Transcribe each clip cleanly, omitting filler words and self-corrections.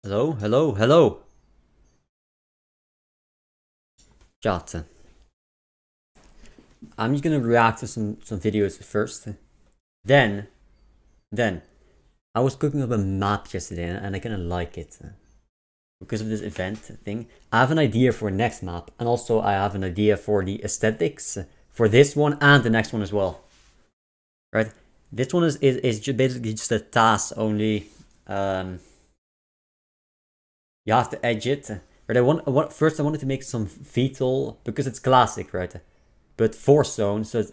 Hello, hello, hello. Chat. I'm just gonna react to some videos first. Then, then I was cooking up a map yesterday and I kinda like it because of this event thing. I have an idea for next map, and also I have an idea for the aesthetics for this one and the next one as well. Right? This one is basically just a task only. You have to edge it. Right? First I wanted to make some fetal because it's classic, right? But 4 zone, so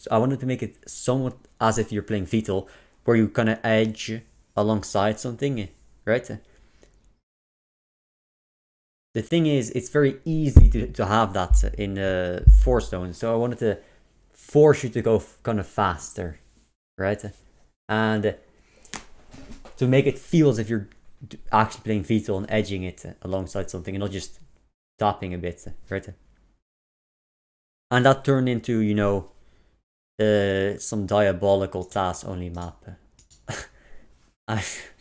I wanted to make it somewhat as if you're playing fetal, where you kind of edge alongside something, right? The thing is, it's very easy to have that in 4 zone, so I wanted to force you to go kind of faster, right? And to make it feel as if you're actually playing fetal and edging it alongside something and not just tapping a bit, right? And that turned into, some diabolical task only map.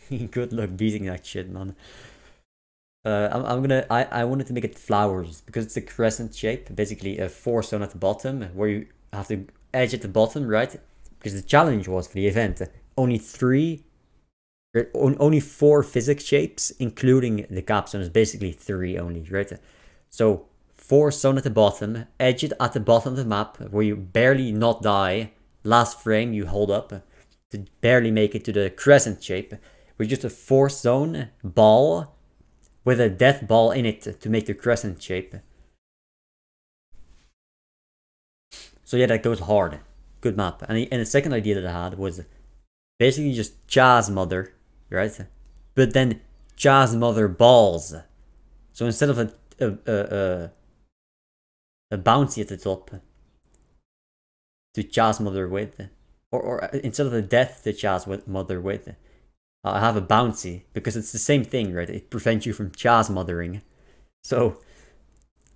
Good luck beating that shit, man. I wanted to make it flowers because it's a crescent shape, basically a 4 zone at the bottom where you have to edge at the bottom, right? Because the challenge was for the event only 4 physics shapes, including the capstone, is basically 3 only, right? So 4 zone at the bottom, edge it at the bottom of the map where you barely not die. Last frame you hold up to barely make it to the crescent shape, with just a 4 zone ball with a death ball in it to make the crescent shape. So yeah, that goes hard. Good map. And the second idea that I had was basically just Chaz Mother, right? But then Chaz Mother balls. So instead of a bouncy at the top to Chaz Mother with, or instead of a death to Chaz Mother with, I have a bouncy because it's the same thing, right? It prevents you from Chaz Mothering. So,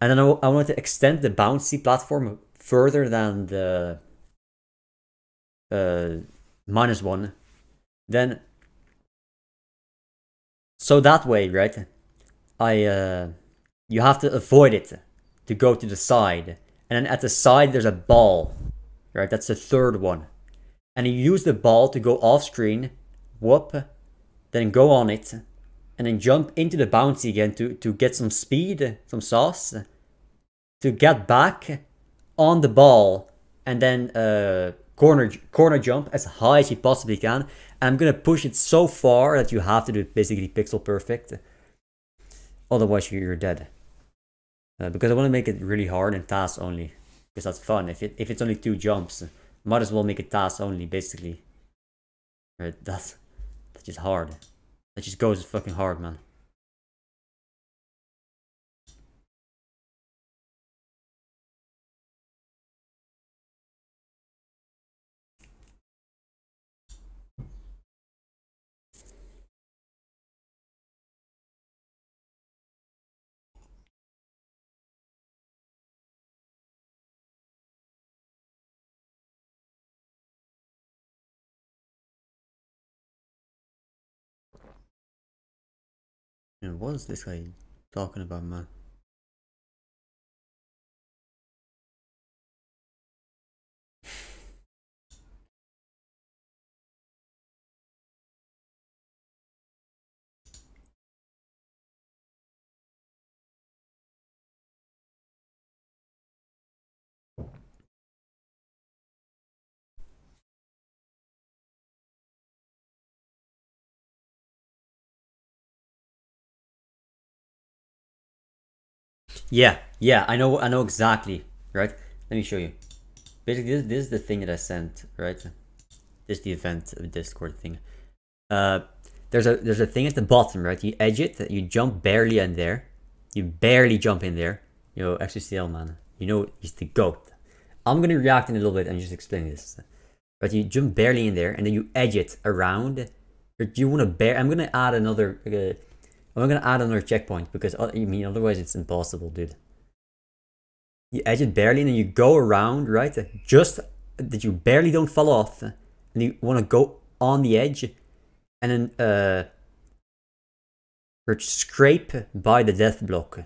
and then I wanted to extend the bouncy platform further than the -1. Then, so that way, right? You have to avoid it to go to the side, and then at the side there's a ball, right? That's the third one, and you use the ball to go off screen, whoop, then go on it, and then jump into the bouncy again to get some speed, some sauce, to get back on the ball, and then corner jump as high as you possibly can. And I'm gonna push it so far that you have to do it basically pixel perfect. Otherwise you're dead. Because I want to make it really hard and task only, because that's fun. If it's only 2 jumps, might as well make it task only basically. Right? That's just hard. That just goes fucking hard, man. And what is this guy talking about, man? Yeah, I know exactly, right? Let me show you. Basically, this is the thing that I sent, right? This is the event of Discord thing. Uh, there's a thing at the bottom, right? You edge it, you jump barely in there. You barely jump in there. xQc, man. He's the GOAT. I'm gonna react in a little bit and just explain this. But you jump barely in there, and then you edge it around. But you want to bear. I'm gonna add another. I'm gonna add another checkpoint because otherwise it's impossible, dude. You edge it barely, and then you go around, right? Just that you barely don't fall off, and you want to go on the edge, and then or scrape by the death block.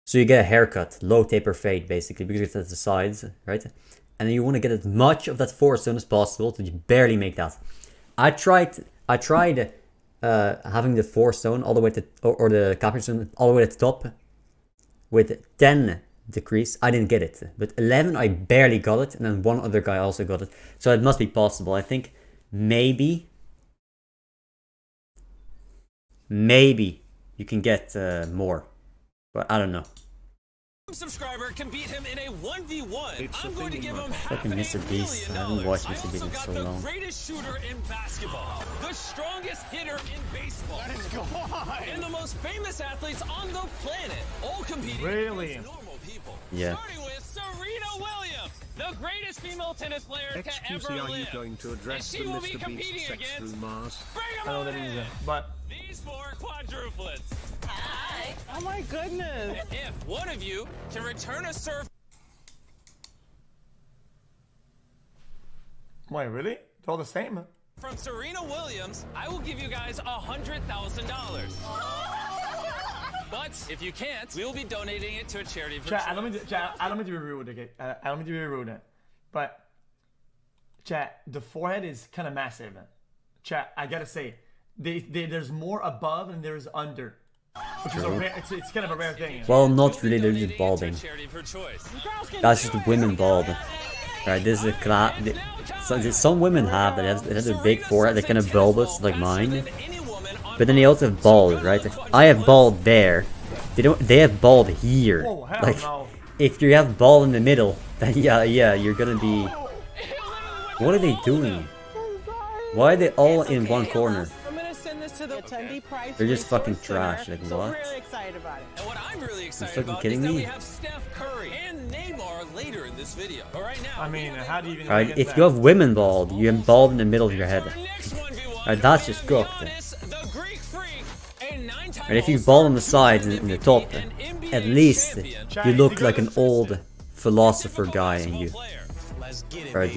So you get a haircut, low taper fade basically, because it's at the sides, right? And then you want to get as much of that force zone as possible to barely make that. I tried having the force zone all the way to, or the capture zone all the way at the top with 10 decrease. I didn't get it, but 11 I barely got it, and then one other guy also got it. So it must be possible. I think maybe you can get more, but I don't know. Subscriber can beat him in a 1v1. I'm going to give him fucking Mr. Beast. I haven't watched Mr. Beast in so long. The greatest shooter in basketball, the strongest hitter in baseball, and the most famous athletes on the planet, all competing against normal people. Yeah. Starting with Serena Williams, the greatest female tennis player to ever live. Are you going to address the Mr. Beast sex through Mars? Bring him on in. But these four quadruplets. Hi. Oh my goodness. If one of you can return a serve. Wait, really? They're all the same? From Serena Williams, I will give you guys $100,000. But if you can't, we will be donating it to a charity. Chat, I don't mean to be rude, okay? I don't mean to be rude, but chat, the forehead is kind of massive. Chat, I gotta say, there's more above and there's under. Which is a rare, it's kind of a rare thing. Well, not really, they're just balding. That's just women bald. Right, this is a class. Some women have that has a big forehead, they're kind of bulbous like mine. But then they also have bald, right? If I have bald there, they have bald here. Oh, like, no. if you have bald in the middle, then yeah, you're gonna be... What are they doing? Why are they all in one corner? They're just fucking trash. Like, what? Really excited about it. And what I'm really excited fucking about kidding is that me? we have Steph Curry and Neymar later in this video. But right now, I mean, how do you even Alright, if you have women bald, you have bald in the middle of your head. Alright, that's just cooked. And if you bald on the sides and in the top, at least you look like an old philosopher guy and you. Alright,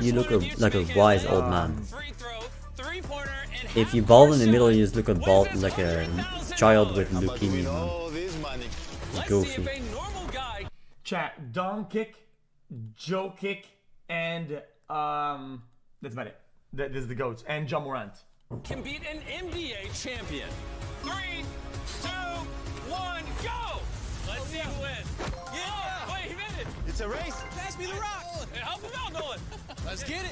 you look like a wise old man. If you bald in the middle, you just look like a child with leukemia. Goofy. Chat, Dom kick, Joe kick, and that's about it. This is the GOATs. And John Morant. Can beat an NBA champion. 3, 2, 1, go! Let's see who wins. Yeah! Wait, he made it! It's a race. Pass me the rock! Hey, help him out, Nolan! Let's get it!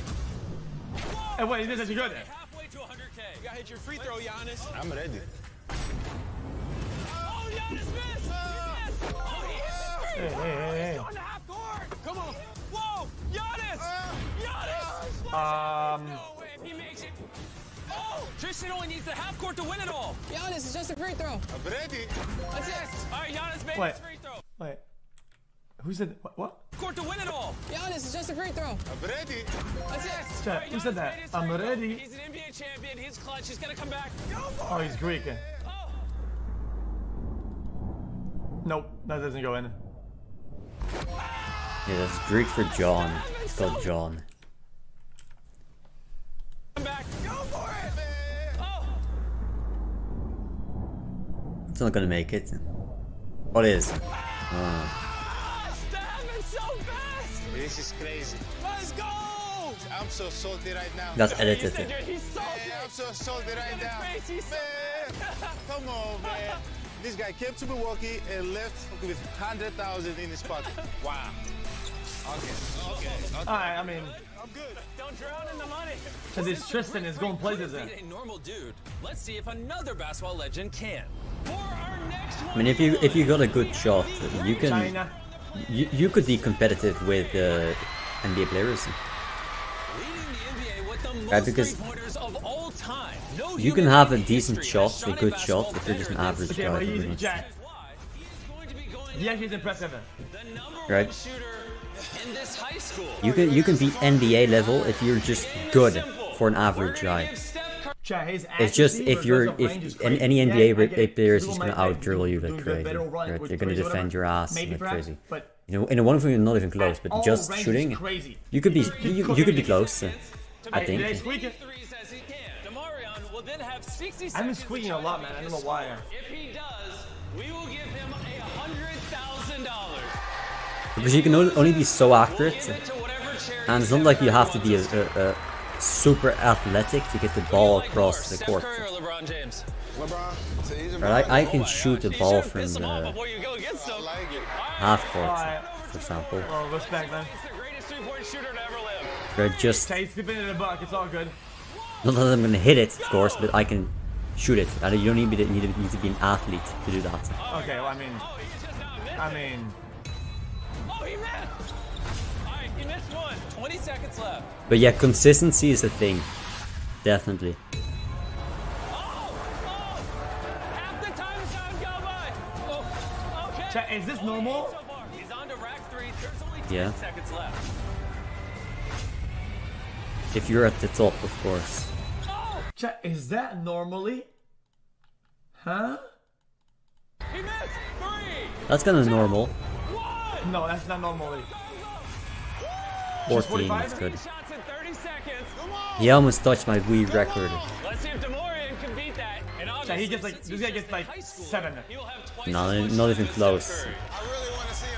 Hey, wait, this is good. Halfway to 100K. You gotta hit your free throw, Giannis. I'm ready. Oh, Giannis missed! He missed! Oh, he hit the three! Hey. On the half court! Come on! Whoa! Giannis! Giannis! No way if he makes it! Oh! Tristan only needs the half court to win it all! Giannis, it's just a free throw. I'm ready. That's it! Alright, Giannis made Wait. his free throw! Wait. Who said what? Court to win it all! Giannis, it's just a free throw. I'm ready. That's it! Chat, Alright, who said Giannis that? made his I'm free throw. ready. He's an NBA champion, he's clutch, he's gonna come back. Oh, he's Greek. Oh! Nope, that doesn't go in. Yeah, that's Greek for John. It's called John. Come back! Go for it! Oh! It's not gonna make it. What is? Steph, it's so fast! This is crazy. Let's go! I'm so salty right now. That's edited. He's salty! Man, I'm so salty right now. Face, he's so Man, come on, man. This guy came to Milwaukee and left with 100,000 in his pocket. Wow. Okay. Alright, I mean, I'm good. Don't drown in the money. so this Tristan is going places in. Beat a normal dude. Let's see if another basketball legend can. For our next one, I mean, if you got a good shot, you can China. you could be competitive with NBA players. leading the NBA with the most Right, because three-pointers of all time. No You can human have a being in decent history has shot, a shot good basketball shot, if you're just an better average Okay, guy. well, pretty he's much. Jack. than why he is going to be going Yeah, he's impressive. the number Right. one shooter in this high school. You can be NBA level if you're just good for an average guy. Chat, his It's just accuracy if you're versus range is if crazy. any Yeah, NBA I get it. player is Little just gonna man, out dribble you like doing crazy. better overall, Right? which They're gonna crazy, defend whatever. your ass Maybe like perhaps, crazy. but You know, in a one for not even close, but all just range is shooting, crazy. you could be close. I Did I think. squeak it? Threes as he can. Demarion will then have 60 seconds. I've been squeaking a lot, man. I don't know why. If he does, we will give him $100,000. Because you can only be so accurate, and it's not like you have to be a super athletic to get the ball across the court. Right, I can shoot the ball from the half court, for example. Oh, respect, man. They're just Okay, he's skipping in the buck. It's all good. not that I'm gonna hit it, of course, but I can shoot it. And you don't need to be an athlete to do that. Okay, well, I mean. Oh, he missed! Alright, he missed one. 20 seconds left. But yeah, consistency is the thing, definitely. Half the time is gone by. Oh, okay. Chat, is this normal? So far, he's on to rack 3. There's only 10 Yeah. seconds left. If you're at the top, of course. Chat, is that normally? Huh? He missed 3. That's kind of normal. 1. No, that's not normally. 14 is good. Shots in 30 seconds. He almost touched my Wii record. Let's see if DeMorian can beat that. And Chat, he gets like, this guy gets like 7. He will have twice No, as much not as even Steph close. Curry.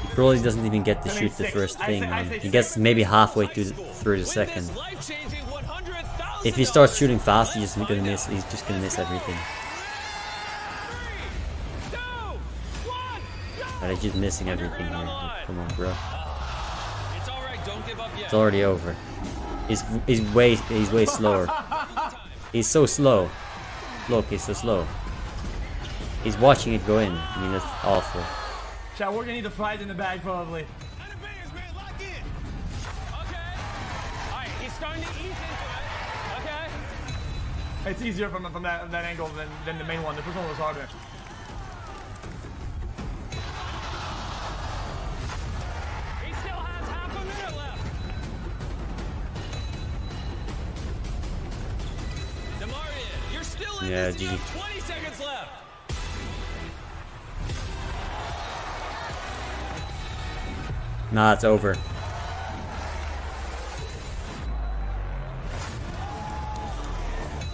He probably doesn't even get to shoot the first thing. And he gets maybe halfway through the second. Life-changing $100,000. If he starts shooting fast, he's just gonna miss. He's just gonna miss everything. 3, 2, 1, go! But he's just missing everything here. Come on, bro. It's all right. Don't give up yet. It's already over. He's way slower. He's so slow. Look, he's so slow. He's watching it go in. I mean, that's awful. Chat, we're gonna need the fries in the bag probably. Okay. All right. He's starting to ease into it. Okay. It's easier from that angle than the main one. The first one was harder. He still has half a minute left. DeMarion, you're still in Yeah, this. You GG. have 20 seconds left. Nah, it's over.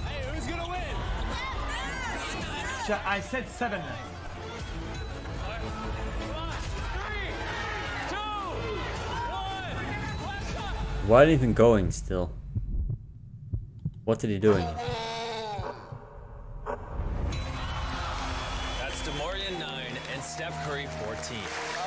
Hey, who's gonna win? Chat, I said 7. Come on. 3, 2, 1. Last shot. Why are they even going still? What are they doing? That's DeMarion 9 and Steph Curry 14. That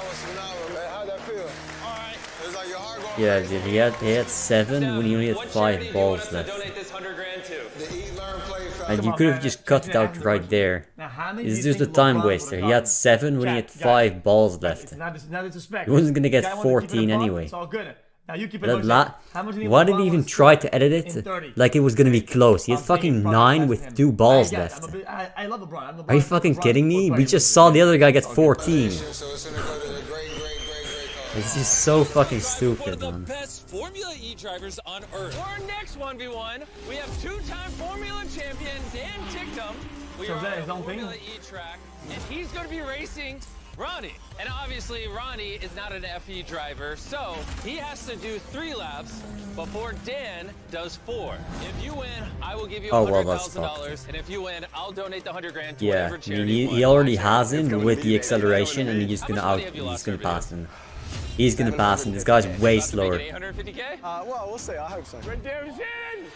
was phenomenal, man. How'd that feel? All right. It's like your heart going Yeah, dude, he had 7 when he only had What 5 charity do you want balls us to left. donate this $100,000 to? The eat, learn, play And factor. you on, could have man. just cut it out right there. Now, how many do It's you just a think time LeBron waster. would've He had gotten? 7 when he had Chat, 5 balls It's left. not disrespect. He wasn't gonna get Guy wanted to keep it 14 above, anyway. It's all good. Now you keep it That low. How much do you Why think did he LeBron even wants try score to edit in it 30? like it was gonna be close? He had I'm fucking being 9 biased with him. 2 balls I get it. left. I love LeBron. I'm LeBron. Are you fucking LeBron's kidding a me? good We player. just saw the other guy get 14. So it's gonna go to the great cause. This is so fucking One of stupid, the man. best Formula E drivers on Earth. For our next 1v1, we have 2-time Formula champion Dan Ticktum. We So are is that on his a own thing? Formula E track, and he's going to be racing Ronnie. And obviously, Ronnie is not an FE driver, so he has to do 3 laps before Dan does 4. If you win, I will give you Oh, well, that's $100,000, and if you win, I'll donate the $100,000 to Yeah, whatever I mean, charity he you already want. has him with the acceleration, and he's How gonna much money have you lost, pass Ruben? him. He's gonna pass him. This guy's way slower. 850K? Well, we'll see. I hope so. Redemption!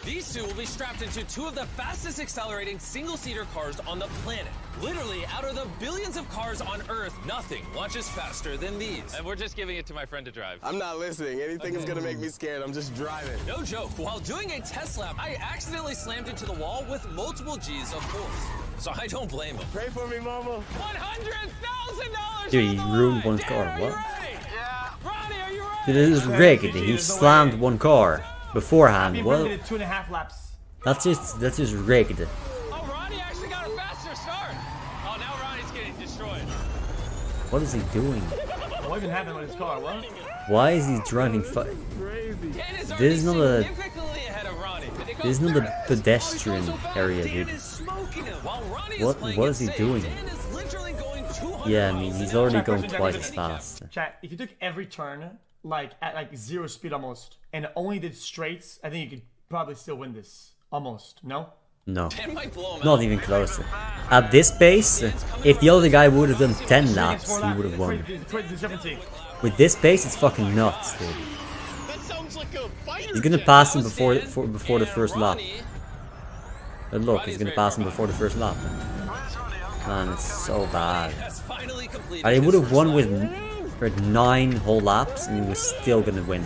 These two will be strapped into 2 of the fastest accelerating single-seater cars on the planet. Literally, out of the billions of cars on Earth, nothing launches faster than these. And we're just giving it to my friend to drive. I'm not listening. Anything is gonna make me scared. I'm just driving. No joke, while doing a test lap, I accidentally slammed into the wall with multiple G's of force. So I don't blame him. Pray for me, mama. $100,000! Dude, he on the ruined line. one's Dan, car, are you what? ready? Yeah. Ronnie, are you ready? Dude, this is rigged. He slammed one car beforehand. He Well, did 2.5 laps. that's just rigged. Oh, Ronnie actually got a faster start. Oh, now Ronnie's getting destroyed. What is he doing? What even happened with his car? What? Why is he driving? Dan is This is not a- significantly ahead of Ronnie. But it goes This is not third. a pedestrian So fast, area, Dan dude. is smoking him, while Ronnie What- is playing what it is he safe. doing? Dan is literally going 200 Yeah, I mean, miles he's an already hour. going Question, twice check as this. fast. Chat, if you took every turn like at like 0 speed almost, and only did straights, I think you could probably still win this. Almost, no? No. Dan might blow him Not out. even close. At this pace, if the other guy would have done 10 laps, he would have won. With this pace, it's fucking nuts, dude. That sounds like a fighter. He's gonna pass him before the first lap. But look, he's gonna pass him before the first lap. Man, it's so bad. Has finally completed And he would his have first won lap. with 9 whole laps, and he was still gonna win.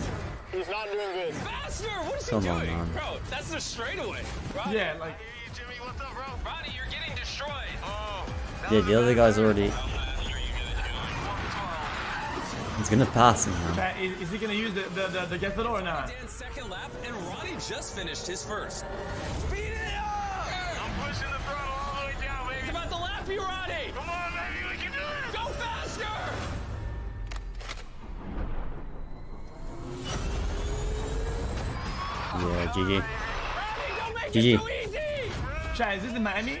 He's not doing good. Faster! What is he Come on, doing? man. Bro, that's the straightaway. Ronnie, Yeah, like Jimmy, what's up, bro? Ronnie, you're getting destroyed. Yeah, the other guy's already... He's gonna pass him, man. is he gonna use the get or not? Dan's second lap, and Ronnie just finished his first. Speed it up! I'm pushing the throttle all the way down, It's baby. about the lap, you Ronnie! Come on, baby, we can do it. Go faster! Yeah, GG. Ronnie, don't make GG. it too easy! Chat, is this in Miami?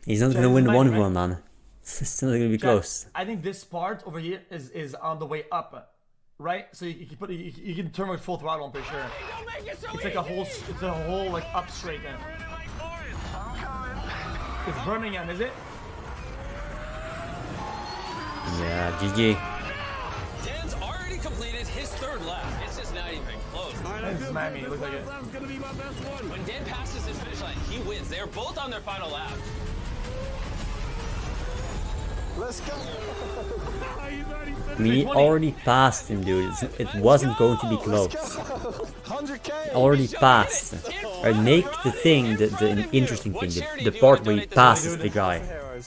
He's not gonna win the 1v1, man. It's still gonna be close. I think this part over here is on the way up, right? So you can you can turn with full throttle. I'm pretty sure. Don't make it so It's like a whole like up straight then. It's Birmingham, is it? Yeah, GG. Dan's already completed his third lap. It's just not even close. This is Miami. It looks like it. When Dan passes his finish line, he wins. They're both on their final lap. Let's go. We already passed him, dude. It wasn't going to be close. 100K. Already passed. Or make the thing, the interesting thing, the part where he passes the guy.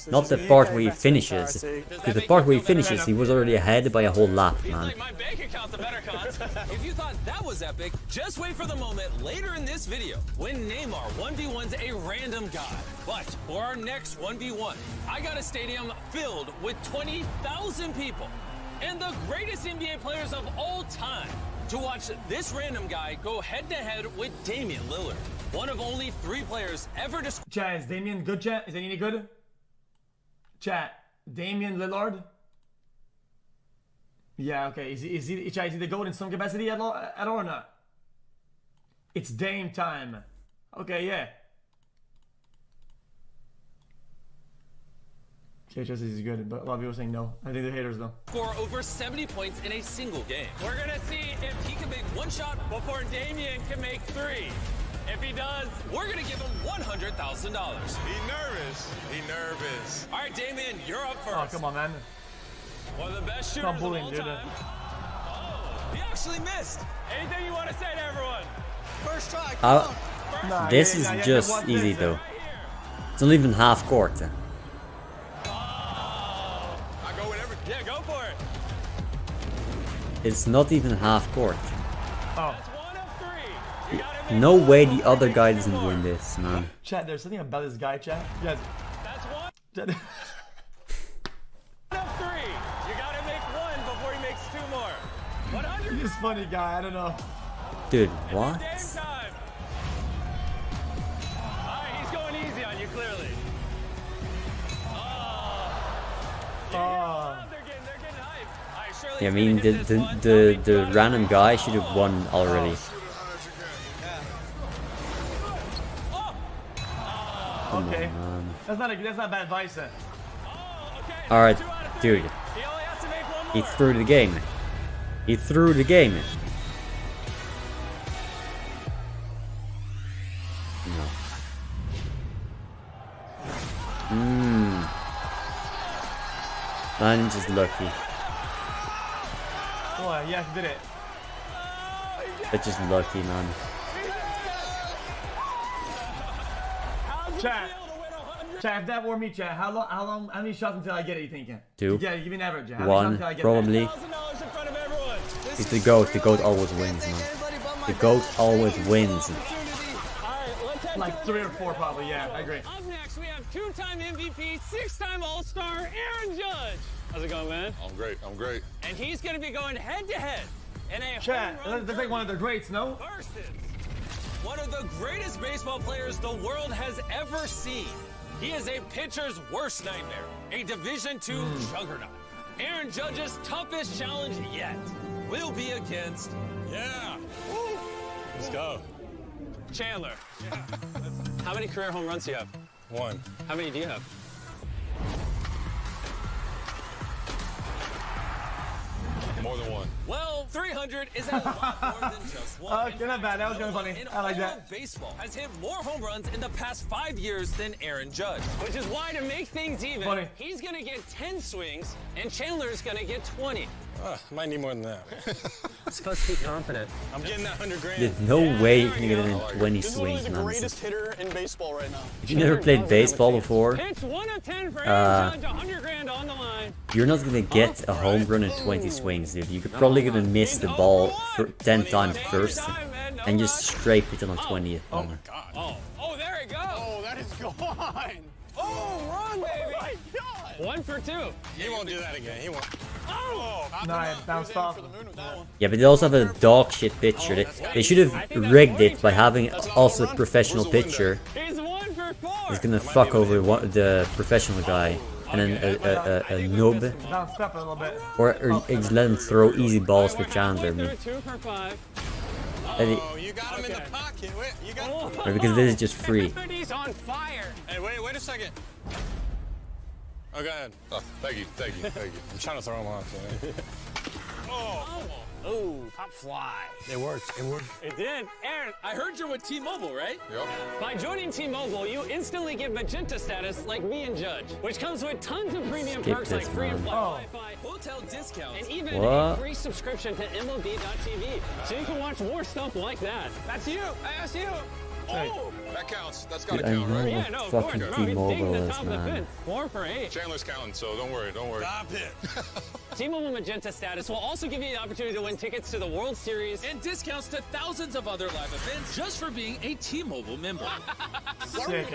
Not the part where he finishes. Because the part where he finishes, he was already ahead by a whole lap, man. Like my bank account's a better cause. If you thought that was epic, just wait for the moment later in this video when Neymar 1v1's a random guy. But for our next 1v1, I got a stadium filled with 20,000 people and the greatest NBA players of all time to watch this random guy go head-to-head with Damian Lillard, one of only 3 players ever to Chat, is Damian good, chat? Is any good? Chat, Damian Lillard? Yeah, okay. Is he the GOAT in some capacity at all or not? It's Dame time. Okay, yeah. KHS is good, but a lot of people are saying no. I think they're haters though. score over 70 points in a single game. We're gonna see if he can make 1 shot before Damian can make 3. If he does, we're gonna give him $100,000. He nervous. He nervous. All right, Damian, you're up first. Oh, come on, man. One of the best shooters Stop of bullying, all dude. time. Oh, he actually missed. Anything you want to say to everyone? First try. Nah, This yeah, is yeah, just watch easy, this, though. It's not even half court. I go with everything. Yeah, go for it. It's not even half court. Oh, That's 1 of 3. You gotta make No way the other guy doesn't win this, man. chat, there's something about this guy, chat. Yes. That's 1 Chat. of 3. You gotta make 1 before he makes 2 more. 100. He's a funny guy, I don't know. Dude, what? Game time. All right, he's going easy on you, clearly. Oh. They're getting hype. All right, Shirley's Yeah, I gonna mean, hit this one. the random guy should have won already. Okay. Man. That's not bad advice then. Oh, okay. Alright, 2 out of 3. dude. He only has to make 1 He more. threw the game. He threw the game. No. I'm just lucky. Oh, yeah, he did it. But just lucky, man. Chat. Chat, if that were me, chat, how many shots until I get it, you thinking? 2. Yeah, give me an average. How many shots 1, until I get probably. $1,000 in front of everyone. He's the GOAT. The GOAT always wins, man. The GOAT always wins. All right, let's head that? Like to 3 or 4 probably, yeah, I agree. Up next, we have 2-time MVP, 6-time All-Star, Aaron Judge. How's it going, man? I'm great. I'm great. And he's going to be going head-to-head in a Chat, home run that's like one of their greats, no? versus one of the greatest baseball players the world has ever seen. He is a pitcher's worst nightmare, a Division II juggernaut. Aaron Judge's toughest challenge yet will be against... Yeah. Let's go. Chandler. How many career home runs do you have? 1. How many do you have? More than 1. Well, 300 is a lot more than just one. Okay, not bad. That was kind of funny. In I like all that. of baseball has hit more home runs in the past 5 years than Aaron Judge. Which is why, to make things even, Funny. he's going to get 10 swings and Chandler's going to get 20. Might need more than that. I'm supposed to be confident. I'm getting that 100 grand. There's no way you can get it in like it. 20 This is literally swings, the man. greatest hitter in baseball right now. If you never played baseball before, Pitch 1 of 10 for Aaron Judge, 100 grand on the line. you're not gonna get a home run in 20 swings, dude. You're probably gonna miss the ball for 10 times first and just scrape it on the 20th one. God. Oh, there it goes. Oh, that is gone. Oh, run, baby. Oh my God. 1 for 2. He won't do that again. He won't. Oh, Nice, bounced off. For the moon with that one. Yeah, but they also have a dog shit pitcher. They should have rigged it by having also a professional pitcher. he's 1 for 4. He's gonna fuck over the professional guy and then a noob. Bounced up a little bit. Or just let him throw easy balls for Chandler. I mean, 2 for 5. Oh, you got him in the pocket. Wait, you got. or because this is just free. Everybody's on fire. Hey, wait a second. Oh, go ahead. Oh, thank you. I'm trying to throw him off. Oh, pop fly. It worked. It did. Aaron, I heard you're with T-Mobile, right? Yep. By joining T-Mobile, you instantly get magenta status like me and Judge, which comes with tons of premium Skip perks this, like free man. Wi-Fi, hotel discounts, and even a What? free subscription to MLB.TV, so you can watch more stuff like that. That's you. I asked you. Oh, That counts. That's Dude, gotta I count, know right? yeah, no, what of fucking course. Bro, he's digging T-Mobile the is, top of the man. fence. 4 for 8. Chandler's counting, so don't worry. Stop it. T-Mobile Magenta status will also give you the opportunity to win tickets to the World Series and discounts to thousands of other live events just for being a T-Mobile member. Sick.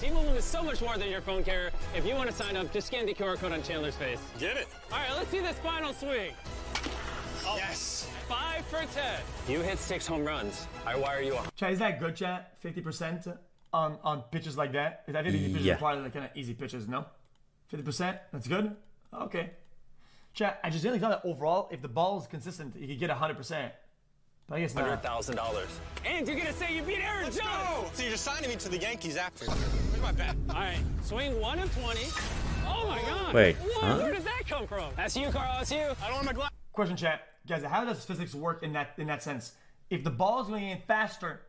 T-Mobile is so much more than your phone carrier. If you want to sign up, just scan the QR code on Chandler's face. Get it. All right, let's see this final swing. Yes. 5 for 10. You hit 6 home runs. I wire you up. Chat, is that good, chat? 50% on pitches like that? Is that 50 pitches Yeah. required like kind of easy pitches, no? 50%? That's good? Okay. Chat, I just really thought that overall, if the ball is consistent, you could get 100%. But I guess not. $100,000. And you're going to say you beat Aaron Judge. Oh, so you're just signing me to the Yankees after. Where's my bat? All right, swing 1 of 20. Oh, my God. Wait, What? huh? Where did that come from? That's you, Carl. That's you. I don't want my glass. Question, chat. Guys, how does physics work in that sense? If the ball is going in faster,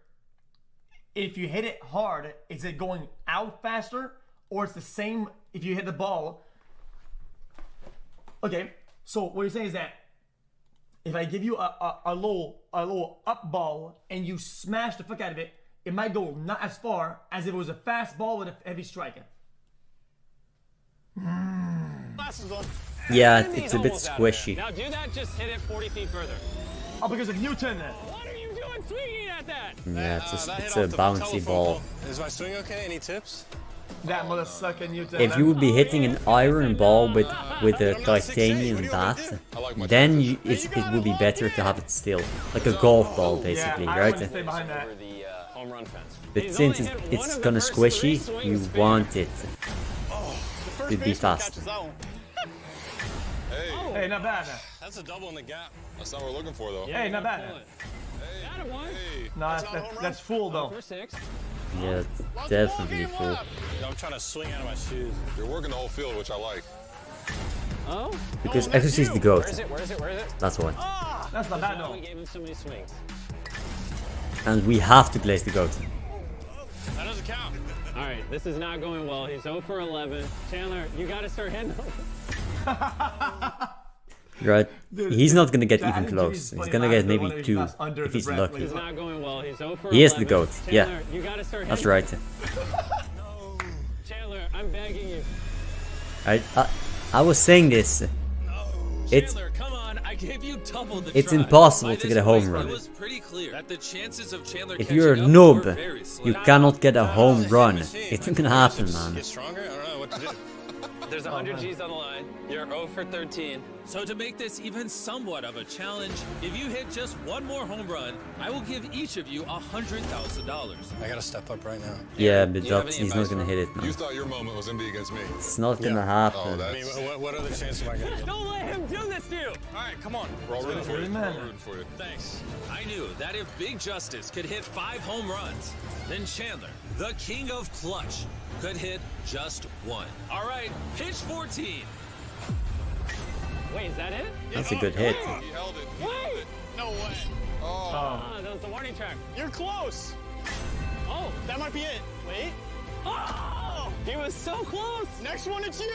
if you hit it hard, is it going out faster? Or it's the same if you hit the ball? Okay, so what you're saying is that if I give you a low up ball and you smash the fuck out of it, it might go not as far as if it was a fast ball with a heavy striker. Glasses on. Yeah, And it's he's a bit almost out of there. squishy. Now do that, just hit it 40 feet further. Oh, because of Newton. What are you doing swinging at that? Yeah, That it's hit a off the bouncy telephone ball. pole. Is my swing okay? Any tips? That mother sucker Newton. If you would be hitting an iron ball with a titanium bat, then it would be better to have it still, like a golf ball basically, yeah, I right? wouldn't stay behind that. For the home run fence. But He's since only hit one it's of the kinda first 3 squishy, swings you failed. want it The to be fast. catches that one. Hey, Hey, not bad. that's a double in the gap. That's not what we're looking for, though. Hey, not bad. Got it, one. Hey, No, that's not a home run? that's full though. For 6. Yeah, it's definitely full. I'm trying to swing out of my shoes. You're working the whole field, which I like. Oh. Because xQc is the goat. Where is it? Where is it? Where is it? That's why. That's not bad Oh, though. we gave him so many swings. And we have to glaze the goat. That doesn't count. All right, this is not going well. He's 0 for 11. Chandler, you got to start hitting him. Right? He's not gonna get I even think close. Jimmy's He's funny gonna last get one maybe when he 2 passed under if the he's breath, lucky. It's not going well. He's 0 for 11. He is the GOAT, yeah. Chandler, you got to start hitting. That's right. Chandler, I'm begging you. I was saying this. It's Chandler, come on, I gave you double the It's try. impossible By to this get a home point, run. It was pretty clear that the chances of Chandler if catching you're a up noob, were very slim. you cannot get a home run. It's not gonna happen, Get man. stronger? I don't know what to do. There's 100 G's on the line. You're 0 for 13. So to make this even somewhat of a challenge, if you hit just one more home run, I will give each of you $100,000. I gotta step up right now. Yeah, but Do you have that's, any he's not advice gonna for hit it. You Man. thought your moment was gonna be against me. It's not gonna Oh, happen. I mean, what other chance am I gonna get? Don't let him do this to you. All right, come on. We're all rooting for you. Amen. We're all rooting for you. Thanks. I knew that if Big Justice could hit 5 home runs, then Chandler, the king of clutch, could hit just 1. All right, pitch 14. Wait, is that it? That's a good hit. He held it. He held Wait. it. No way. Oh. Ah, that was the warning track. You're close. Oh, that might be it. Wait. Oh, he was so close. Next one, it's you.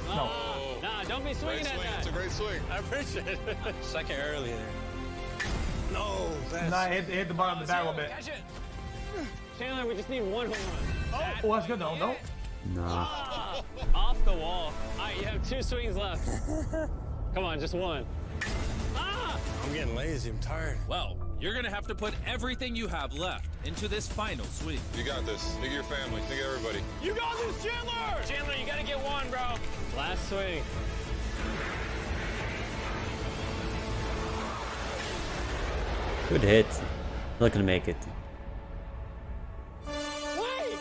No. Nah, don't be Great swinging swing. at It's a that. great swing. I appreciate it. Second earlier. No, that's... Nah, hit the bottom of the bat a little bit. Catch it. Chandler, we just need one home run. Oh, that's good though. No. Nah. Off the wall. All right, you have 2 swings left. Come on, just one. Ah! I'm getting lazy. I'm tired. Well, you're going to have to put everything you have left into this final swing. You got this. Think of your family. Think of everybody. You got this, Chandler! Chandler, you gotta get one, bro. Last swing. Good hit. Not gonna make it. Wait!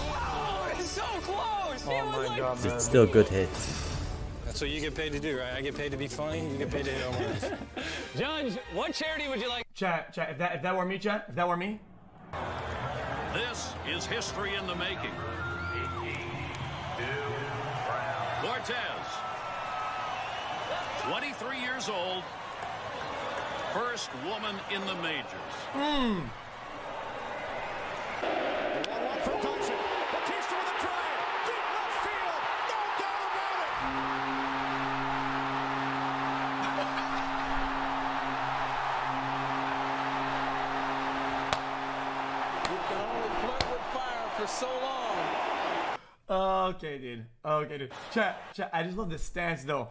Oh, it's so close! He Oh was my like, god, man. It's still a good hit. That's what you get paid to do, right? I get paid to be funny. You get paid to hit home runs. Judge, what charity would you like? Chat, if that were me, chat, if that were me, This is history in the making. Cortez, 23 years old, first woman in the majors. For so long. okay, dude. Okay, dude. Chat, I just love the stance though.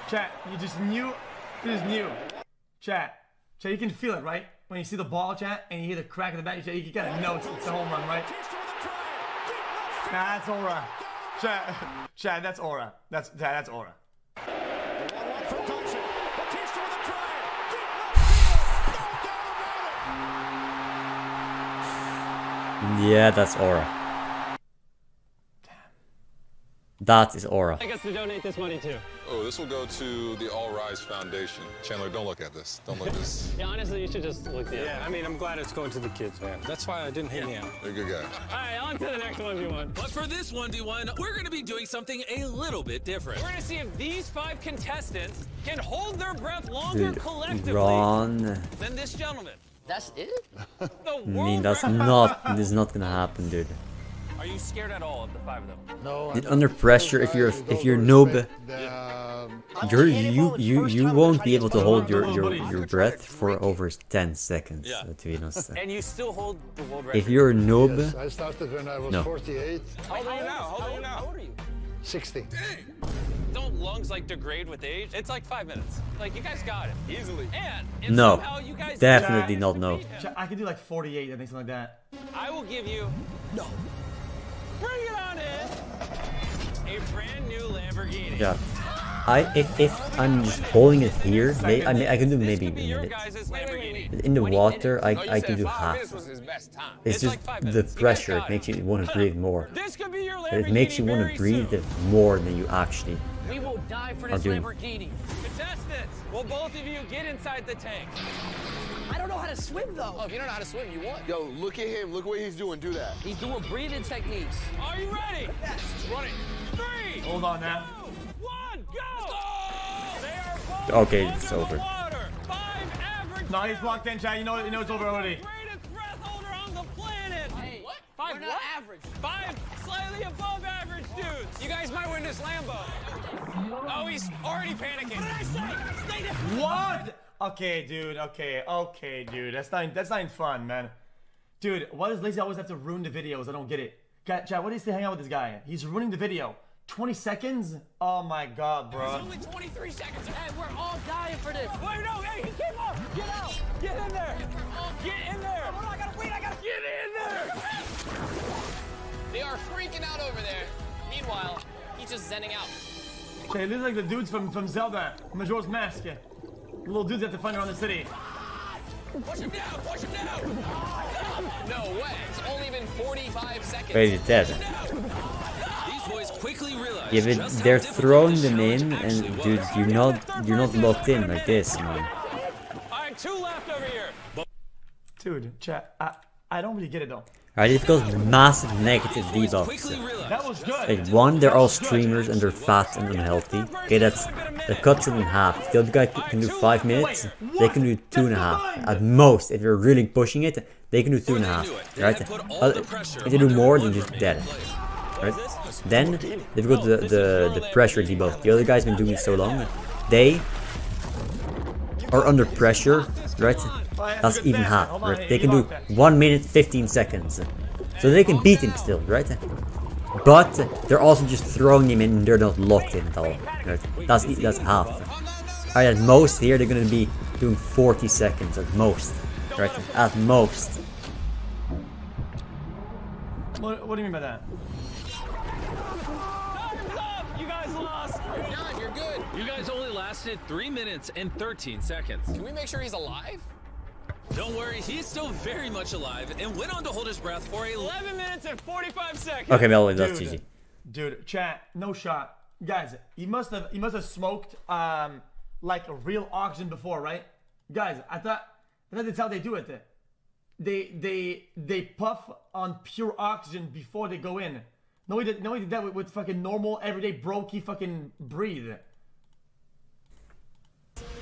Chat, you just knew. Chat, you can feel it, right? When you see the ball, chat, and you hear the crack of the bat, you kind of know it's a home run, right? Nah, that's aura. Chat, that's aura. That's aura. Yeah, that's aura. That is aura. I guess to donate this money too. Oh, this will go to the All Rise Foundation. Chandler, don't look at this. Don't look at this. Yeah, honestly, you should just look the other way. I mean, I'm glad it's going to the kids, man. That's why I didn't hit me out. You're a good guy. All right, on to the next 1v1. But for this 1v1, we're going to be doing something a little bit different. We're gonna see if these 5 contestants can hold their breath longer collectively Ron. than this gentleman. That's it? The I mean, world that's record. this is not gonna happen, dude. Are you scared at all of the 5 of them? No. Dude, under pressure, if you're noob, you won't be able to hold your breath for over 10 seconds. Yeah. To be honest. And you still hold the world record. If you're a noob, I started when I was No. 48, How old are you now? How old are you? 60. Don't lungs like degrade with age? It's like 5 minutes. Like, you guys got it. Easily. And if No. somehow you guys Definitely not no. beat him, Chat, I could do like 48, I think, something like that. I will give you... No. Bring it on in! A brand new Lamborghini. Yeah. If I'm just holding it here, I mean I can do This maybe a could be your minute. guys' Lamborghini. In the 20 water, minutes. I can do half. his best time. It's just like 5 the minutes. You guys pressure. got It makes you want to breathe more. This could be your Lamborghini. It makes you want very to breathe soon. more than you actually. We will die for I'll this do it. Lamborghini. Contestants, will both of you get inside the tank? I don't know how to swim though. Oh, if you don't know how to swim, you won. Yo, look at him. Look what he's doing. Do that. He's doing breathing techniques. Are you ready? Yes. Run it. 3, Hold on now. 2, 1, go! They are both Okay, under it's the over. water. 5 average. No, he's locked in, chat. You know it's over already. Greatest breath holder on the planet. Hey, what? 5 We're not what? average. 5 slightly above average dudes. You guys might win this Lambo. Oh, he's already panicking. What did I say? Stay down. What? Okay, dude. Okay, dude. That's not even fun, man. Dude, why does Lazy always have to ruin the videos? I don't get it. Chat, what is to hang out with this guy? He's ruining the video. 20 seconds? Oh my god, bro. Only 23 seconds. Hey, we're all dying for this. Wait, no, hey, he came off. Get out. Get in there. Get in there. I gotta wait. I gotta get in there. They are freaking out over there. Meanwhile, he's just zenning out. Chat, it looks like the dudes from Zelda, Majora's Mask. The little dudes have to find around the city. Push him down! Push him down! No way! It's only been 45 seconds. Wait, he's dead. These boys quickly realize Yeah, but just they're how difficult throwing this them challenge in, and actually dude, was. you're not locked in like this, man. All right, 2 left over here. Dude, chat, I don't really get it though. Alright, they've got massive negative debuffs. Quickly realize That was good. Like, one, they're all streamers and they're fat and unhealthy. Okay, that cuts it in half. The other guy can do 5 minutes, they can do 2.5. At most, if you're really pushing it, they can do 2.5. Right? If they do more, then just dead. Right? Then, they've got the pressure debuff. The other guy's been doing it so long. They are under pressure, right? That's even half, right? They can do 1 minute 15 seconds. So they can beat him still, right? But they're also just throwing him in and they're not locked in at all. Right? That's half. Alright, at most here they're gonna be doing 40 seconds at most. Right? At most. What do you mean by that? You guys lost. John, you're good. You guys only lasted 3 minutes and 13 seconds. Can we make sure he's alive? Don't worry, he's still very much alive and went on to hold his breath for 11 minutes and 45 seconds. Okay, well, that's easy. Dude, chat, no shot. Guys, he must have smoked like a real oxygen before, right? Guys, I thought that's how they do it. They puff on pure oxygen before they go in. No, he did that with fucking normal everyday brokey fucking breathe.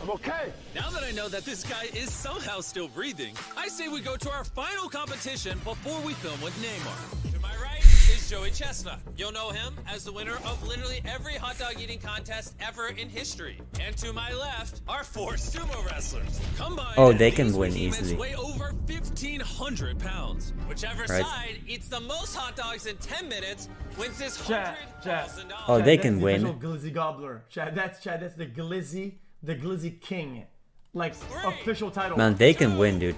I'm okay. Now that I know that this guy is somehow still breathing, I say we go to our final competition before we film with Neymar. To my right is Joey Chestnut. You'll know him as the winner of literally every hot dog eating contest ever in history. And to my left are 4 sumo wrestlers. Combined, Oh, they can these win behemoths easily. weigh over 1,500 pounds. Whichever Right. side eats the most hot dogs in 10 minutes wins this Chat. $100,000. Oh, they That's can the win. official Glizzy Gobbler. Chat, that's the Glizzy King. Like, official title. Man, they can win, dude.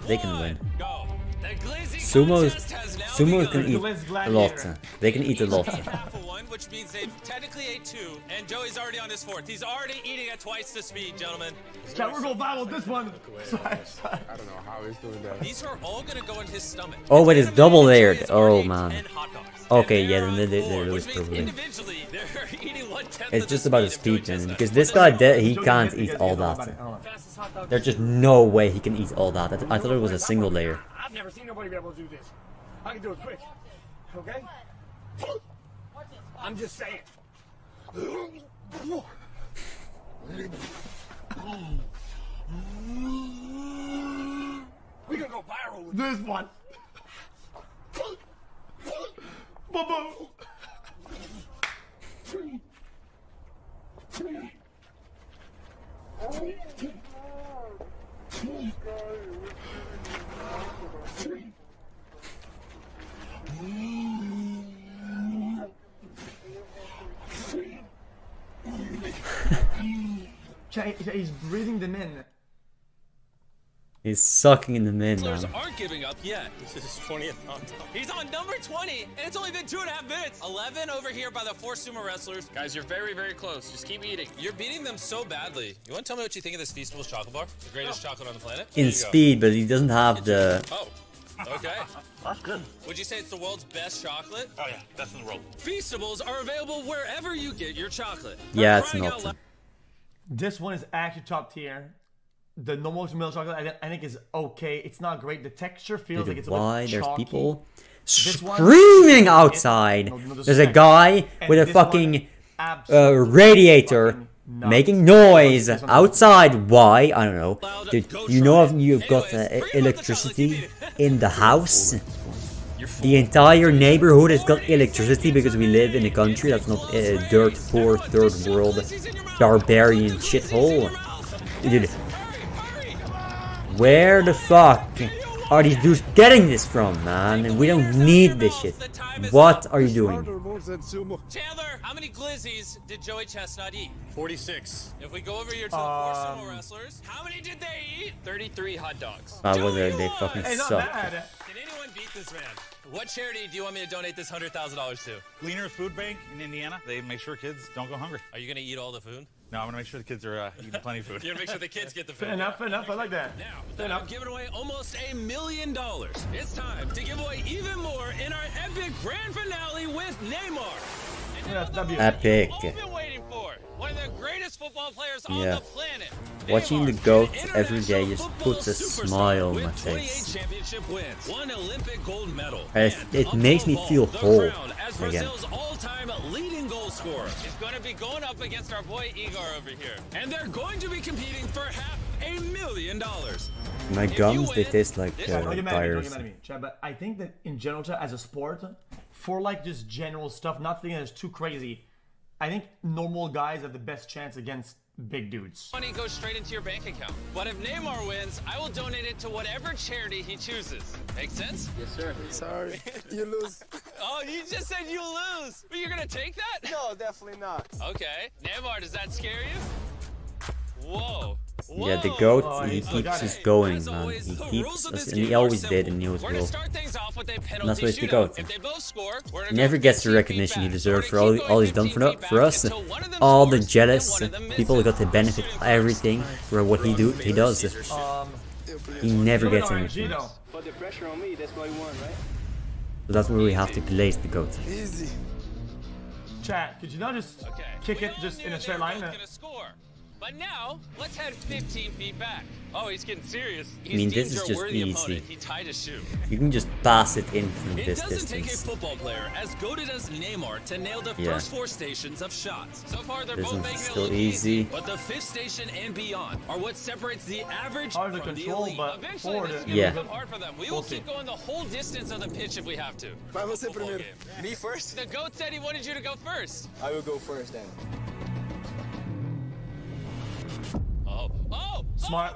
They can win. Go. The Glizzy Sumos contest has now Sumos can begun. eat a lot. They can eat a lot. Half of one, which means they've technically ate 2, and Joey's already on his 4th. He's already eating at twice the speed, gentlemen. Chat, we're going viral with this one. Sorry. I don't know how he's doing that. These are all gonna go in his stomach. Oh, wait, it's double layered. Joey's already Oh, ate man. 10 hot dogs. Okay, And yeah, they're then on they 4, lose which means probably. individually, they're eating 1/10 It's of just the about the speed of speed, Joey man. Chestnut. Because this guy, he can't eat all that. There's just no way he can eat all that. I thought it was a single layer. I've never seen nobody be able to do this. I can do it quick. Okay? I'm just saying. We gonna go viral with This one. Boom. He's breathing them in. He's sucking in the min, Wrestlers man. aren't giving up yet. This is his 20th hot dog. He's on number 20, and it's only been 2.5 minutes. 11 over here by the 4 sumo wrestlers. Guys, you're very, very close. Just keep eating. You're beating them so badly. You want to tell me what you think of this Feastables chocolate bar? The greatest chocolate on the planet? In speed, but he doesn't have the... Oh, okay. That's good. Would you say it's the world's best chocolate? Oh yeah, that's in the roll. Feastables are available wherever you get your chocolate. Yeah, For it's crying not. out loud- This one is actually top tier. The normal milk chocolate, I think, is okay. It's not great. The texture feels like it's a Why? bit There's chalky. people This one- screaming outside. No There's a disrespect. guy And with a this one, fucking absolutely radiator fucking nuts. making noise This one's outside. Why? I don't know. Loud, Dude, go you try know it. if you've got Anyways, bring up the electricity chocolate, in the house? You're full. The entire neighborhood has got electricity because we live in a country that's not a dirt poor third world barbarian shithole. Dude, where the fuck are these dudes getting this from, man? And we don't need this shit. What are you doing? Chandler, how many glizzies did Joey Chestnut eat? 46. If we go over here to the 4 sumo wrestlers, how many did they eat? 33 hot dogs. Well, they fucking Hey, not suck. bad. Can anyone beat this man? What charity do you want me to donate this $100,000 to? Gleaner Food Bank in Indiana. They make sure kids don't go hungry. Are you gonna eat all the food? No, I'm gonna make sure the kids are eating plenty of food. You're gonna make sure the kids get the food. Fair enough, I like that. Now, Fair I'm enough. giving away almost $1 million. It's time to give away even more in our epic grand finale with Neymar. And Yeah, now the that'd be moment epic. you've all been waiting for. One of the greatest football players on Yeah. the planet. Watching the Neymar, GOAT an every day international just football puts a superstar smile on with my 28 face. championship wins, 1 Olympic gold medal, And it and makes me above feel all, the whole crown as again. Brazil's all-time leading goal scorer is going to be going up against our boy Igor over here, and they're going to be competing for $500,000. My If you gums, they win, taste like this- Don't get mad at me, don't tires. get mad at me, Chad, but I think that in general, Chad, as a sport, for like just general stuff, nothing that's too crazy, I think normal guys have the best chance against big dudes. Money goes straight into your bank account. But if Neymar wins, I will donate it to whatever charity he chooses. Make sense? Yes, sir. Sorry, you lose. Oh, you just said you lose. But you're gonna take that? No, definitely not. Okay. Neymar, does that scare you? Whoa. Yeah, the Whoa. GOAT, Oh, he he's still keeps got us it. going, As man. always, He the keeps rules of us, this and he game are always simple. did, and he always We're gonna will. start things off with a And penalty that's why he's the shootout. GOAT. If they both score, we're gonna He never go gets the 15 feet recognition he back. deserves We're for gonna keep all going he's done 15 feet for back us. until one of them All the scores jealous and one of them people misses. got to benefit Shooting first. everything for what he does. He never gets anything. So Put the pressure on me. That's what you want, right? that's where we have to place the GOAT. Easy. Chad, could you not just Okay. kick We it all just knew in a they straight were line? both gonna score. But now, let's head 15 feet back. Oh, he's getting serious. I mean, this is He's deemed just your worthy easy. opponent. He tied his shoe. You can just pass it in from It this doesn't take a distance. football player as goated as Neymar to nail the Yeah. first 4 stations of shots. So far, they're This both one's making it still look easy. But the 5th station and beyond are what separates the average Hard to from the control, elite. but Eventually, forward this is it. gonna Yeah. become hard for them. We will keep going the whole distance of the pitch if we have to. Vai você Football primeiro. game. Me first? The GOAT said he wanted you to go first. I will go first then. Oh! Smart.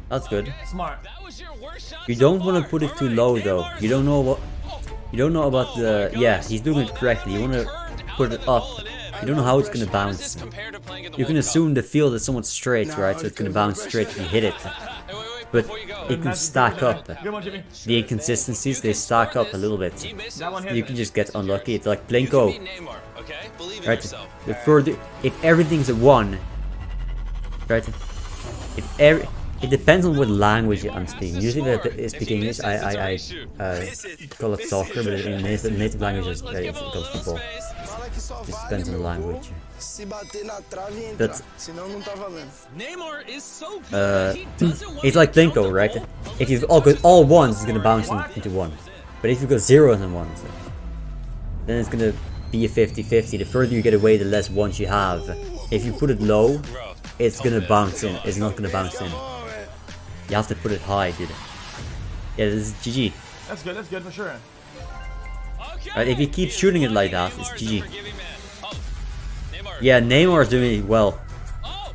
That's good. Okay. Smart. That was your worst shot You so don't want to far. put it too Alright, low though. Neymar's You don't know what. Oh. You don't know about the. Yeah, he's doing it correctly. You want to put it up. You don't know how it's gonna How does this bounce. compare to playing in the You can World Cup? assume the field is somewhat straight, right? So it's gonna bounce straight if you hit it. Hey, wait, But before you go. it can That's stack good. up. Good one, Jimmy. The inconsistencies, they stack up a little bit. He misses. That one hit. You can just get unlucky. It's like You can Plinko, beat Neymar, okay? Believe in right? yourself. The further, if everything's a 1, right? It depends on what language I'm speaking. Usually, if I speak English, I call it soccer, but in native languages, Let's it's give him a called little football. space. Fala que só It vale depends on the meu language. gol se bater na trave e That's- entrar. Senão não tá valendo. Neymar is so good. He doesn't want It's to like count Plinko, the right? goal. If you've all got all 1s, it's gonna bounce into 1. But if you've got 0s and 1s, then it's gonna be a 50-50. The further you get away, the less 1s you have. If you put it low, it's gonna bounce in. It's not gonna bounce in. You have to put it high, dude. Yeah, this is GG. That's good for sure. Okay. Right, if he keeps shooting it like that, it's Neymar's GG. a forgiving man. Oh, Neymar. Yeah, Neymar's doing it well. Oh!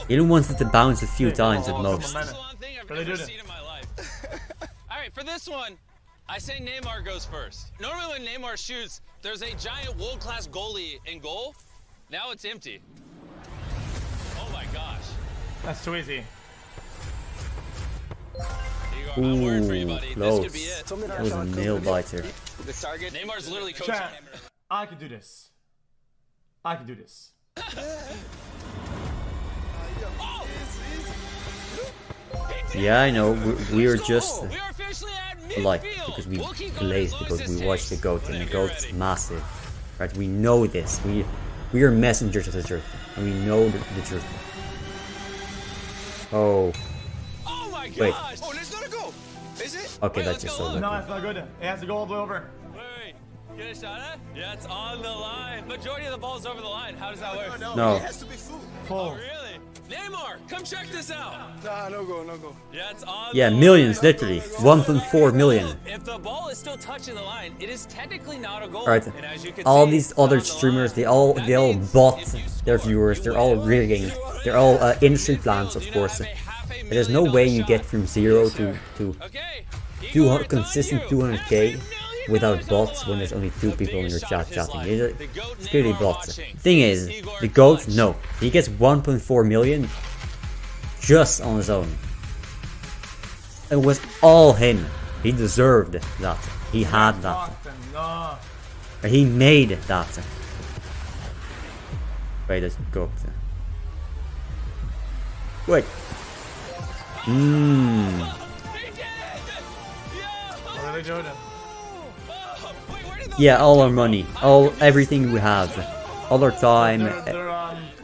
He only wants it to bounce a few times at oh, most. come on, This is one thing I've Really never did it. seen in my life. All right, for this one, I say Neymar goes first. Normally when Neymar shoots, there's a giant world-class goalie in goal. Now it's empty. Oh my gosh. That's too easy. Igor, I'm worried for you, Ooh, buddy. This close. could be it. That was a nail biter. The target. Neymar's literally coaching. Chat, I can do this. I can do this. Yeah, I know. We're just We are officially at alike midfield. because we We'll keep going glazed as long because as we this watched the takes. GOAT, and the Whenever you're GOAT's ready. massive. Right? We know this. We are messengers of the truth, and we know the truth. Oh, Oh my Wait. gosh! Oh, that's not a goal. Is it? okay, Wait, that's let's just go so look. No, lucky. it's not good. It has to go all the way over. Wait. Get a shot at? Yeah, it's on the line. Majority of the ball's over the line. How does that work? No. It has to be full. Full. Really? Neymar, come check this out. Nah, no goal, no goal. Yeah, it's on Yeah, the millions, line. literally. 1.4 million. If the ball is still touching the line, it is technically not a goal. Right. And as you can All see, these it's other on the streamers, line. they all That means bot if you their score, viewers. you They're all win. rigging. They're all industry plans, of You now course. have a $500,000 There's no way you shot. get from 0 to Okay. 200, Igor, it's on consistent you. 200k $500,000 without on the bots when line. there's only 2 The people in your biggest chat shot of his chatting. life. The GOAT It's clearly Neymar bots. watching. Thing is, Igor the GOAT, clutch. no. He gets 1.4 million just on his own. It was all him. He deserved that. He had that. No. Or he made that. Wait, let's go up there. Wait. What are they doing? Yeah, all our money, everything we have, all our time,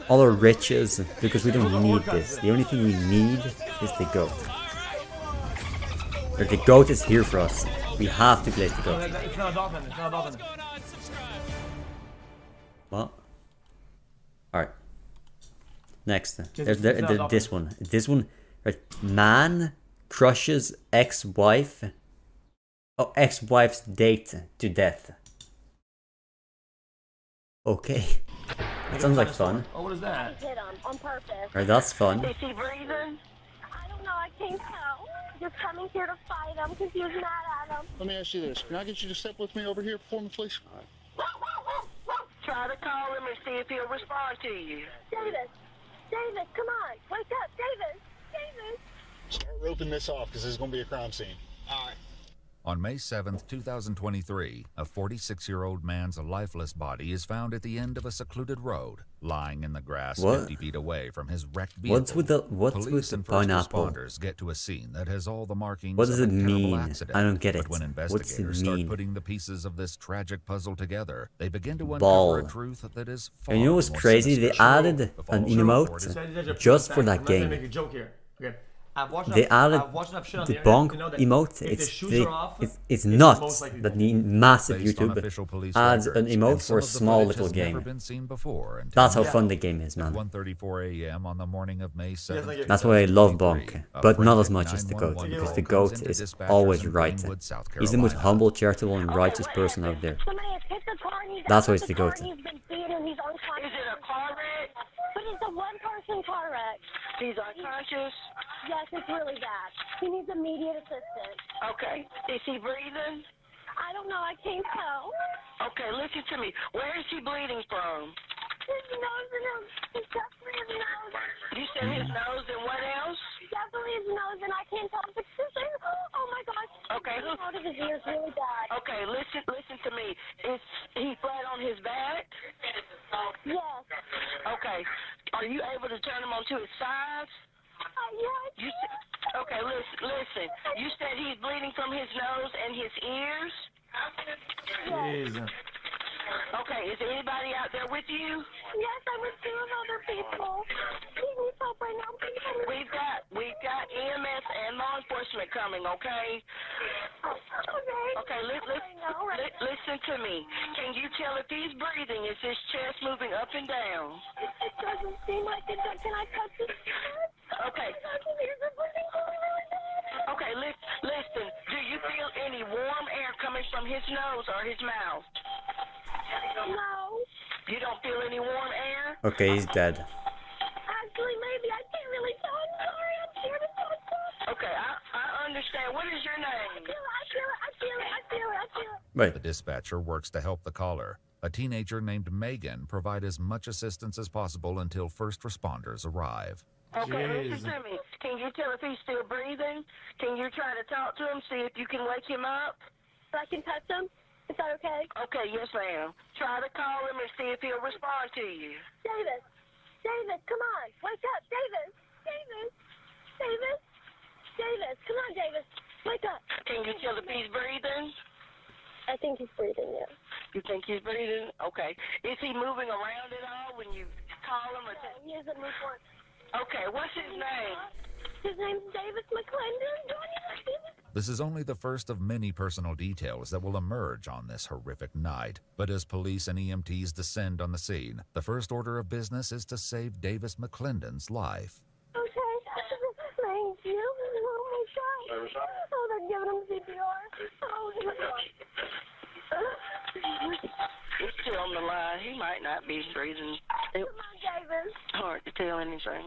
all our riches, because we don't need this. The only thing we need is the goat. Or the goat is here for us. We have to place the goat. It's not a dolphin. It's not a dolphin. What? Alright. Next. There's this one. This one. Right. Man crushes ex-wife. Oh, ex-wife's date to death. Okay. That sounds like fun. Oh, what is that? Hit him on purpose. Alright, that's fun. Is he breathing? I don't know. I can't tell. Just coming here to fight him because he was mad at him. Let me ask you this. Can I get you to step with me over here for me, please? Try to call him and see if he'll respond to you. Davis! Davis, come on! Wake up! Davis! Davis! Start roping this off because this is going to be a crime scene. All right. On May 7th, 2023, a 46-year-old man's lifeless body is found at the end of a secluded road, lying in the grass 50 feet away from his wrecked vehicle. What's with the pineapple? Responders get to a scene that has all the markings what does it of a terrible mean? accident. I don't get it. But when investigators start putting the pieces of this tragic puzzle together, they begin to uncover a truth that is far and you know what's crazy? They added an emote just for that game. Make a joke here. Okay. They added the bonk emote. It's nuts that the massive YouTube adds an emote for a small little game. That's how fun the game is, man. 1:34 a.m. on the morning of May 7th. That's why I love bonk, but not as much as the goat, because the goat is always right. He's the most humble, charitable, and righteous person out there. That's why it's the goat. Is it a car wreck? But it's a one-person car wreck. He's unconscious? Yes, it's really bad. He needs immediate assistance. Okay. Is he breathing? I don't know. I can't tell. Okay, listen to me. Where is he bleeding from? His nose and his definitely his nose. You said his nose and what else? Definitely his nose, and I can't tell if it's his ear. Oh my gosh. Okay. Out of his ears really bad. Okay, listen to me. Is he flat on his back? Yes. Okay. Are you able to turn him onto his side? Yes. Okay, listen. You said he's bleeding from his nose and his ears? Jeez. Okay, is anybody out there with you? Yes, I'm with two other people. He needs help right now. We've got EMS and law enforcement coming, okay? Okay, listen to me. Can you tell if he's breathing? Is his chest moving up and down? It doesn't seem like it. Can I touch his chest? Okay. Okay, listen. Do you feel any warm air coming from his nose or his mouth? No. You don't feel any warm air? Okay, he's dead. Actually, maybe. I can't really tell. I'm sorry. I'm scared to touch him. Okay, I understand. What is your name? I feel it. Right. The dispatcher works to help the caller. A teenager named Megan provides as much assistance as possible until first responders arrive. Okay, listen to me. Can you tell if he's still breathing? Can you try to talk to him, see if you can wake him up? So I can touch him? Is that okay? Okay, yes, ma'am. Try to call him and see if he'll respond to you. Davis, come on. Wake up, Davis. Come on, Davis. Wake up. Can you tell if he's breathing? I think he's breathing, yeah. You think he's breathing? Okay. Is he moving around at all when you call him? Or he isn't moving. Okay, what's his name? His name's Davis McClendon. This is only the first of many personal details that will emerge on this horrific night. But as police and EMTs descend on the scene, the first order of business is to save Davis McClendon's life. Okay. Thank you. Oh my God. Oh, they're giving him CPR. Oh my God. He's still on the line. He might not be breathing. Come on, Davis. Hard to tell anything.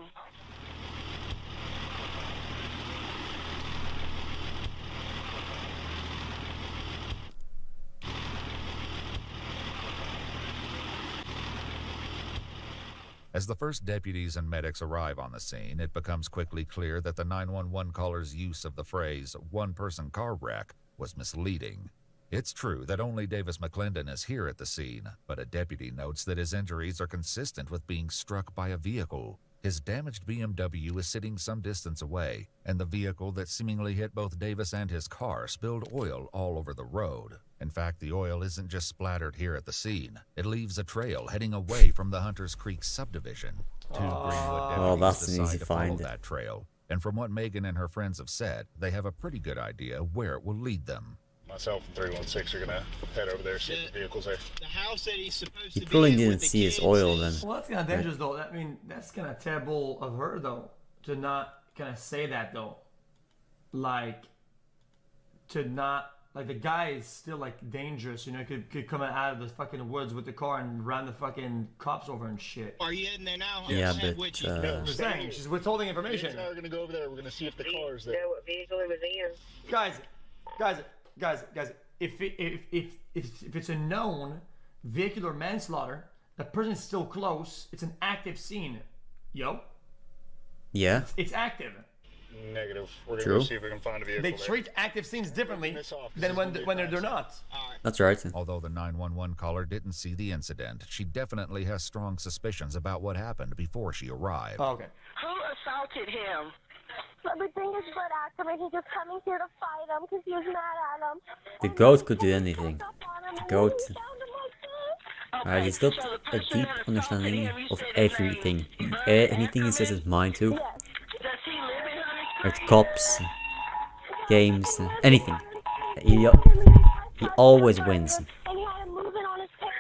As the first deputies and medics arrive on the scene, it becomes quickly clear that the 911 caller's use of the phrase one-person car wreck was misleading. It's true that only Davis McClendon is here at the scene, but a deputy notes that his injuries are consistent with being struck by a vehicle. His damaged BMW is sitting some distance away, and the vehicle that seemingly hit both Davis and his car spilled oil all over the road. In fact, the oil isn't just splattered here at the scene. It leaves a trail heading away from the Hunters Creek subdivision. Two Greenwood deputies decide to follow that trail, and from what Megan and her friends have said, they have a pretty good idea where it will lead them. Myself and 316 are gonna head over there, see if the vehicle's there. The house that he's supposed He to probably be in didn't with the see his kids oil is- then. Well, that's kind of dangerous, though. I mean, that's kind of terrible of her, though, to not kind of say that, though. Like, to not, like, the guy is still, like, dangerous, you know, could come out of the fucking woods with the car and run the fucking cops over and shit. Are you in there now? Yeah, I'll head but, with you. I'm saying, she's withholding information. We're gonna go over there. We're gonna see if the car's there. Know what vehicle it was in. Guys, if it's a known vehicular manslaughter, the person's still close, it's an active scene. Yo? Yeah. It's active. Negative. We're gonna True. go see if we can find a vehicle They there. treat active scenes differently than when they're not. That's right. Although the 911 caller didn't see the incident, she definitely has strong suspicions about what happened before she arrived. Oh, okay. Who assaulted him? Everything is but Ackerman. He's just coming here to fight him because he was mad at him. The goat could do anything. The goat. He's got a deep understanding of everything. Anything he says is mine too. Like cops, games, anything. He always wins. And he had him moving on his pants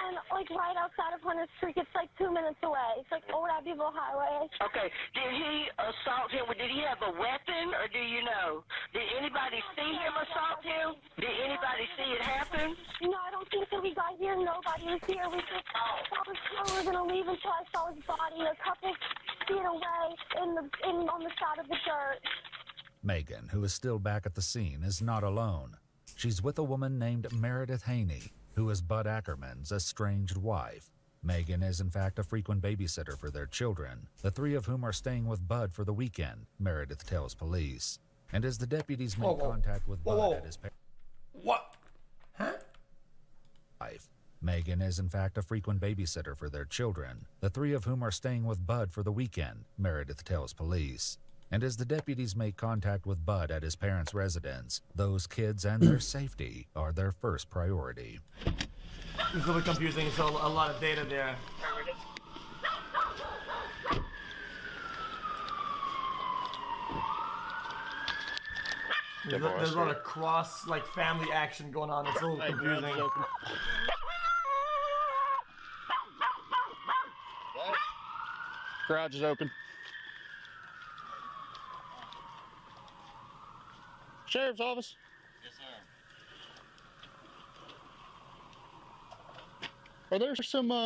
and like right outside of Hunters Creek. It's like 2 minutes away. It's like Old Abbeville Highway. Okay. Did he assault him? Did he have a weapon, or do you know? Did anybody see him assault him? Did anybody see it happen? No, I don't think so. We got here. Nobody was here. We just thought we were gonna leave until I saw his body a couple feet away on the side of the dirt. Megan, who is still back at the scene, is not alone. She's with a woman named Meredith Haney, who is Bud Ackerman's estranged wife. Megan is in fact a frequent babysitter for their children, the three of whom are staying with Bud for the weekend, Meredith tells police. And as the deputies make contact with Bud at his parents' wife, Megan is in fact a frequent babysitter for their children, the three of whom are staying with Bud for the weekend, Meredith tells police. And as the deputies make contact with Bud at his parents' residence, those kids and their safety are their first priority. It's a little bit confusing. It's a lot of data there. There's a lot of cross, like, family action going on. It's a little confusing. Garage is open. Sheriff's office. Yes, sir. Are there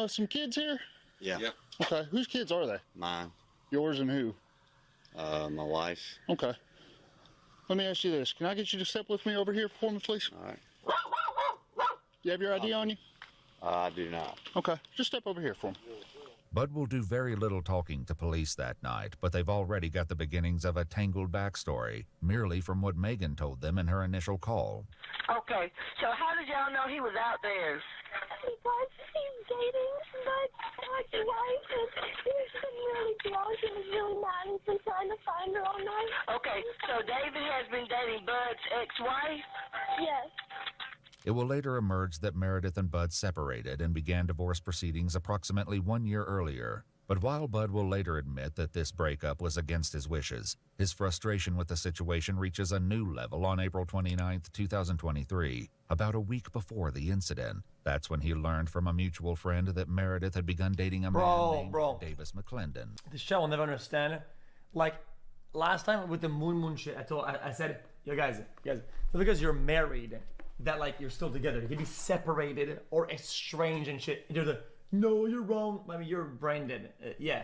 some kids here? Yeah. Yep. Okay. Whose kids are they? Mine. Yours and who? My wife. Okay. Let me ask you this. Can I get you to step with me over here for me, please? All right. You have your ID on you? I do not. Okay. Just step over here for me. Bud will do very little talking to police that night, but they've already got the beginnings of a tangled backstory, merely from what Megan told them in her initial call. Okay, so how did y'all know he was out there? Because he's dating my ex-wife, and he's been really drunk and he's really mad and he's been trying to find her all night. Okay, so David has been dating Bud's ex-wife? Yes. It will later emerge that Meredith and Bud separated and began divorce proceedings approximately 1 year earlier. But while Bud will later admit that this breakup was against his wishes, his frustration with the situation reaches a new level on April 29, 2023, about a week before the incident. That's when he learned from a mutual friend that Meredith had begun dating a man named Davis McClendon. The show will never understand. Like, last time with the moon shit, I said, yo guys, because you're married, that like you're still together. You can be separated or estranged and shit. You're the no, you're wrong. I mean, you're brain dead. Yeah,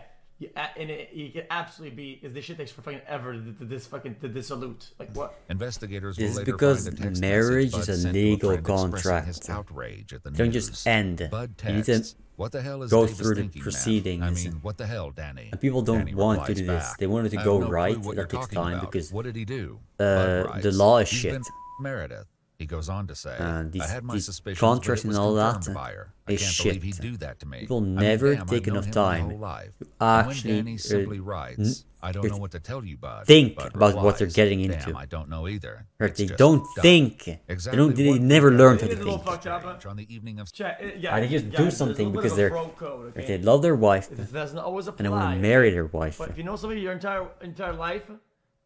and you can absolutely be. Is this shit takes for fucking ever to dissolute? Like what? Investigators This will is later because find a text marriage message is Bud a sent to legal friend expressing contract. his outrage at the Don't news. just end. Bud You need to texts, "What the hell is go Davis through the thinking, man? proceedings. I mean, what the hell, Danny?" And people don't Danny want to replies do this. back, They want it to "I go have no right. clue what That you're takes talking time about. because What did he do? the law is He's shit. been Meredith. He goes on to say, These I had my suspicions, contracts but it was and all confirmed that by her. I is can't shit. believe he'd do that to me. People I mean, never damn, take I've known enough him my time whole life. to And when actually Danny simply writes, I don't know what to tell you, bud. think Bud about what they're replies, getting damn, into. I don't know either. Or It's they just don't dumb. think. Exactly They what never we learn did how to It is a little think. fucked up. On the evening of Yeah, They just guys, do there's a something little because bit of they're a bro code, okay? they love their wife It doesn't always apply. and they want to marry their wife, But if you know somebody your entire life,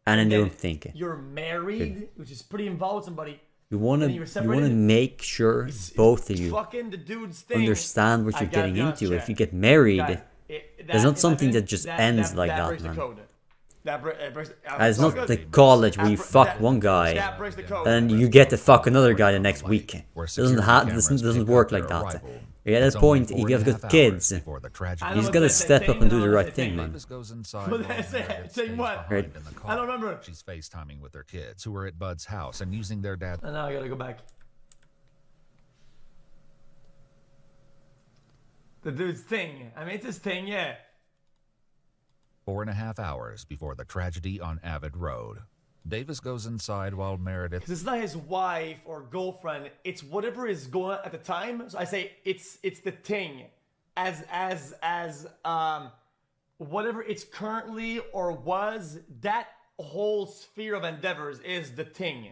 and then they don't think. you're married, which is pretty involved with somebody. You want to and you're separated, make sure both of you fucking the dude's thing. understand what I you're gotta getting be honest, into. chat. If you get married, Guys, there's not something that just ends like that, breaks the man. code. It's not the college where you fuck one guy and you get to fuck another guy the next week. It doesn't work like that. At that point, if you have good kids, you just gotta step up and do the right thing, man. Saying what? Right. I don't remember. She's FaceTiming with their kids who were at Bud's house and using their dad. And now I gotta go back. The dude's thing. I mean, it's his thing, yeah. 4.5 hours before the tragedy on Avid Road. Davis goes inside while Meredith... Because it's not his wife or girlfriend. It's whatever is going on at the time. So I say it's the thing. Whatever it's currently or was, that whole sphere of endeavors is the thing.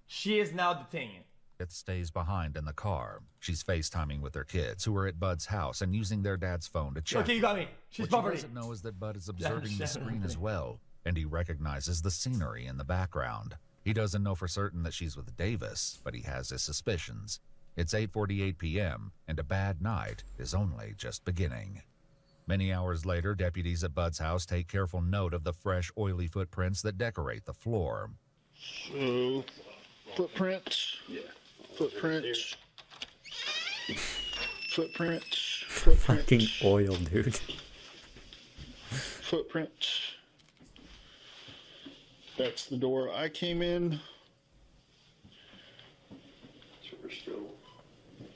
She is now the thing. It stays behind in the car. She's FaceTiming with their kids who are at Bud's house and using their dad's phone to check. Okay, you got me. She's property. What she doesn't know is that Bud is observing the screen as well, and he recognizes the scenery in the background. He doesn't know for certain that she's with Davis, but he has his suspicions. It's 8:48 p.m., and a bad night is only just beginning. Many hours later, deputies at Bud's house take careful note of the fresh, oily footprints that decorate the floor. So, footprints. Yeah. Footprints. Footprints. Fucking oil, dude. Footprints. That's the door I came in.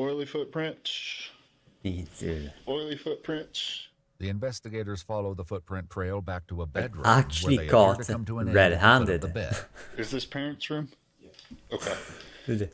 Oily footprints. Dude. Oily footprints. The investigators follow the footprint trail back to a bedroom. Actually where they caught appear to come to an end red-handed. at the foot of the bed. Is this parents' room? Yeah. Okay. Dude.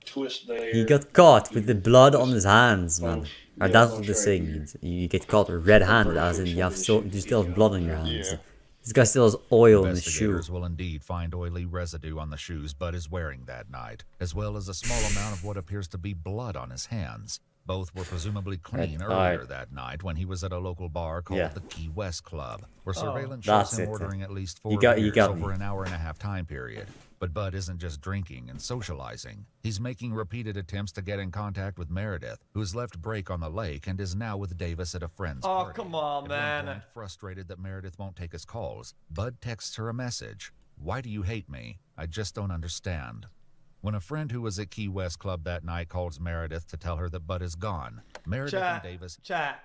Twist there. He got caught with the blood on his hands, man. Or that's what the saying means. You get caught red-handed, as in you still have blood on your hands. Yeah. This guy still has oil in his shoe. Investigators will indeed find oily residue on the shoes Bud is wearing that night, as well as a small amount of what appears to be blood on his hands. Both were presumably clean earlier that night when he was at a local bar called the Key West Club, where surveillance shows him ordering at least 4 beers over an hour-and-a-half time period. But Bud isn't just drinking and socializing. He's making repeated attempts to get in contact with Meredith, who's left Break on the lake and is now with Davis at a friend's party. Oh, come on, at man. one point, frustrated that Meredith won't take his calls, Bud texts her a message. "Why do you hate me? I just don't understand." When a friend who was at Key West Club that night calls Meredith to tell her that Bud is gone, Meredith and Davis... Chat.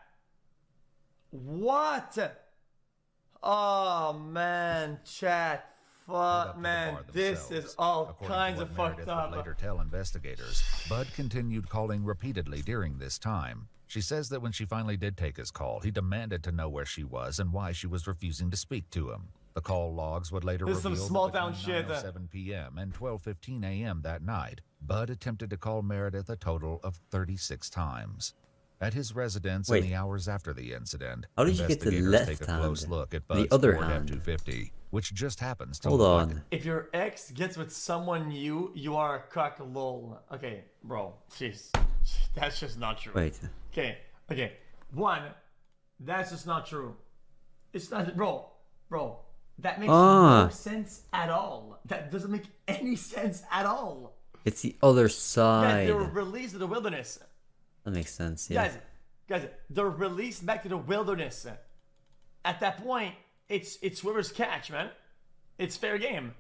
What? Oh, man. Chat. Fuck, man. This is all kinds of fucked up. Would later tell investigators, Bud continued calling repeatedly during this time. She says that when she finally did take his call, he demanded to know where she was and why she was refusing to speak to him. The call logs would later reveal some small that town between shit. 9:07 p.m. and 12:15 a.m. that night, Bud attempted to call Meredith a total of 36 times. At his residence in the hours after the incident, how did you get the investigators left take a hand? close look at The Bud's other Ford hand. F-250, which just happens to Hold look on. like If your ex gets with someone you are a cock lol. Okay, bro. Jeez. That's just not true. Wait. Okay. One, that's just not true. It's not, bro. That makes no sense at all. That doesn't make any sense at all. It's the other Guys, side. they were released to the wilderness. That makes sense, yeah. Guys, they're released back to the wilderness. At that point, it's swimmers catch, man. It's fair game.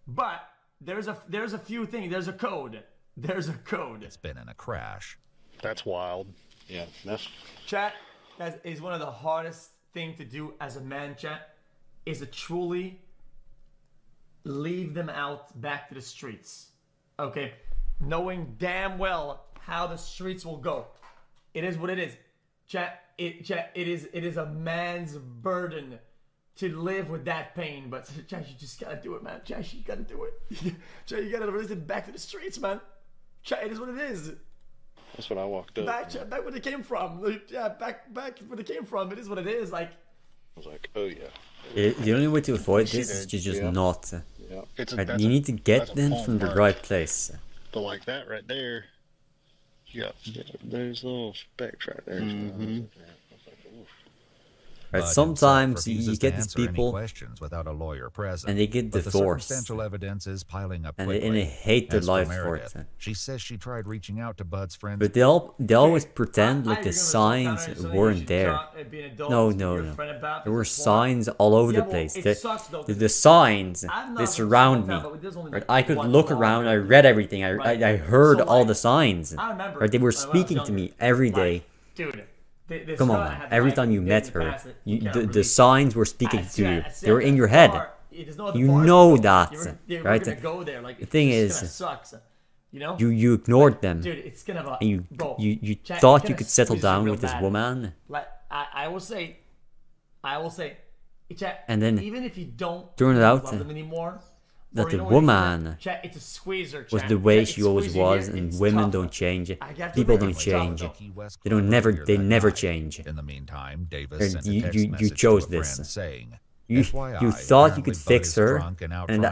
But there's a few things. There's a code. it's been in a crash. That's wild. Yeah, that's... Chat, guys, is one of the hardest thing to do as a man, chat, is to truly leave them out back to the streets. Okay? Knowing damn well how the streets will go. It is what it is. Chat, it is a man's burden to live with that pain, but Josh, you just gotta do it, man. Josh, you gotta do it. Josh, you gotta release it back to the streets, man. Josh, it is what it is. That's what I walked up. Back where they came from. Yeah, back where they came from. It is what it is. Like, I was like, oh yeah. The only way to avoid this is to just not. Yeah. Right, you need to get them from the right place. But like that right there, you got those little specks right there. Right, sometimes you get these people questions without a lawyer present, and they get but divorced. The circumstantial evidence is piling up and quickly. they hate their As for life Meredith, for it. She says she tried reaching out to Bud's friends. But they always pretend like the signs weren't there. No. There were signs all over the place. The signs, they surround me. Right? I could look around, I read everything, I heard all the signs. Right? They were speaking to me every day. dude. Come on, man. Every time you met her, the signs were speaking to you. They were in your head. You know that, right? The thing is, you ignored them, and you thought you could settle down with this woman. Like I will say, and then even if you don't turn it out love them anymore, that the woman it's a squeezer, was the way she always was, and women don't change. People don't change. They never change. In the meantime, Davis sent a text you message chose to a this. friend saying, You thought you could fix her, and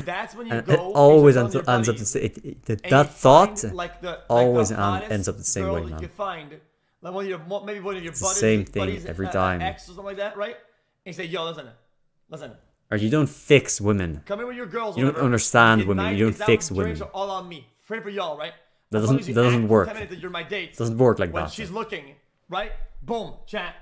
that's when you it go always ends up the same. That thought always ends up the same way, man. Like one of your, maybe one of your It's the same thing buddies, every time. ex or something like that, right? And you say, yo, listen. Or you don't fix women. Come in with your girls. You don't understand women. You don't fix women. Drinks are all on me. Free for y'all, right? That doesn't work. 10 minutes that you're my date. Doesn't work like when that. she's looking, right? Boom, chat.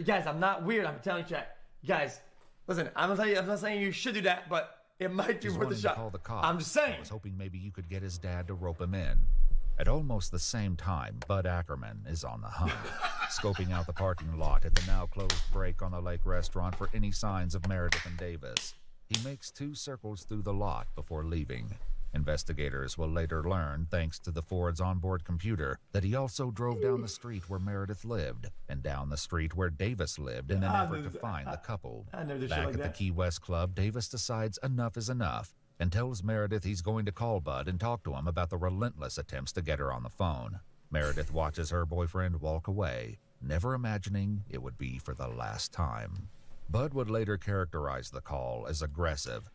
Guys, I'm not weird. I'm telling you, chat. Guys, listen. I'm not saying you should do that, but it might be worth a shot. I'm just saying. I was hoping maybe you could get his dad to rope him in. At almost the same time, Bud Ackerman is on the hunt, scoping out the parking lot at the now-closed break on the lake restaurant for any signs of Meredith and Davis. He makes 2 circles through the lot before leaving. Investigators will later learn, thanks to the Ford's onboard computer, that he also drove down the street where Meredith lived and down the street where Davis lived in an effort to find the couple. Back at the Key West Club, Davis decides enough is enough and tells Meredith he's going to call Bud and talk to him about the relentless attempts to get her on the phone. Meredith watches her boyfriend walk away, never imagining it would be for the last time. Bud would later characterize the call as aggressive.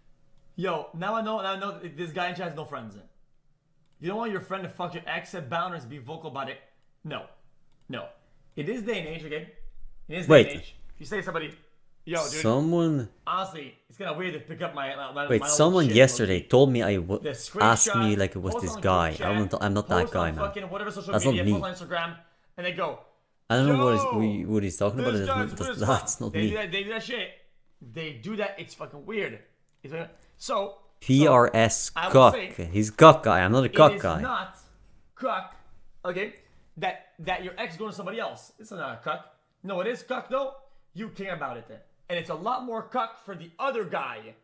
Yo, now I know this guy in chat has no friends. You don't want your friend to fuck your ex, set boundaries, be vocal about it. No. In this day and age, okay? In this day and age, if you say to somebody, yo, dude. Someone. Honestly, it's kind of weird to pick up my someone shit, yesterday told me asked me like it was post this on guy. group chat, I'm not that post guy, on man. fucking whatever social That's media, not me. post on Instagram, and they go, I don't know yo, what he's talking about. That's not me. They do that shit. They do that. It's fucking weird. So PRS I will cuck. say, He's cuck guy. I'm not a cuck it guy. is not cuck, okay? That your ex going to somebody else. It's not a cuck. No, it is cuck though. You care about it then. And it's a lot more cuck for the other guy.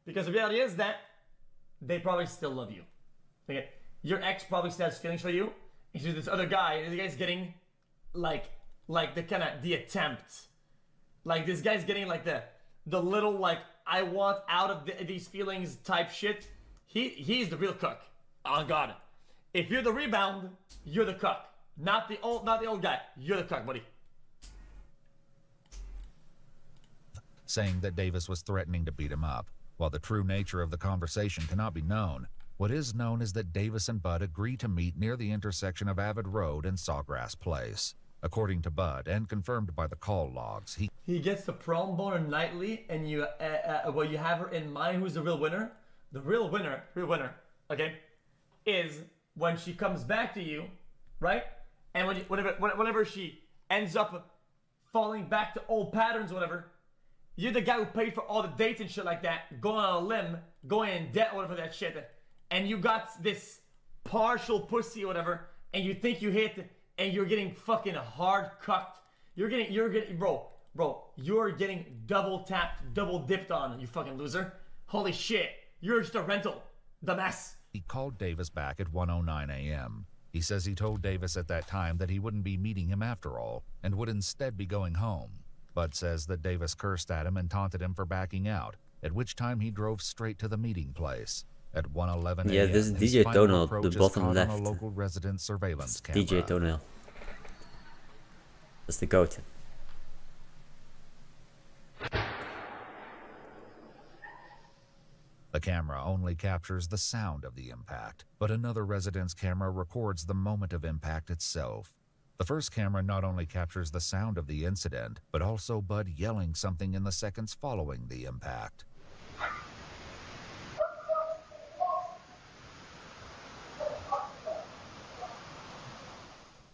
Because the reality is that they probably still love you. Okay? Your ex probably still has feelings for you. It's just this other guy, and the guy's getting like the kind of the attempt. Like this guy's getting like the little like I want out of these feelings type shit. He's the real cuck. On God. If you're the rebound, you're the cuck. Not the old guy. You're the cuck, buddy. Saying that Davis was threatening to beat him up. While the true nature of the conversation cannot be known, what is known is that Davis and Bud agree to meet near the intersection of Avid Road and Sawgrass Place. According to Bud, and confirmed by the call logs, he gets the prom boner nightly, and you you have her in mind. Who's the real winner? The real winner, okay, is when she comes back to you, right? And whenever she ends up falling back to old patterns, whatever, you're the guy who paid for all the dates and shit like that, going on a limb, going in debt, whatever that shit, and you got this partial pussy, whatever, and you think you hit. And you're getting fucking hard cucked. You're getting, bro, you're getting double tapped, double dipped on, you fucking loser. Holy shit, you're just a rental, dumbass. He called Davis back at 1:09 a.m. He says he told Davis at that time that he wouldn't be meeting him after all, and would instead be going home. Bud says that Davis cursed at him and taunted him for backing out, at which time he drove straight to the meeting place. At 1:11 a.m., Yeah, this is his DJ final Tonal, approach the is bottom caught left. on a local resident surveillance camera. DJ Tonal. That's the goat. The camera only captures the sound of the impact, but another resident's camera records the moment of impact itself. The first camera not only captures the sound of the incident, but also Bud yelling something in the seconds following the impact.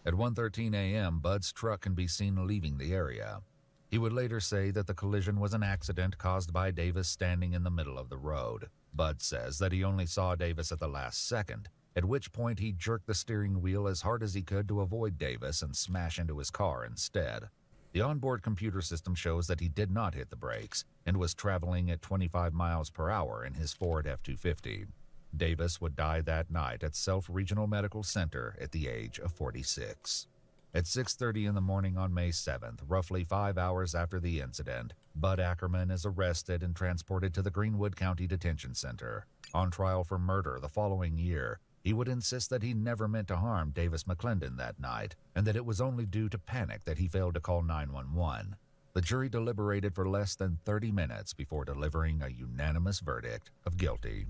At 1:13 a.m., Bud's truck can be seen leaving the area. He would later say that the collision was an accident caused by Davis standing in the middle of the road. Bud says that he only saw Davis at the last second, at which point he jerked the steering wheel as hard as he could to avoid Davis and smash into his car instead. The onboard computer system shows that he did not hit the brakes and was traveling at 25 miles per hour in his Ford F-250. Davis would die that night at Self Regional Medical Center at the age of 46. At 6:30 in the morning on May 7th, roughly 5 hours after the incident, Bud Ackerman is arrested and transported to the Greenwood County Detention Center. On trial for murder the following year, he would insist that he never meant to harm Davis McClendon that night, and that it was only due to panic that he failed to call 911. The jury deliberated for less than 30 minutes before delivering a unanimous verdict of guilty.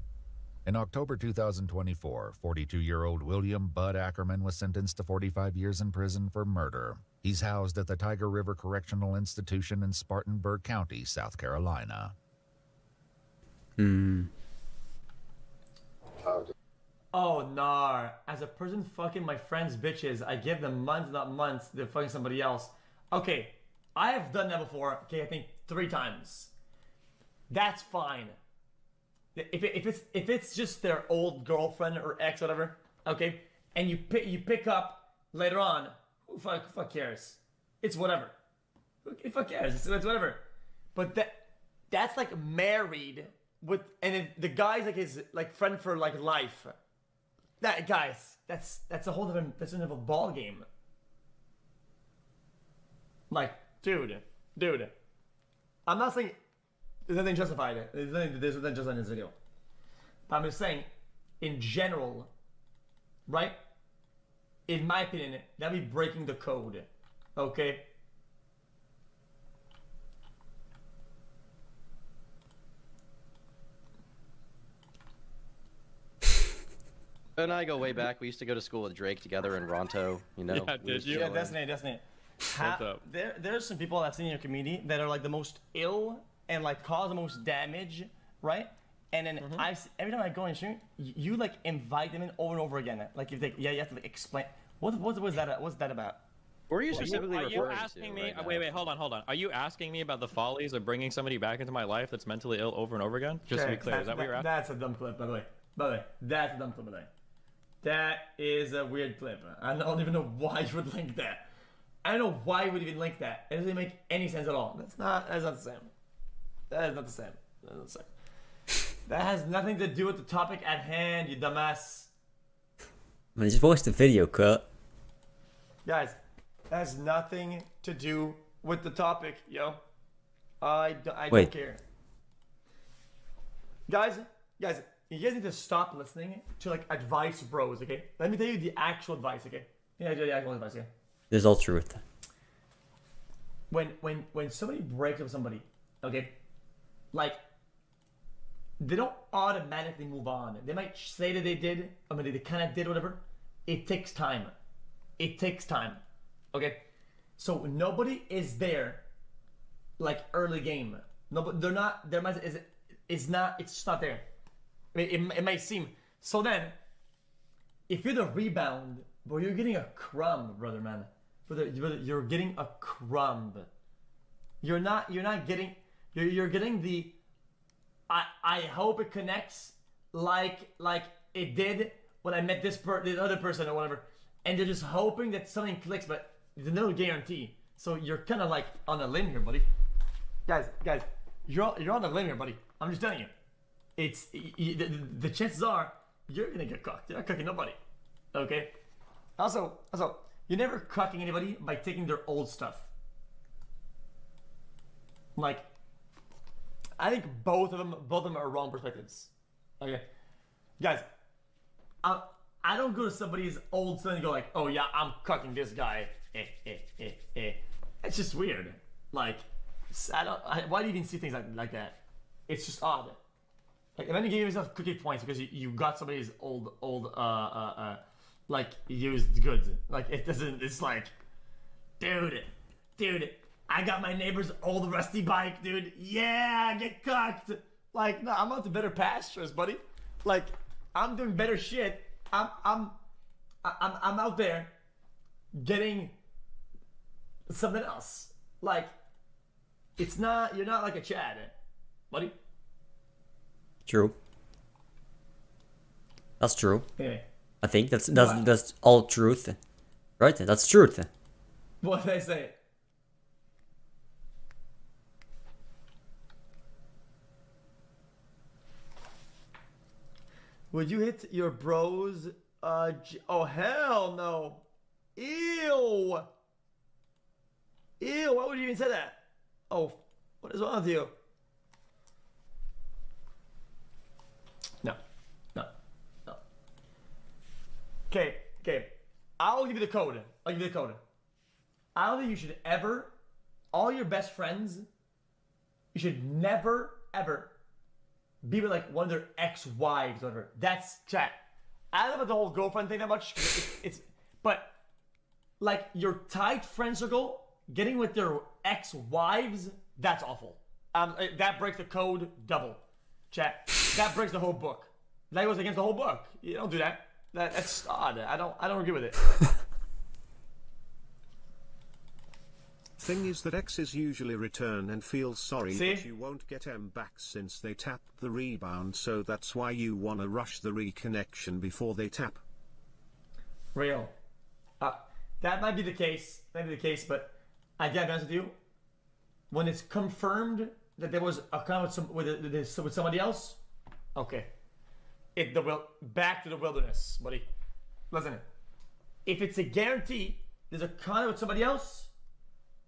In October 2024, 42-year-old William Bud Ackerman was sentenced to 45 years in prison for murder. He's housed at the Tiger River Correctional Institution in Spartanburg County, South Carolina. Oh, nah. As a person fucking my friends' bitches, I give them months, not months, they're fucking somebody else. Okay, I have done that before, okay, I think 3 times. That's fine. If it's just their old girlfriend or ex, whatever, okay, and you pick up later on, who fuck cares? It's whatever. Who fuck cares? It's whatever. But that's like married with, and then the guy's like his like friend for like life. That guys, that's a whole different ball game. Like, dude, I'm not saying. There's nothing justified. There's nothing justified in this video. But I'm just saying, in general, right? In my opinion, that'd be breaking the code. Okay? And I go way back. We used to go to school with Drake together in Ronto, you know? Yeah, did you? Yeah, Destiny. What's up? There's some people I've seen in your community that are like the most ill and like cause the most damage, right? And then every time I go and stream, you like invite them in over and over again. Like if they, you have to like explain what's that about? What are you specifically Are you asking me? Wait, hold on. Are you asking me about the follies of bringing somebody back into my life that's mentally ill over and over again? Just to be clear, is that what you're asking? That's a dumb clip, by the way. That's a dumb clip, by the way. That is a weird clip. I don't even know why you would link that. I don't know why you would even link that. It doesn't make any sense at all. That's not the same. That is not the same. That has nothing to do with the topic at hand, you dumbass. Man, just watch the video, Kurt. Guys, that has nothing to do with the topic, yo. I don't care. Guys, you guys need to stop listening to like advice bros, okay? Let me tell you the actual advice, okay? Yeah, the actual advice, okay? There's all truth. When somebody breaks up with somebody, okay? Like, they don't automatically move on. They might say that they did, I mean, they kind of did, whatever. It takes time. Okay? So nobody is there, like, early game. No, they're not, it's just not there. I mean, it might seem. So then, if you're the rebound, bro, you're getting a crumb, brother, man. Brother, you're getting a crumb. You're getting the, I hope it connects like it did when I met this other person or whatever, and they're just hoping that something clicks, but there's no guarantee. So you're kind of like on a limb here, buddy. Guys, you're on a limb here, buddy. I'm just telling you. It's the chances are you're gonna get cooked. You're not cooking nobody. Okay. Also, you're never cooking anybody by taking their old stuff. Like, I think both of them are wrong perspectives. Okay, guys, I don't go to somebody's old son and go like, oh yeah, I'm cucking this guy. It's just weird. Like, why do you even see things like that? It's just odd. Like, and then you give yourself cookie points because you got somebody's old like used goods. Like, it doesn't. It's like, dude, I got my neighbor's old rusty bike, dude. Yeah, get cocked. Like, no, I'm out to better pastures, buddy. Like, I'm doing better shit. I'm out there getting something else. Like, it's not. You're not like a Chad, buddy. True. That's true. Yeah. I think that's all truth, right? That's truth. What did I say? Would you hit your bros? Oh hell no! Ew! Ew! Why would you even say that? Oh, what is wrong with you? No. Okay. I'll give you the code. I don't think you should ever, all your best friends, you should never, ever be with like one of their ex-wives or whatever. That's chat. I don't know about the whole girlfriend thing that much. But like your tight friend circle, getting with their ex-wives, that's awful. That breaks the code double. Chat. That breaks the whole book. That goes against the whole book. You don't do that. That's odd. I don't agree with it. Thing is that exes usually return and feel sorry See? that you won't get them back since they tapped the rebound, so that's why you wanna rush the reconnection before they tap. Real. That might be the case. But I gotta be honest with you. When it's confirmed that there was a comment with somebody else, okay. Back to the wilderness, buddy. Listen, if it's a guarantee, there's a comment with somebody else,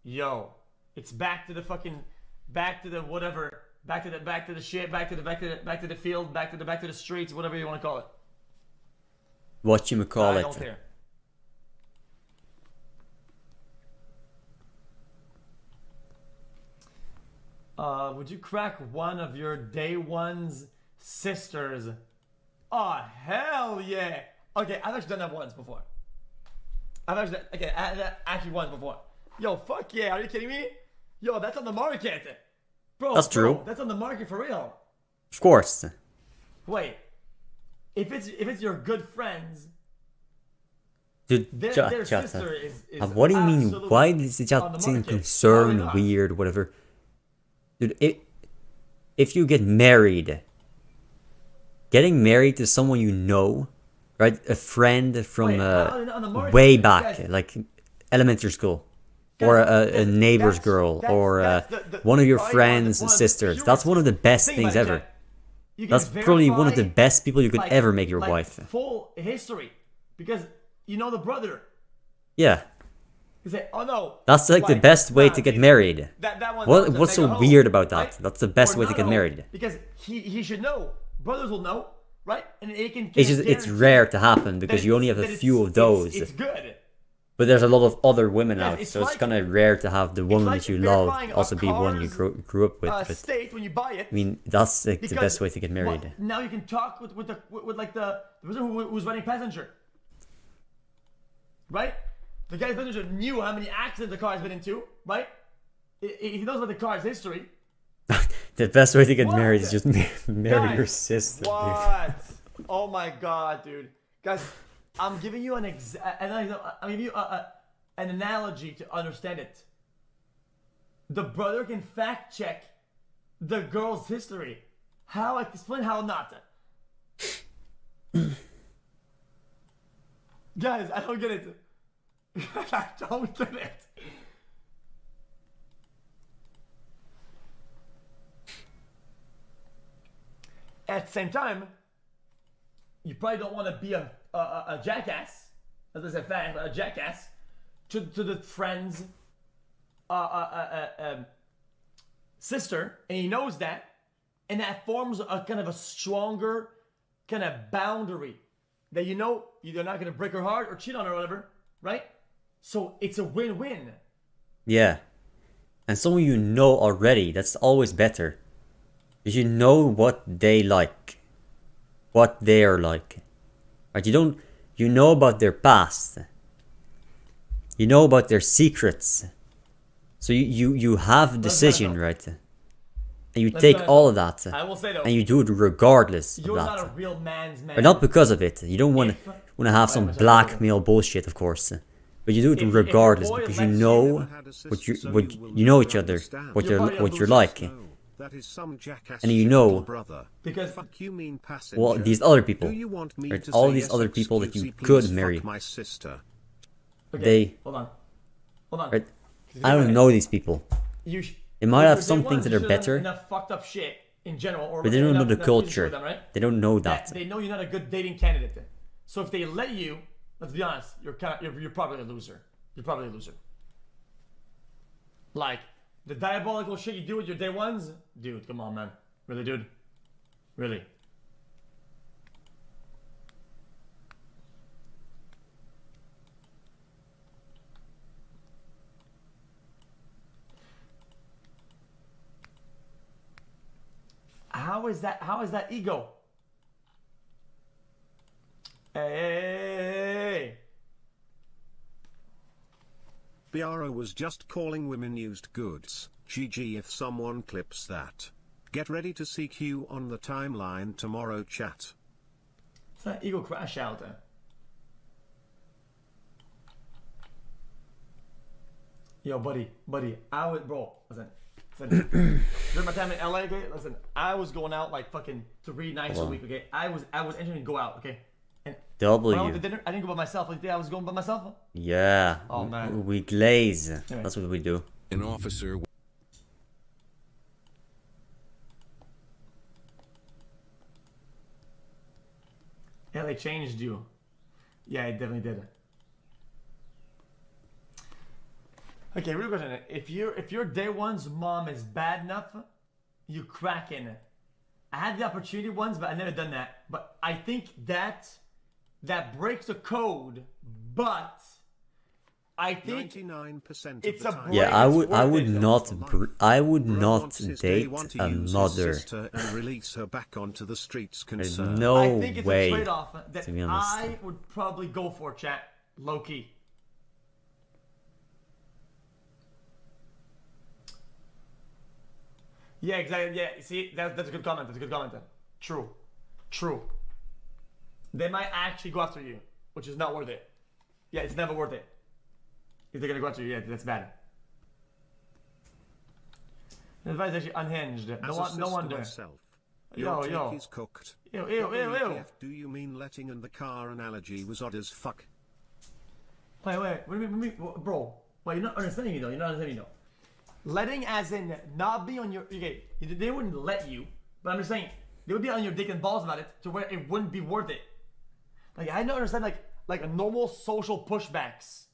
yo, it's back to the whatever, back to the shit, back to the field, back to the streets, whatever you want to call it. What you call it? I don't care. Would you crack one of your day one's sisters? Oh, hell yeah. Okay, I've actually done that once before. I had that actually once before. Yo, fuck yeah, are you kidding me? Yo, that's on the market. Bro, that's true. That's on the market for real. Of course. Wait. If it's your good friends, dude, their sister is what do you mean? Why is it seem concerned, weird, whatever? Dude, if you get married, getting married to someone you know, right? A friend from way back, like elementary school, or a neighbor's girl, or one of your friends' sisters. That's one of the best things ever. That's probably one of the best people you could ever make your wife. Full history, because you know the brother. Yeah. You say, oh no. That's like the best way to get married. What's so weird about that? Right? That's the best way to get married. Because he should know. Brothers will know, right? And it can. It's rare to happen because you only have a few of those. It's good. But there's a lot of other women out, so it's kind of rare to have the woman that you love also be one you grew up with. But, state when you buy it. I mean, that's like the best way to get married. Now you can talk with the person who's running passenger, right? The guy passenger knew how many accidents the car has been into, right? He knows about the car's history. The best way to get married is just marry your sister. What? Dude. Oh my god, dude, guys. I'm giving you an analogy to understand it. The brother can fact check the girl's history. How? Explain how not. Guys, I don't get it. I don't get it. At the same time, you probably don't want to be a jackass, as I said, a jackass to the friends, sister, and he knows that, and that forms a kind of a stronger kind of boundary that you know you're not gonna break her heart or cheat on her or whatever, right? So it's a win-win. Yeah. And someone you know already, that's always better. Because you know what they like. What they are like. Right? You know about their past. You know about their secrets. So you have a decision, right? And you take all of that. I will say though, and you do it regardless of you're that. not a real man's man. But not because of it. You don't want to have some blackmail bullshit, of course. But you do it regardless because you know what you know each other, what you're like, and you know because well these other people, right? All these other people that you could marry. They, hold on. right? I don't know these people. They might have some things that are better, enough fucked up shit in general, or but they don't know the enough culture. them, right? They don't know that. They know you're not a good dating candidate. So if they let you, let's be honest, you're probably a loser. You're probably a loser. Like the diabolical shit you do with your day ones, dude. Come on, man. Really, dude. Really. How is that ego? Hey. Biara was just calling women used goods. GG if someone clips that. Get ready to see Q on the timeline tomorrow, chat. It's that ego crash out there. Yo, buddy, I would, bro, listen. During my time in LA, okay, listen, I was going out like fucking 3 nights a week, okay? I was entering to go out, okay? And W. when I went to dinner, I didn't go by myself. Like, I was going by myself. Yeah. Oh, man. We glaze. Anyway. That's what we do. An officer. Yeah, they changed you. Yeah, it definitely did. Okay, real question. If your day one's mom is bad enough, you crack in. I had the opportunity once, but I never done that. But I think that breaks the code. But I think 99% it's a break. Yeah, I would not date to a use his mother. sister and release her back onto the streets. There's Concern. no I think it's way. a trade-off that To be honest. I would probably go for, chat. Low key. Yeah, exactly. Yeah, see, that's a good comment. That's a good comment. True. They might actually go after you, which is not worth it. Yeah, it's never worth it. If they're gonna go after you, yeah, that's bad. The advice is actually unhinged. No wonder. Myself, Yo. Your take is cooked. Ew. WTF, do you mean letting in the car analogy was odd as fuck? Wait. What do you mean, bro? Wait, you're not understanding me though. You're not understanding me though. Letting as in not be on your... Okay, they wouldn't let you, but I'm just saying, they would be on your dick and balls about it to where it wouldn't be worth it. Like, I don't understand, like a normal social pushbacks.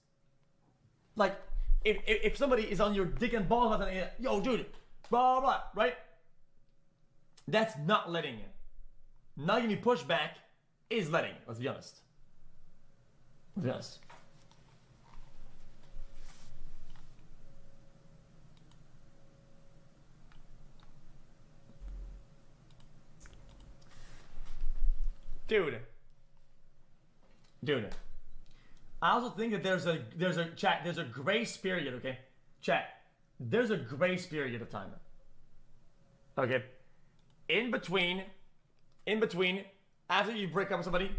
Like, if somebody is on your dick and balls about it, yo, dude, blah, blah, right? That's not letting it. Not giving pushback is letting, let's be honest. Let's be honest. Dude. I also think that there's a grace period, okay? Chat. There's a grace period of time. Okay. In between, after you break up with somebody,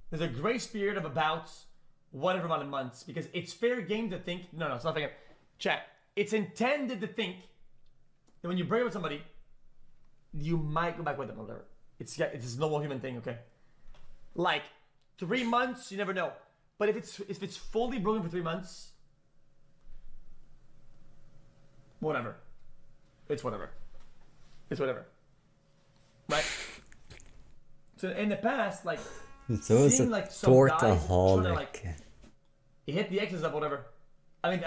there's a grace period of about whatever amount of months, because it's fair game to think, no, it's not fair game. Chat. It's intended to think that when you break up with somebody, you might go back with them or whatever. It's a normal human thing, okay? Like 3 months, you never know. But if it's fully broken for 3 months, whatever. It's whatever. Right? So in the past, like So it's seeing a like some guys trying to tortaholic. like you hit the X's up, whatever. I mean,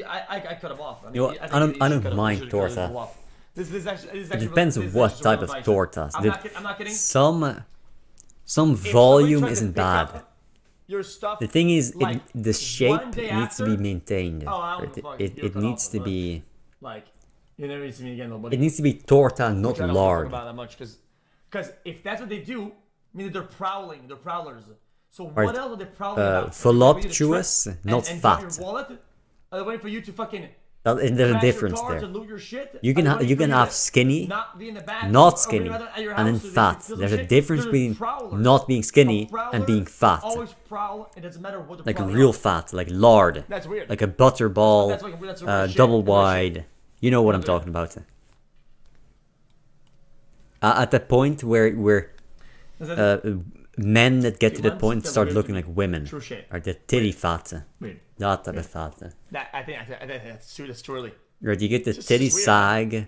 I cut him off. I mean, You know, think I don't you should cut him mind off. torta. This is actually It depends on what type of tortas. I'm not kidding. Some If volume somebody tries to isn't pick bad. up your stuff, The thing is, like, the shape one day needs to after- be maintained. Oh, I don't fuck, It you're cut needs off, to but, be. like, you never see me again, nobody. It needs to be torta, not Which I don't wanna lard. talk about that much, because if that's what they do, I mean they're prowling, they're prowlers. So what Right. else are they prowling about? Voluptuous, not and fat. Get your wallet? Are they waiting for you to fucking There's a crash your difference cars there. and loot your shit? You can Are they you waiting can for have to skinny, not be in the back, not or skinny, waiting at your and then house so they fat. can steal There's some a shit? difference They're between prowlers. not being skinny A prowler and being fat. Always prowl. It doesn't matter what they're Like prowling real on. fat, like lard. That's weird. Like a butterball, That's weird shit. double That's weird wide. You know what I'm talking about. At the point where men that get to the point start looking like women, True shit. or the titty fat, Weird. that type of fat. I think that's true. That's too early. Right, you get the Just titty weird. sag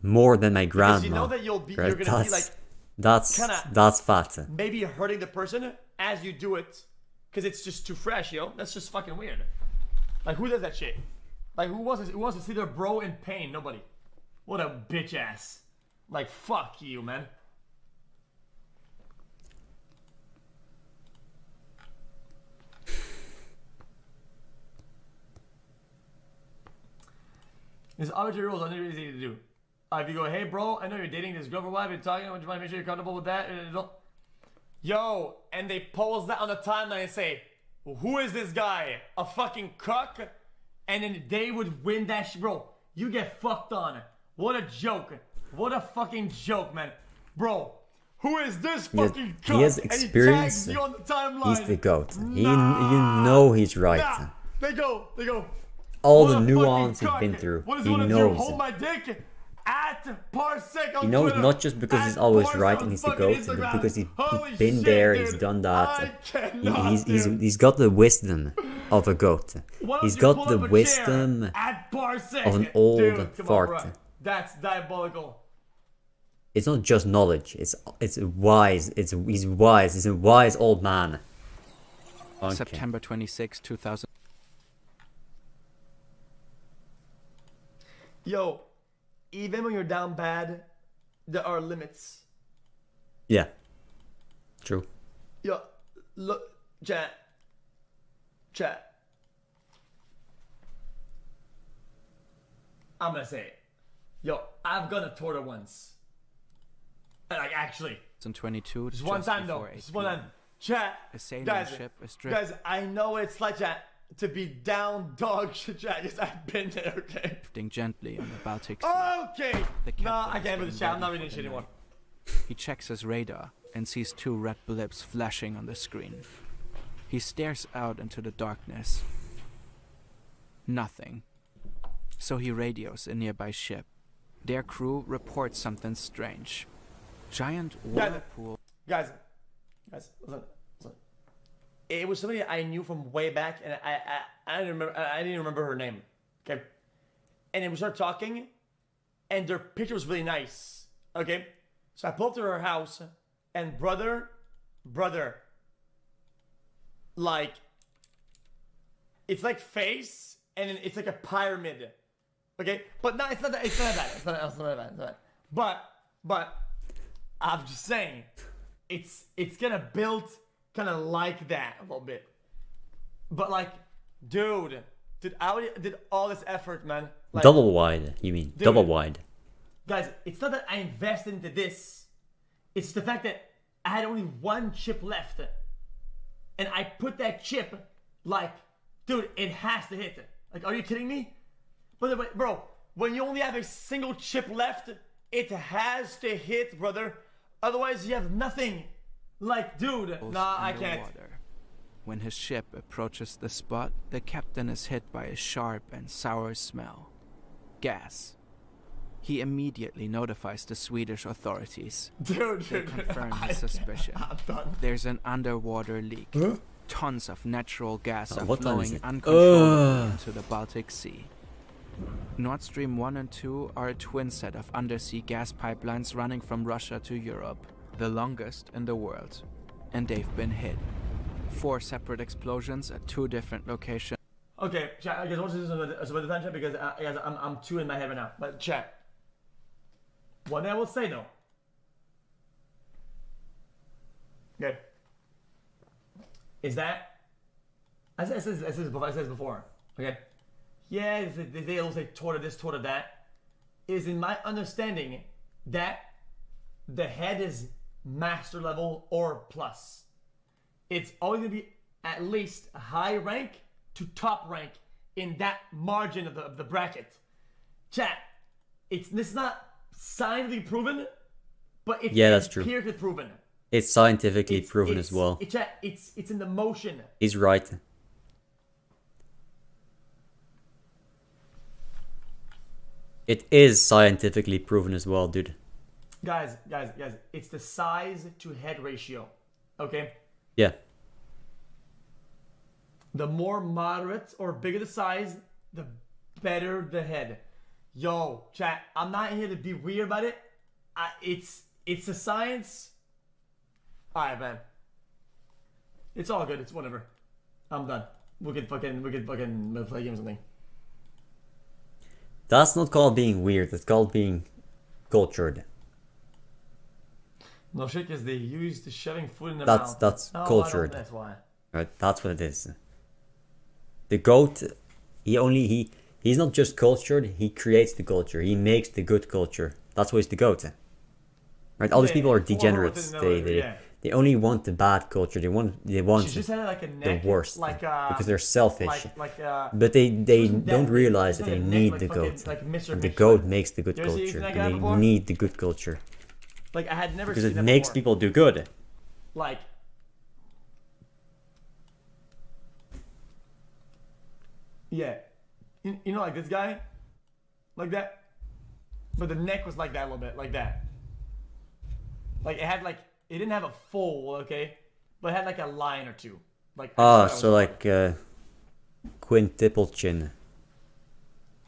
more than my grandma. Because you know that you're right? gonna be like that's fat. maybe hurting the person as you do it, because it's just too fresh, yo. That's just fucking weird. Like who does that shit? Like who wants to see their bro in pain? Nobody. What a bitch ass. Like fuck you, man. There's arbitrary rules. I know it's easy to do. If you go, hey bro, I know you're dating this girl for a while, been talking, would you mind make sure you're comfortable with that? Yo, and they post that on the timeline and say, who is this guy? A fucking cuck? And then they would win that shit. Bro, you get fucked on. What a joke. What a fucking joke, man. Bro, who is this fucking cuck? He has And experience. he tags you on the timeline. He's the goat. You know he's right. Nah. They go. All What the a nuance fucking he's been cuck. through. What does He he want to do? knows Hold it. my dick? At Parsec on He knows Twitter. not just because he's always right and he's the goat, but because he's been there, he's done that. He's got the wisdom of a goat. He's got the wisdom of an old fart. That's diabolical. It's not just knowledge. It's wise. He's wise. He's a wise old man. Okay. September 26, 2000. Yo, even when you're down bad, there are limits. Yeah. True. Yo, look, chat. I'm gonna say it. Yo, I've gone to Torta once. Like, actually. 2022. Just one time, though. Just one time. Chat. A sailing Guys, ship is drift. guys, I know it's like chat. To be down dog shit, chat. Yes, I've been there, okay? Drifting gently on the Baltic Sea. Okay. The No, I captain can't is with the chat. I'm not getting reading ready shit for the anymore. night. He checks his radar and sees two red blips flashing on the screen. He stares out into the darkness. Nothing. So he radios a nearby ship. Their crew reports something strange. Giant whirlpool. Guys, listen. It was somebody I knew from way back, and I didn't remember her name. Okay, and then we started talking, and their picture was really nice. Okay, so I pulled up to her house, and brother, like, it's like face, and then it's like a pyramid. Okay, but no, it's not that. It's not that. It's not that. But I'm just saying, it's gonna build kind of like that a little bit. But like, dude, I did all this effort, man. Like, double wide, you mean? Dude, double wide. Guys, it's not that I invested into this. It's the fact that I had only one chip left, and I put that chip like, dude, it has to hit. Like, are you kidding me? But bro, when you only have a single chip left, it has to hit, brother. Otherwise, you have nothing. Like, dude, nah, I can't. When his ship approaches the spot, the captain is hit by a sharp and sour smell. Gas. He immediately notifies the Swedish authorities. Dude, they confirm his suspicion. There's an underwater leak. Huh? Tons of natural gas are what time is flowing it? uncontrollably into the Baltic Sea. Nord Stream 1 and 2 are a twin set of undersea gas pipelines running from Russia to Europe, the longest in the world, and they've been hit. 4 separate explosions at 2 different locations. Okay, chat, I guess I want to do some of the time, chat, because guys, I'm too in my head right now. But chat, One thing I will say though. Okay. Is that I said before. Okay. Yeah, they will say toward this, toward that. Is in my understanding that the head is master level or plus. It's always gonna be at least a high rank to top rank in that margin of the bracket. Chat, this is not scientifically proven, but it's yeah, that's true. empirically proven. It's scientifically proven as well. It's in the motion. He's right. It is scientifically proven as well, dude. Guys, it's the size to head ratio. Okay? Yeah. The more moderate or bigger the size, the better the head. Yo, chat, I'm not here to be weird about it. It's a science. Alright, man. It's all good. It's whatever. I'm done. We could fucking play games or something. That's not called being weird. It's called being cultured. No shit, because they used shoving food in their mouth. That's cultured. That's why. Right, that's what it is. The goat, he's not just cultured. He creates the culture. He makes the good culture. That's why he's the goat. Right, all these people are degenerates. They only want the bad culture. They want the worst because they're selfish. But they don't realize that they need the goat. And the goat makes the good culture. And they need the good culture. Like I had never because seen it that makes before. people do good. Like yeah, you know, like this guy, like that, but the neck was like that a little bit, like that. Like it had it didn't have a full, okay, but it had like a line or two. Like so like quintuple chin.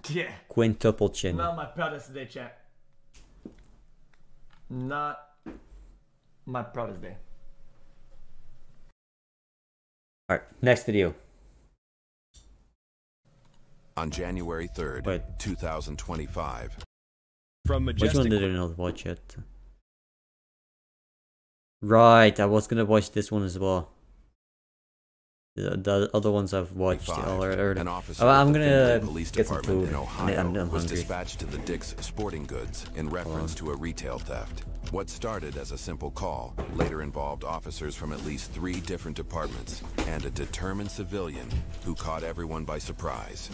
Yeah. Quintuple chin. Not my proudest day, chat. Not my proudest day. Alright, next video. On January 3rd, 2025. From Majestic. Which one did I not watch yet? Right, I was gonna watch this one as well. The other ones I've watched already. I'm gonna get some food. I'm was hungry. Dispatched to the Dick's Sporting Goods in reference to a retail theft. What started as a simple call later involved officers from at least 3 different departments and a determined civilian who caught everyone by surprise.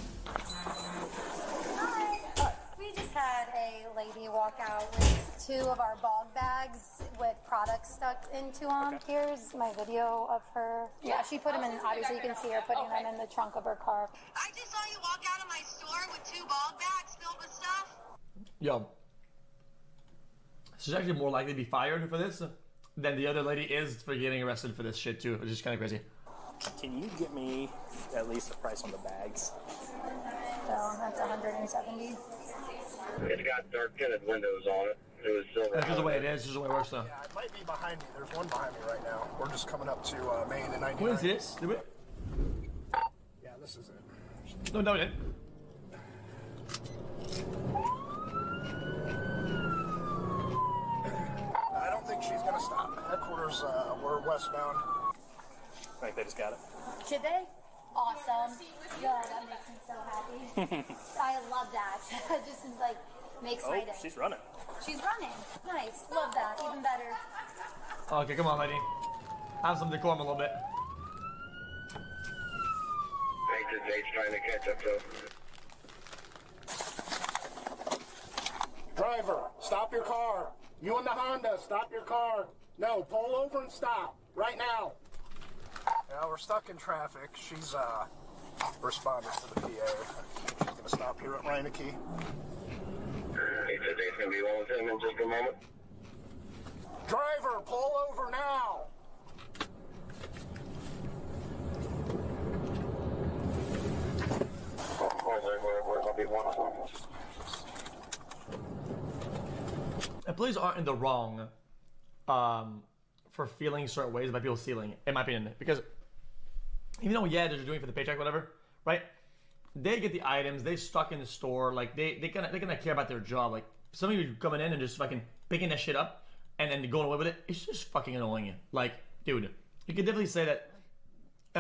We just had a lady walk out with 2 of our bog bags with products stuck into them. Here's my video of her. Yeah, she put them in, obviously you can see her putting them in the trunk of her car. I just saw you walk out of my store with 2 bog bags filled with stuff. Yo. She's actually more likely to be fired for this than the other lady is for getting arrested for this shit too, which is kind of crazy. Can you get me at least the price on the bags? So that's 170. It's got dark tinted windows on it. It was silver. That's just the way it is. Just the way it works though. Yeah, it might be behind me. There's one behind me right now. We're just coming up to Main and 99. What is this? Yeah, this is it. No, it. I don't think she's gonna stop. Headquarters, we're westbound. I think they just got it. Did they? Awesome. Yeah, that makes me so happy. I love that. Just like makes my day. She's running. She's running. Nice. Love that. Even better. Okay, come on, lady. Have some decorum a little bit. Nate's trying to catch up to. Driver, stop your car. You in the Honda, stop your car. No, pull over and stop. Right now. Yeah, we're stuck in traffic. She's responded to the PA. She's gonna stop here at Reineke. He said he's gonna be on with him in just a moment. Driver, pull over now. And police aren't in the wrong for feeling certain ways about people stealing, in my opinion. Because even though, yeah, they're doing it for the paycheck, whatever, right? They get the items, they stuck in the store, like they kind of care about their job. Like some of you coming in and just fucking picking that shit up and then going away with it, it's just fucking annoying. Like, dude, you can definitely say that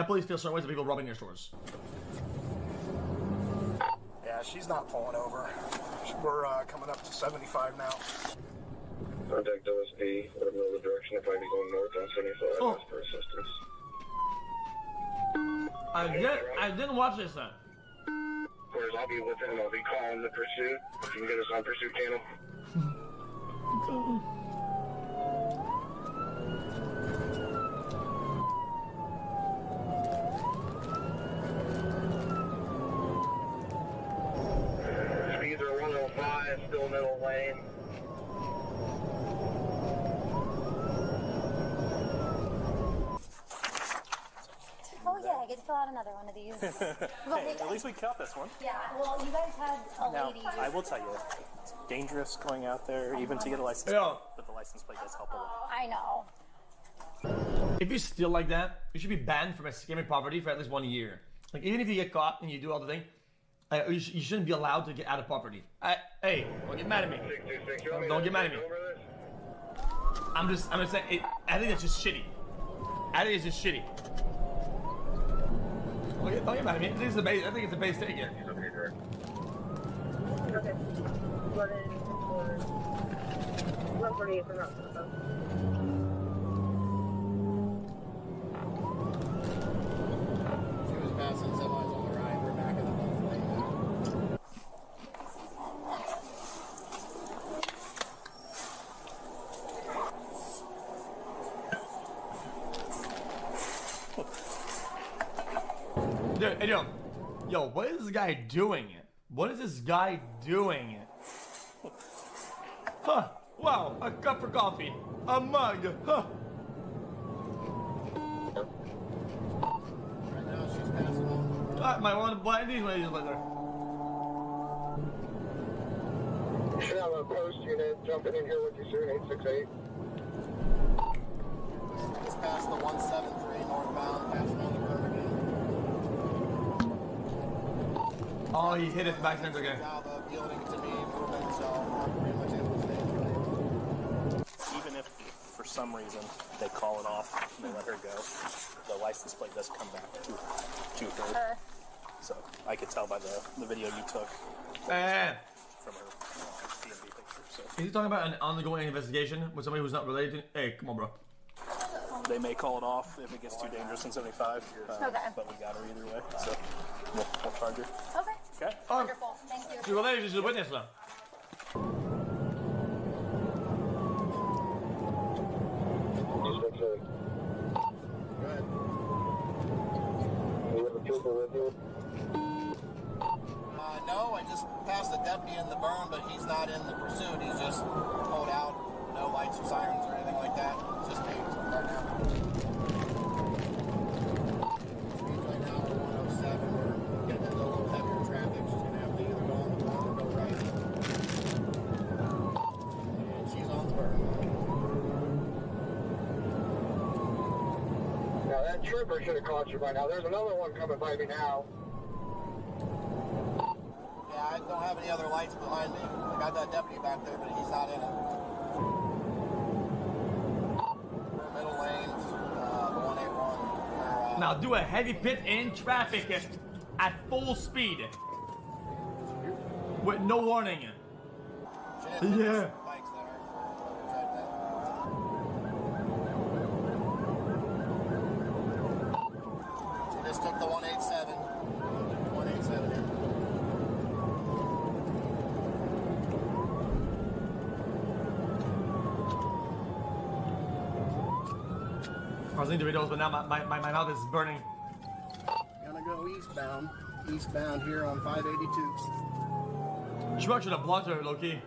police feel certain ways of people robbing their stores. Yeah, she's not pulling over. We're coming up to 75 now. Contact OSP, let them know the direction if I be going north on 75. Oh. Ask for assistance. I didn't watch this then. Of course, I'll be with him. I'll be calling the pursuit. If you can get us on pursuit channel. Speeds are 105, still middle lane. Oh yeah, I get to fill out another one of these. Hey, at least we caught this one. Yeah, well, you guys had a Now, lady. I will tell you, it's dangerous going out there, even to get a license Yeah. plate, but the license plate does help a lot. I know. If you steal like that, you should be banned from escaping property for at least 1 year. Like, even if you get caught and you do all the thing, you shouldn't be allowed to get out of property. Hey, don't get mad at me. Don't get mad at me. I'm just saying, I think it's just shitty. I think it's just shitty. Don't get mad at me. I think it's a base thing here. Okay. 148 for Rock. She was passing semis on the right. We're back in the left lane now. Dude, hey, yo, what is this guy doing? What is this guy doing? Huh, wow, a cup for coffee, a mug, huh. Right now she's passing on. I might want to buy these ladies later. You should have a post unit jumping in here with you soon, 868. Just past the 173 northbound, passing on the curve again. Oh, he hit it back center again. Job of yielding to me, moving, so I'm pretty much able to stay in place. Even if, for some reason, they call it off and they let her go, the license plate does come back to her. So I could tell by the video you took from her DMV picture. So. Is he talking about an ongoing investigation with somebody who's not related to? Hey, come on, bro. They may call it off if it gets too dangerous in 75, but we got her either way, so we'll charge her. Okay. Okay. Wonderful. Thank you. She's related, she's a witness now. Good. You have a trooper with you? No, I just passed the deputy in the burn, but he's not in the pursuit. He's just pulled out. No lights or sirens or anything like that. It's just me right now. Speeds right now are 107. We're getting into a little heavier traffic. She's going to have to either go on the burn or go right. And she's on the burn. Now that trooper should have caught you by now. There's another one coming by me now. Yeah, I don't have any other lights behind me. I got that deputy back there, but he's not in it. We're middle lanes, the 181. Now do a heavy pit in traffic at full speed. With no warning. Yeah. Bikes there. She just took the 187. 187 here. I was listening to videos, but now my mouth is burning. Gonna go eastbound. Eastbound here on 582. Truck should have blocked her, low-key.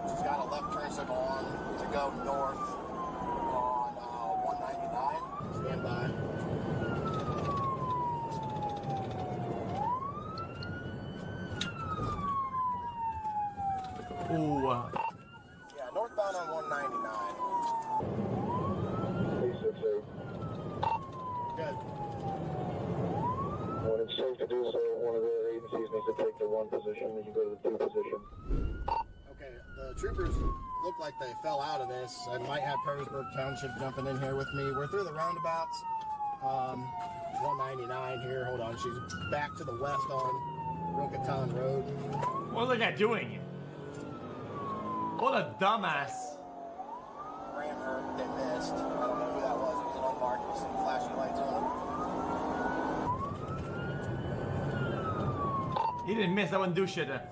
She's got a left turn signal on to go north on 199. Stand by. Ooh. Yeah, northbound on 199. Good. 187 1 position, then you go to the 2 position. Okay, the troopers look like they fell out of this. I might have Perrysburg Township jumping in here with me. We're through the roundabouts. 199 here. Hold on, she's back to the west on Rocaton Road. What's the guy doing? What a dumbass. Ran her, but they missed. I don't know who that was. It was an unmarked with some flashing lights on it. He didn't miss. That wouldn't do shit. That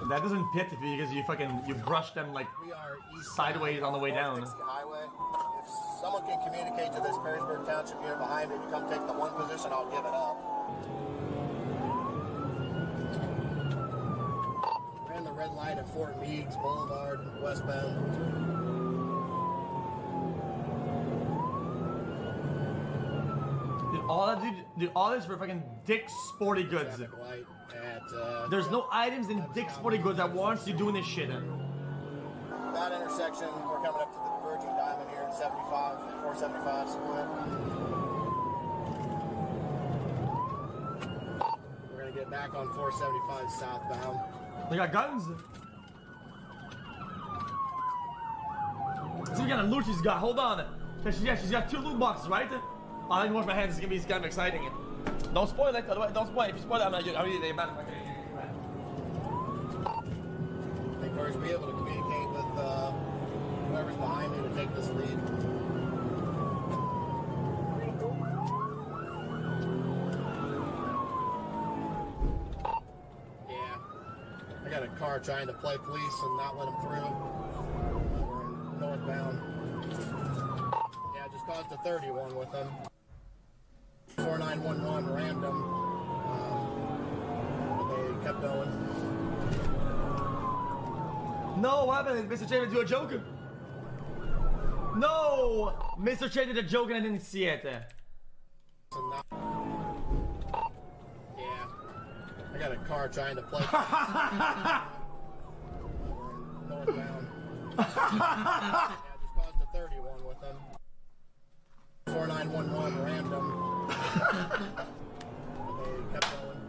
doesn't pit if you, because you brush them like sideways on the way down. Highway. If someone can communicate to this Perrysburg Township unit behind me to come take the 1 position, I'll give it up. Ran the red light at Fort Meigs Boulevard, westbound. Dude, all this for fucking Dick's Sporting Goods. There's no items in Dick's Sporting Goods that warrants you doing this shit. That intersection, we're coming up to the Virgin Diamond here in 75, 475 split. We're gonna get back on 475 southbound. They got guns. See what kind of loot she's got. Hold on. She's got 2 loot boxes, right? I didn't wash my hands. It's gonna be kind of exciting. Don't spoil it. Otherwise, don't spoil it. If you spoil it, I'm gonna be mad. I think we're be able to communicate with whoever's behind me to take this lead. Yeah, I got a car trying to play police and not let them through. We're in northbound. Yeah, just caused a 31 with them. 4911 random. They kept going. No, what happened? Mr. Che did a joke. No! Mr. Che did a joke and I didn't see it. Yeah. I got a car trying to play. Northbound. Yeah, just caused a 31 with them. 4911 random. They kept going.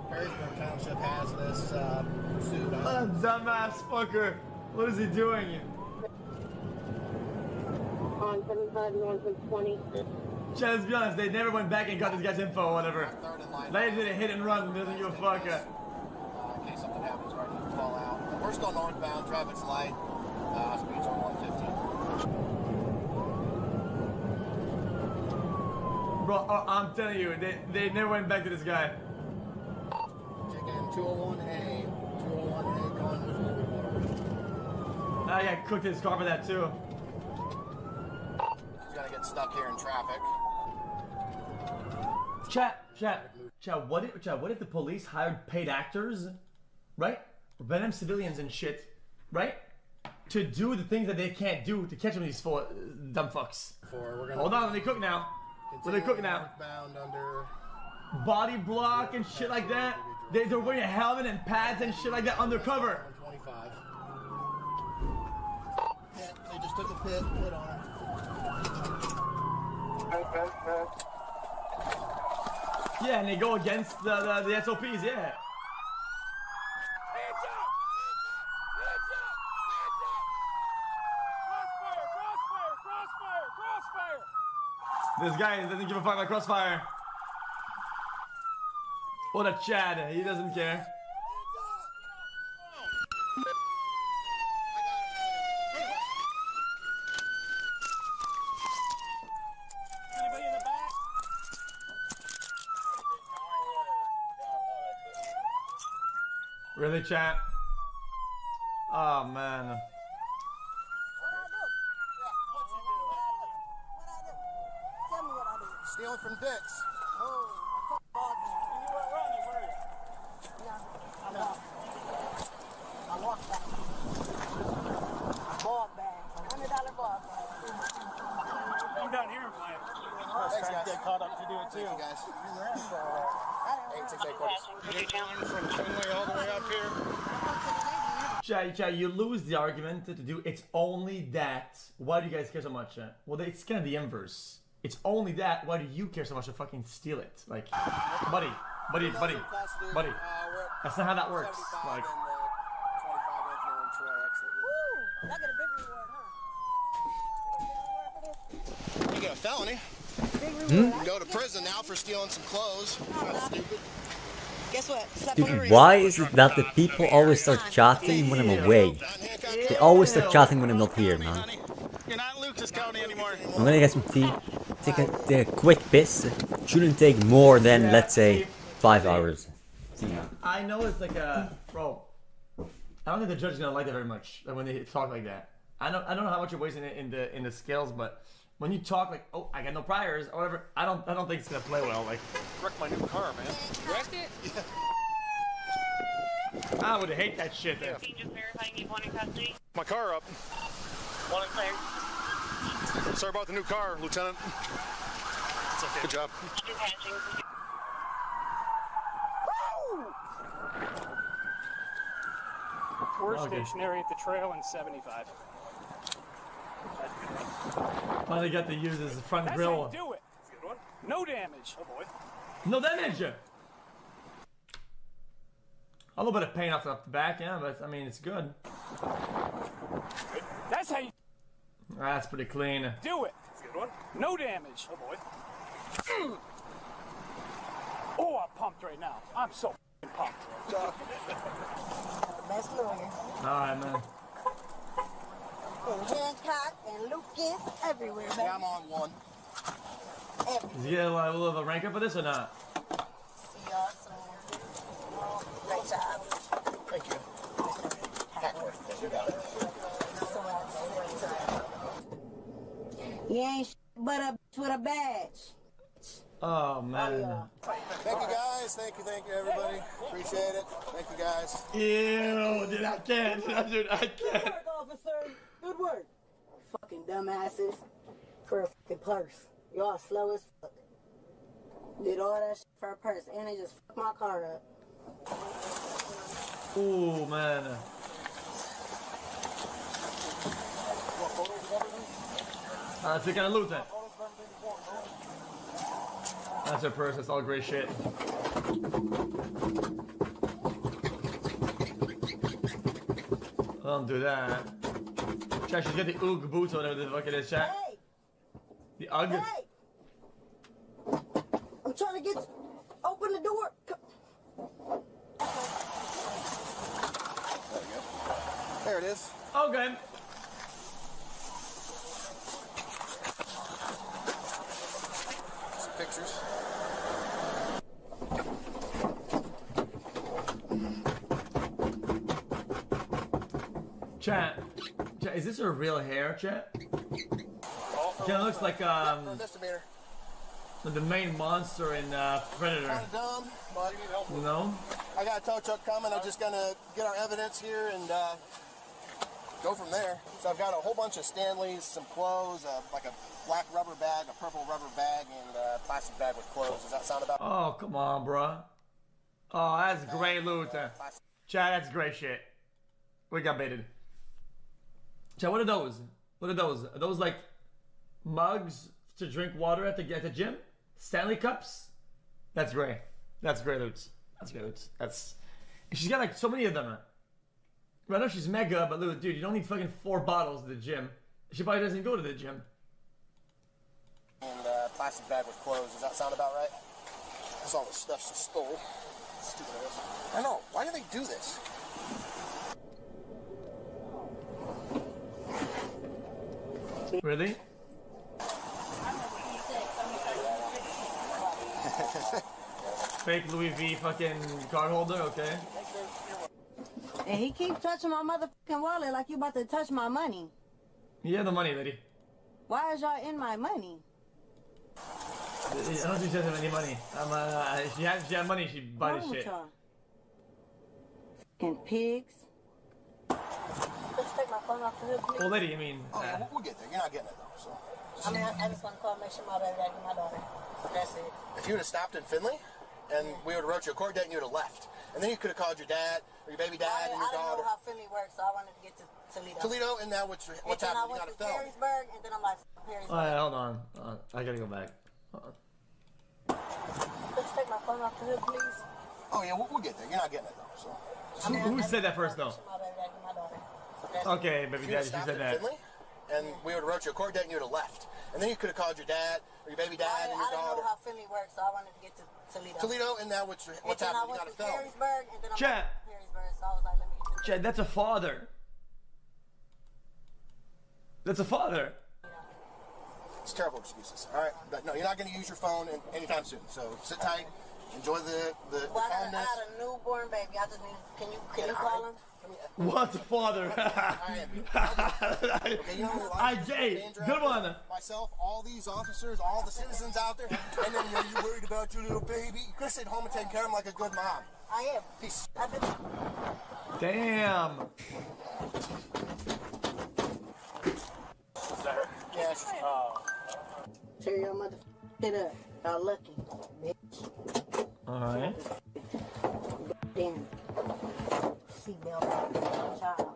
Perrysburg Township has this pursuit. What a dumbass fucker. What is he doing? On 75 north of 20. Chad, let's be honest, they never went back and got this guy's info or whatever. They did a hit and run, doesn't give a fuck. In case something happens where I need to fall out. We're still northbound, traffic's light. Speeds are 150. Bro, I'm telling you, they never went back to this guy. Chicken 201A. 201A going with Holy Water. I got cooked his car for that too. He's gonna get stuck here in traffic. Chat, what if the police hired paid actors, right? Random civilians and shit, right? To do the things that they can't do to catch them, these dumb fucks. Hold on, let me cook now. Let me cook now. Under body block and shit like that. They're wearing a helmet and pads and shit like that undercover. 125. Yeah, they just took a pit on it. Yeah, and they go against the SOPs, yeah. This guy doesn't give a fuck about crossfire. What a Chad, he doesn't care. Anybody in the back? Really, chat? Oh man. Stealing from Dick's. Oh, you were running, were you? Yeah, I walked back. Ball bag, $100 ball bag. I'm down here and play. Thanks, guys. Get caught up to do it too. Thank you, guys. 868 quarters. From Finley all the way up here. Chad, you lose the argument to do. It's only that. Why do you guys care so much? Well, it's kind of the inverse. It's only that. Why do you care so much to fucking steal it? Like, buddy. That's not how that works. Like, You get a felony. Hmm? You go to prison now for stealing some clothes. That's stupid. Guess what? Dude, why is it that the people always start chatting when I'm away? They always start chatting when I'm not here, man. You're not in Lucas County anymore. I'm gonna get some tea. Take a quick piss. Shouldn't take more than, let's say, 5 hours. I know it's like a bro. I don't think the judge is gonna like that very much. Like when they talk like that. I don't know how much you're wasting it in the scales, but when you talk like, oh, I got no priors or whatever, I don't think it's gonna play well. Like, Wrecked my new car, man. Wrecked it? Yeah. I would hate that shit. Yeah. Can you just verify you need one in custody? My car up. One clear. Sorry about the new car, Lieutenant. It's okay. Good job. We're Okay. stationary at the trail in 75. Finally got to use his front That's grill. how you do it. Good one. No damage. Oh boy. No damage. A little bit of paint off the back, yeah, but I mean it's good. That's how you That's pretty clean. do it. Good one. No damage. Oh boy. Oh, I'm pumped right now. I'm so pumped. Best lawyer. Alright, man. And Hancock and Lucas everywhere, man. Yeah, I'm on one. Is he getting a little of a rank up for this or not? See y'all soon. Great job. Thank you. You ain't but a bitch with a badge. Oh man. Thank you guys. Thank you everybody. Appreciate it. Thank you guys. Ew, dude, I can't. Dude, I can't. Good work, officer. Good work. Fucking dumbasses. For a fucking purse. Y'all slow as fuck. Did all that shit for a purse and they just fucked my car up. Ooh, man. That's the kind of loot then. That's her purse, that's all great shit. Don't do that. Chat, she's got the UGG boots or whatever the fuck it is, chat. Hey! The UGG? Hey! I'm trying to get open the door. There it is. Okay. Some pictures. Chat, is this her real hair, chat? Kinda looks like Misdemeanor. the main monster in Predator. Kind of dumb, but You know? I got a tow truck coming. I'm just gonna get our evidence here and go from there. So I've got a whole bunch of Stanleys, some clothes, like a black rubber bag, a purple rubber bag, and a plastic bag with clothes. Does that sound about? Oh, come on, bruh. Oh, that's great loot. Chat, that's great shit. We got baited. Chat, what are those? What are those? Are those like mugs to drink water at the gym? Stanley cups? That's great. That's great loot. That's great loot. That's. She's got like so many of them. I know she's mega, but look, dude, you don't need fucking 4 bottles at the gym. She probably doesn't go to the gym. And a plastic bag with clothes. Does that sound about right? That's all the stuff she stole. Stupid ass. I know. Why do they do this? Really? Fake Louis V fucking card holder, okay. And he keeps touching my motherfucking wallet like you about to touch my money. You have the money, lady. Why is y'all in my money? I don't think she has any money. She had money, she'd buy this shit. Fucking pigs. Let's take my phone off the hook, please. Well, lady, I mean... we'll get there. You're not getting it, though, so... I mean, I just want to call and make sure my baby back with my daughter. That's it. If you would have stopped in Findlay, and we would have wrote you a court date, and you would have left. And then you could have called your dad or your baby dad and your daughter. I didn't know how Philly works, so I wanted to get to Toledo. Toledo, and now what's happening? You got to film. Perrysburg, and then I'm like, Perrysburg. Alright, hold on. I gotta go back. Let's take my phone off the hood, please. Oh yeah, we'll get there. You're not getting it though. So. Who said that first though? Okay, baby daddy, she said that. Finley, and we would have wrote you a court date and you would have left. And then you could have called your dad or your baby dad and your daughter. I didn't know how Philly works, so I wanted to get to Toledo. Toledo, and now what's happening? You got to film. Perrysburg, and then I'm Chat. like, Perrysburg, so I was like, let me get to Chad, that's a father. That's a father. It's terrible excuses. All right, but no, you're not going to use your phone anytime soon. So sit tight, enjoy the calmness. I had a newborn baby. I just need. Can you call him? What's a father? I gay. Good one. Myself, all these officers, all the citizens out there, and then you worried about your little baby. You could have stayed home and taken care of him like a good mom. I am. Peace. Damn. Yes. Tear your motherfucker up. Y'all lucky, bitch. Alright. Damn. Seatbelt. Child.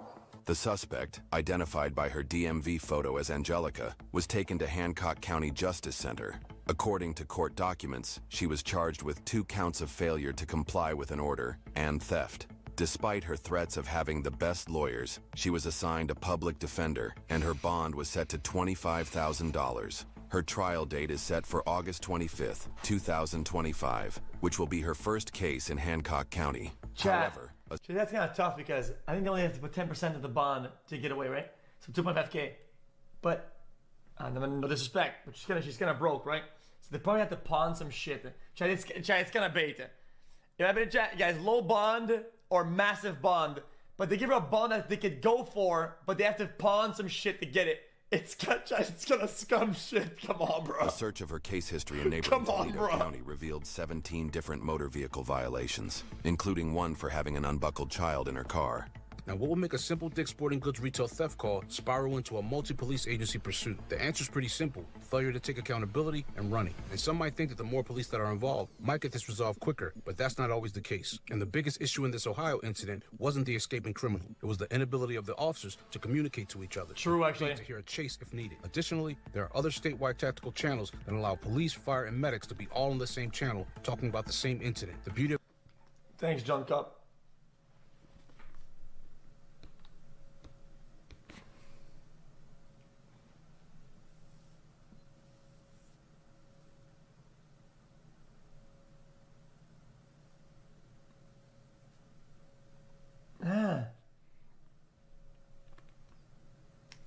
The suspect, identified by her DMV photo as Angelica, was taken to Hancock County Justice Center. According to court documents, she was charged with 2 counts of failure to comply with an order and theft. Despite her threats of having the best lawyers, she was assigned a public defender, and her bond was set to $25,000. Her trial date is set for August 25th, 2025, which will be her first case in Hancock County. However, that's kind of tough because I think they only have to put 10% of the bond to get away, right? So 2.5K. But, no disrespect, but she's kind of broke, right? So they probably have to pawn some shit. Chad, it's kind of bait. You know, guys, low bond or massive bond, but they give her a bond that they could go for, but they have to pawn some shit to get it. It's gonna scum shit. Come on, bro. A search of her case history in neighboring Toledo County revealed 17 different motor vehicle violations, including one for having an unbuckled child in her car. Now, what will make a simple Dick's Sporting Goods retail theft call spiral into a multi-police agency pursuit? The answer is pretty simple: failure to take accountability and running. And some might think that the more police that are involved might get this resolved quicker, but that's not always the case. And the biggest issue in this Ohio incident wasn't the escaping criminal. It was the inability of the officers to communicate to each other. True, actually. To hear a chase if needed. Additionally, there are other statewide tactical channels that allow police, fire, and medics to be all on the same channel, talking about the same incident. The beauty of... Thanks, John Cup.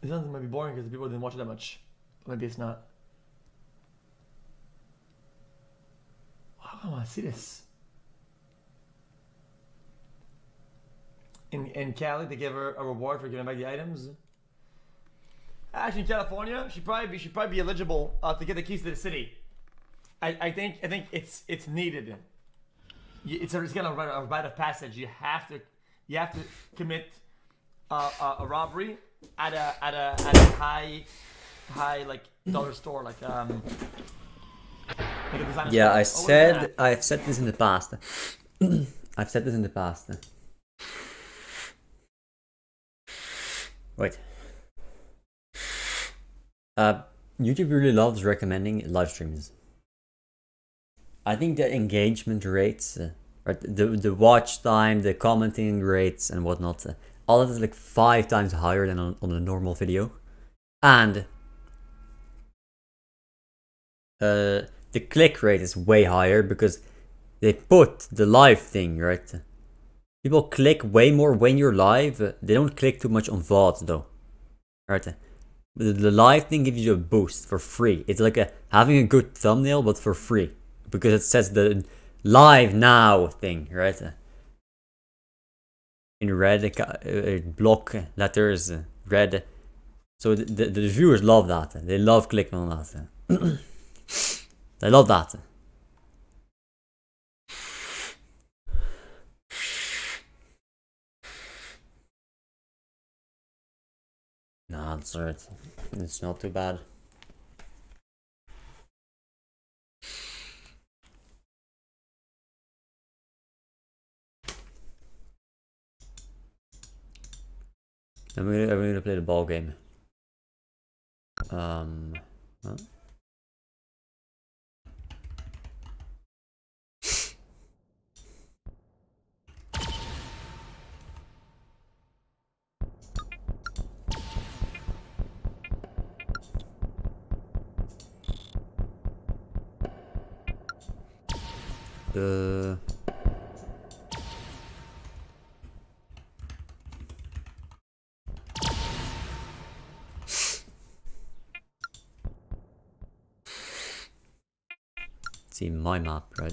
This sounds might be boring because the people didn't watch it that much. But maybe it's not. Wow, I want to see this. In Cali, they gave her a reward for giving back the items. Actually, in California, she'd probably be eligible to get the keys to the city. I think it's needed. It's kind of a rite of passage. You have to commit a robbery at a high like dollar store, like a designer store. I've said this in the past. I've said this in the past. Wait. YouTube really loves recommending live streams. I think the engagement rates, the watch time, the commenting rates and whatnot, all of it is like 5 times higher than on a normal video. And the click rate is way higher because they put the live thing, right? People click way more when you're live. They don't click too much on VODs though, right? The live thing gives you a boost for free. It's like having a good thumbnail but for free because it says the live now thing, right? In red, block letters, red. So the viewers love that. They love clicking on that. They love that. Nah, that's alright. It's not too bad. I'm gonna play the ball game. Huh? See my map, right?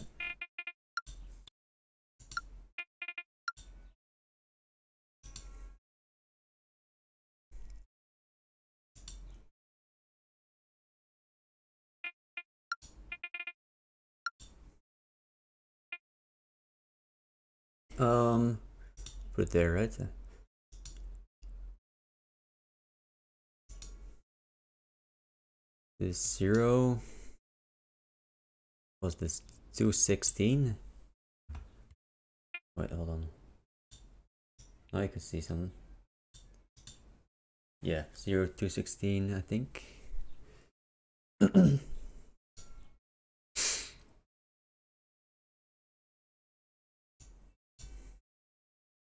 Put it there, right? This 0 was this 216. Wait, hold on. Now I can see something. Yeah, 0 216, I think.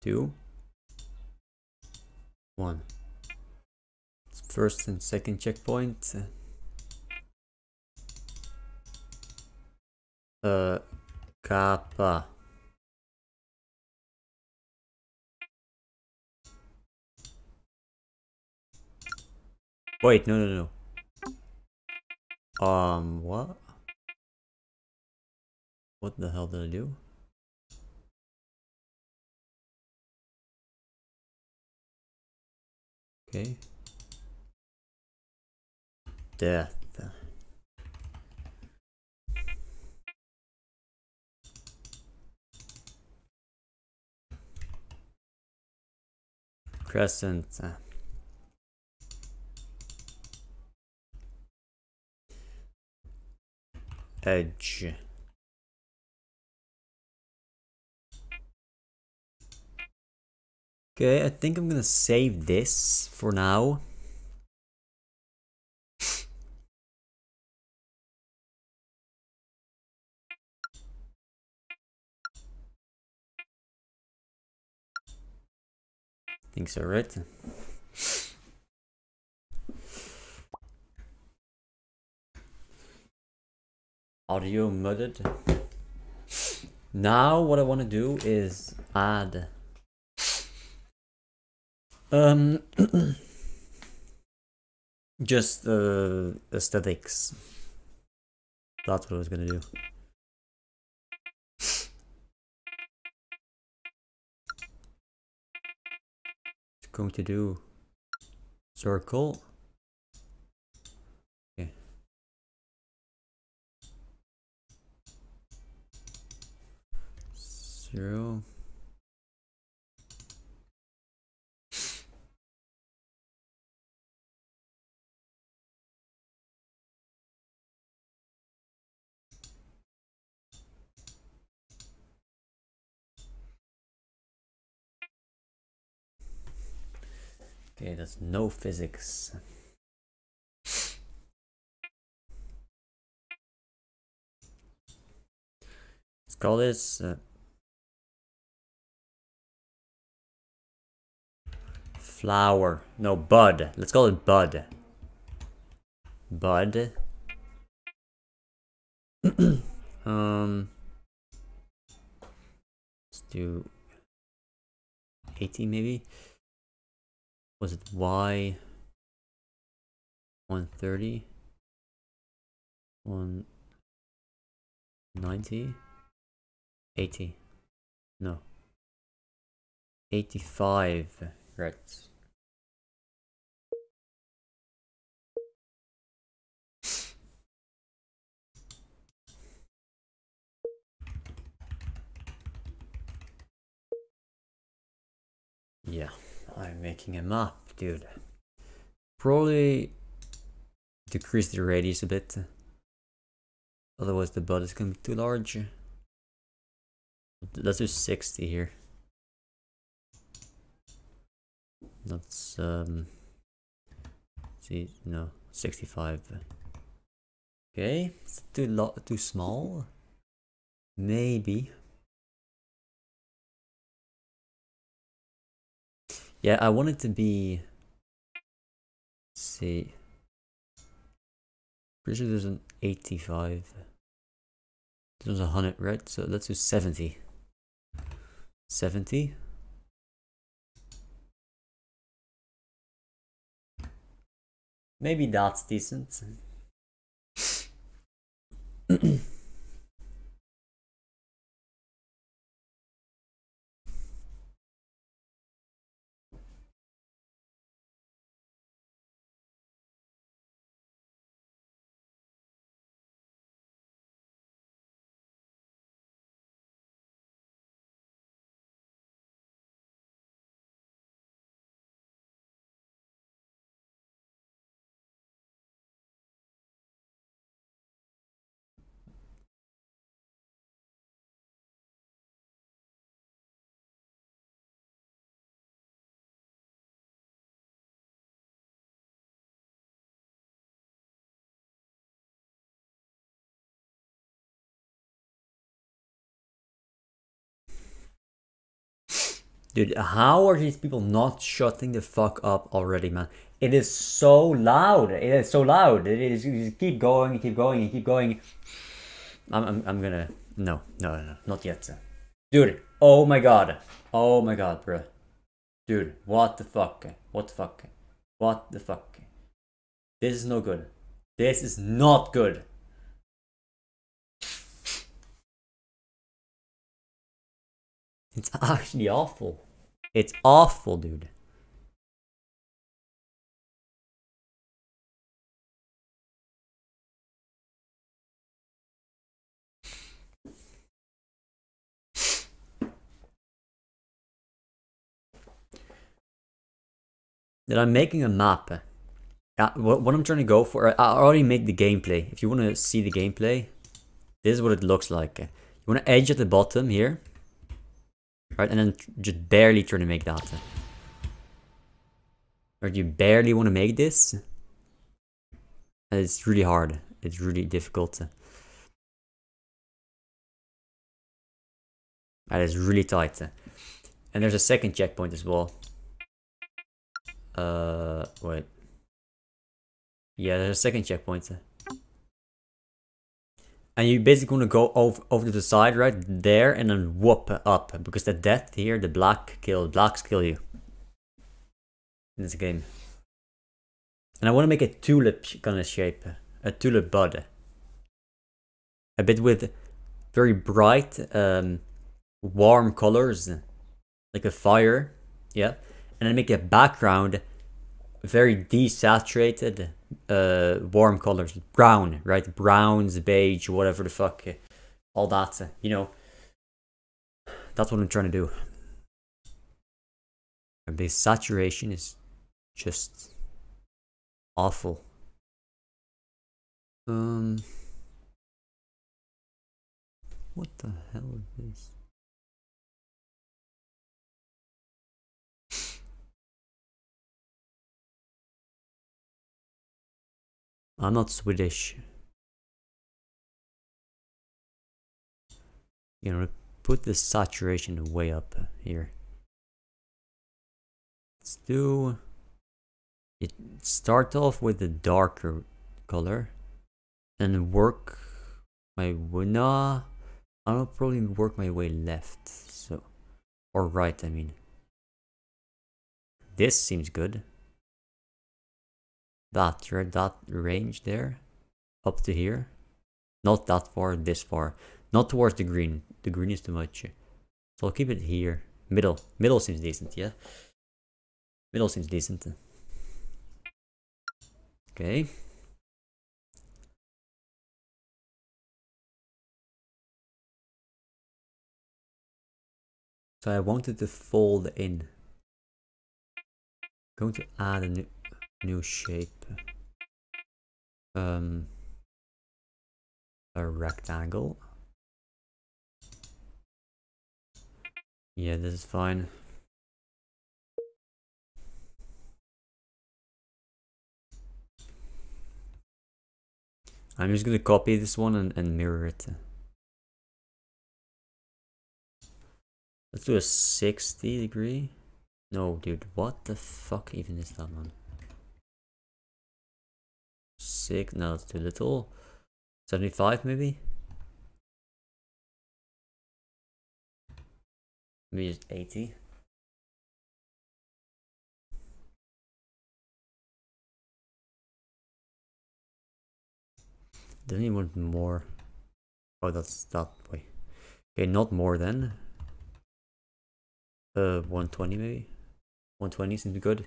Two, one. First and second checkpoint. Kappa. Wait, no. What? What the hell did I do? Okay. Death. Crescent. Edge. Okay, I think I'm gonna save this for now. Think so, right? Audio mudded. Now what I want to do is add just aesthetics. That's what I was gonna do. It's going to do circle. Okay. Zero. Okay, that's no physics. Let's call this flower. No, bud. Let's call it bud. Bud. Let's do 80 maybe. Was it Y 130? 190? 80? No. 85. Right. Yeah, I'm making a map, dude. Probably decrease the radius a bit. Otherwise the bud is gonna be too large. Let's do 60 here. That's see, no, 65. Okay, it's too small. Maybe. Yeah, I want it to be. Let's see. Pretty sure there's an 85. There's 100, right? So let's do 70. 70. Maybe that's decent. Dude, how are these people not shutting the fuck up already, man? It is so loud. It is so loud. It is. You keep going. You keep going. You keep going. I'm gonna. No, not yet. Dude. Oh my god. Oh my god, bro. Dude, what the fuck? What the fuck? What the fuck? This is no good. This is not good. It's actually awful. It's awful, dude. That I'm making a map. What I'm trying to go for, I already made the gameplay. If you want to see the gameplay, this is what it looks like. You want to edge at the bottom here. Right, and then just barely try to make that. Or you barely want to make this. And it's really hard. It's really difficult. That is really tight. And there's a second checkpoint as well. Wait. Yeah, there's a second checkpoint. And you basically want to go over to the side right there and then whoop up. Because the death here, the blacks kill you. In this game. And I want to make a tulip kind of shape. A tulip bud. A bit with very bright, warm colors. Like a fire. Yeah. And then make a background very desaturated, warm colors. Brown, right? Browns, beige, whatever the fuck. All that, you know. That's what I'm trying to do. And the saturation is just awful. What the hell is this? I'm not Swedish. You know, put the saturation way up here. Let's do it. Start off with the darker color and work my way. Nah, I'll probably work my way left. So, or right, I mean. This seems good. That, right? That range there. Up to here. Not that far, this far. Not towards the green. The green is too much. So I'll keep it here. Middle. Middle seems decent, yeah? Middle seems decent. Okay. So I wanted to fold in. Going to add a new shape. A rectangle. Yeah, this is fine. I'm just gonna copy this one and mirror it. Let's do a 60 degree. No, dude, what the fuck even is that one? No, it's too little. 75 maybe? Maybe just 80. Don't even want more. Oh, that's that way. Okay, not more than. 120 maybe. 120 seems good.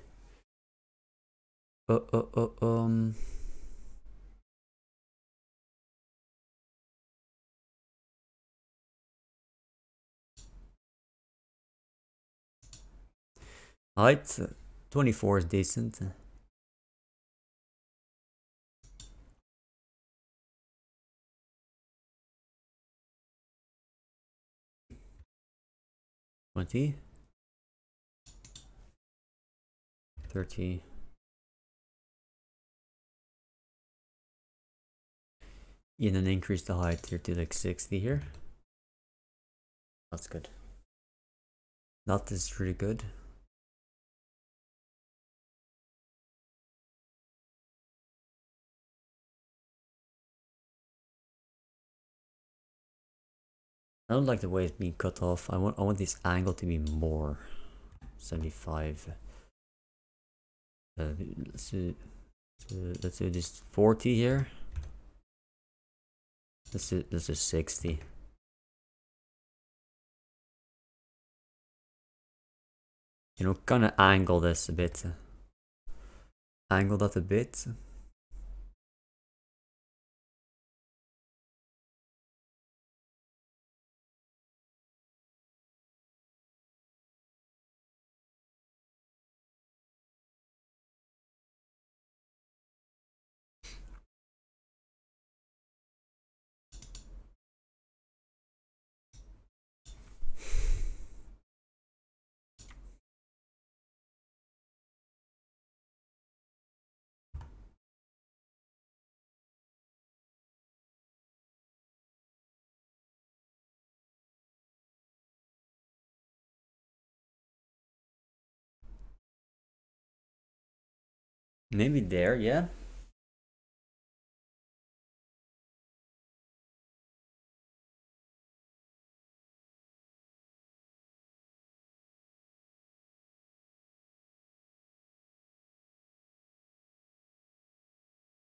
Alright, 24 is decent. $20. 30. And then increase the height here to like 60 here. That's good. That is really good. I don't like the way it's being cut off. I want this angle to be more. 75. Let's do this 40 here. This is 60. You know, kind of angle this a bit. Angle that a bit. Maybe there, yeah.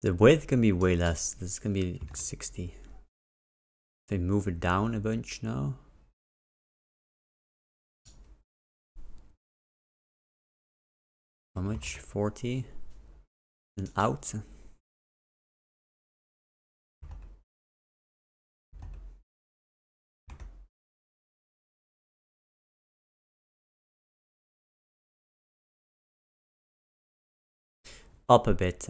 The width can be way less. This can be 60. They move it down a bunch now. How much? 40. And out. Up a bit.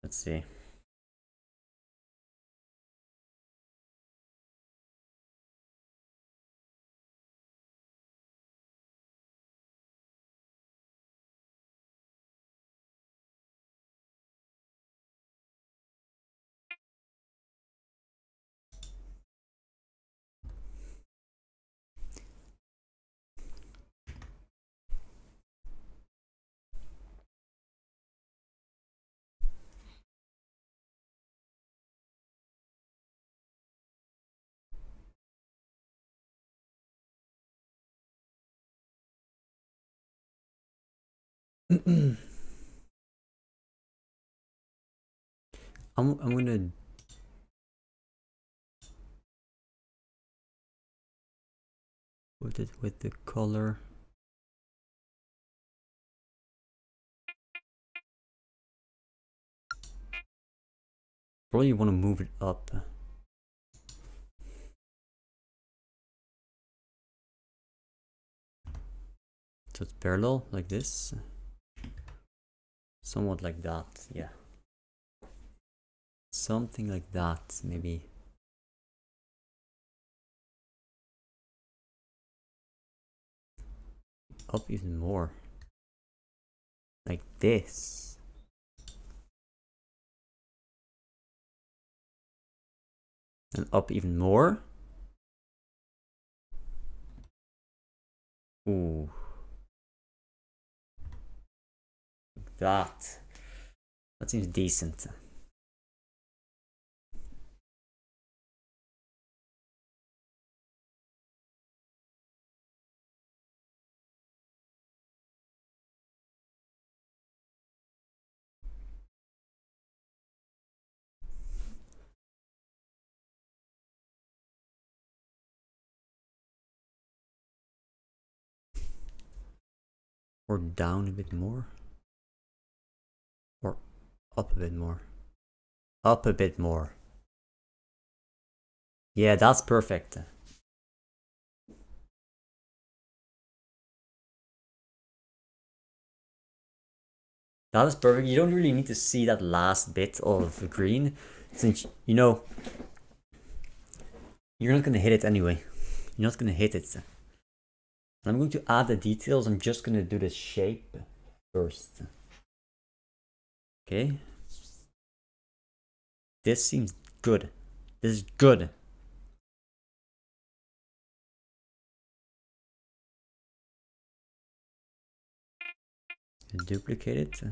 Let's see. I'm gonna put it with the color. Probably want to move it up. So it's parallel like this. Somewhat like that, yeah. Something like that, maybe. Up even more. Like this. And up even more. Ooh. That seems decent. Or down a bit more. Or up a bit more. Up a bit more. Yeah, that's perfect. That is perfect. You don't really need to see that last bit of green, since, you know, you're not going to hit it anyway. You're not going to hit it. I'm going to add the details. I'm just going to do the shape first. Okay. This seems good. This is good. Duplicate it.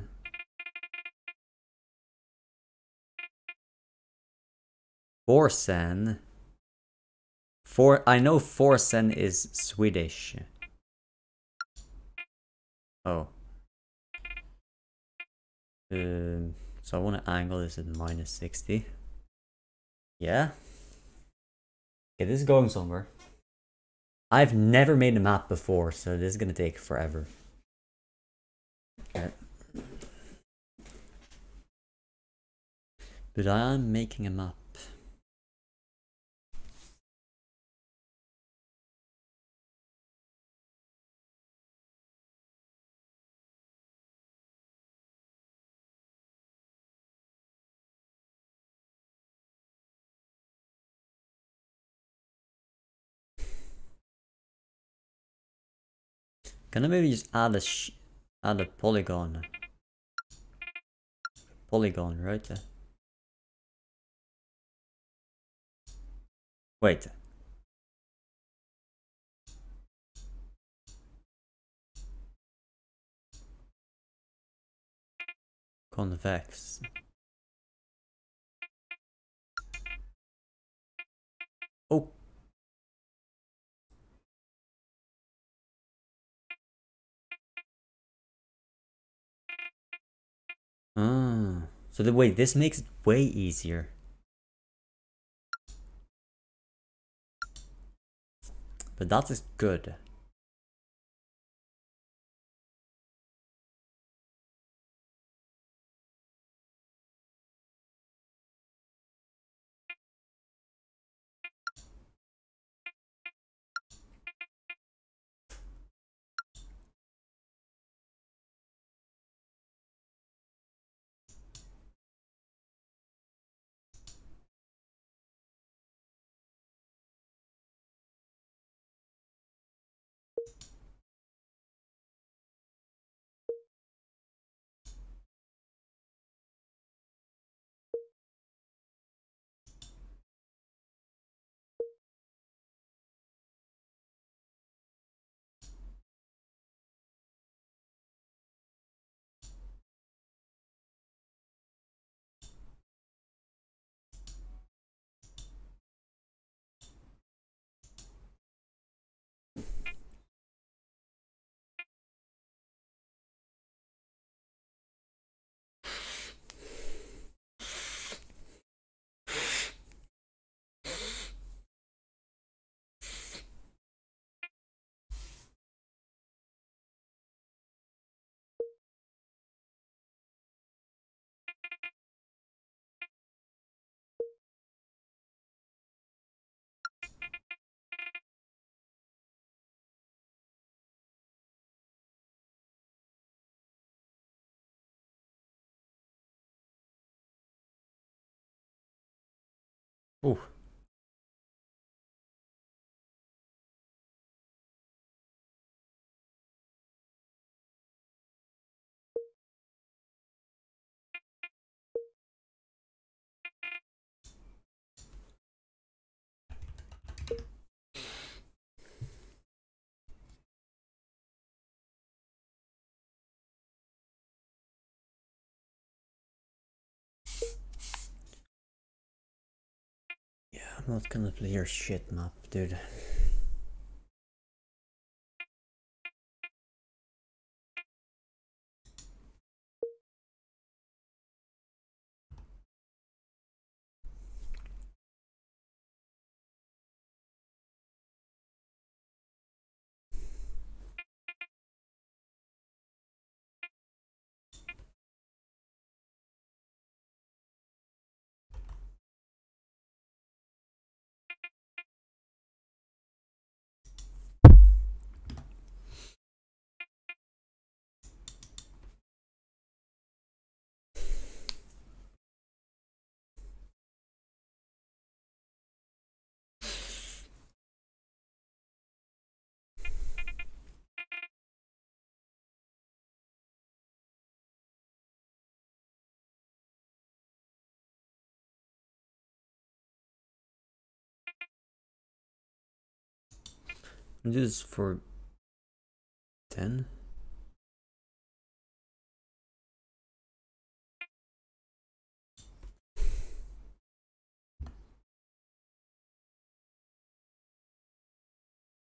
Forsen. I know Forsen is Swedish. Oh. So I want to angle this at -60. Yeah. Okay, this is going somewhere. I've never made a map before, so this is gonna take forever. Okay. But I'm making a map. Can I maybe just add a polygon? Polygon, right? Wait. Convex. Oh. Ah. So wait, this makes it way easier. But that is good. Ooh. I'm not gonna play your shit map, dude. I'll do this for 10.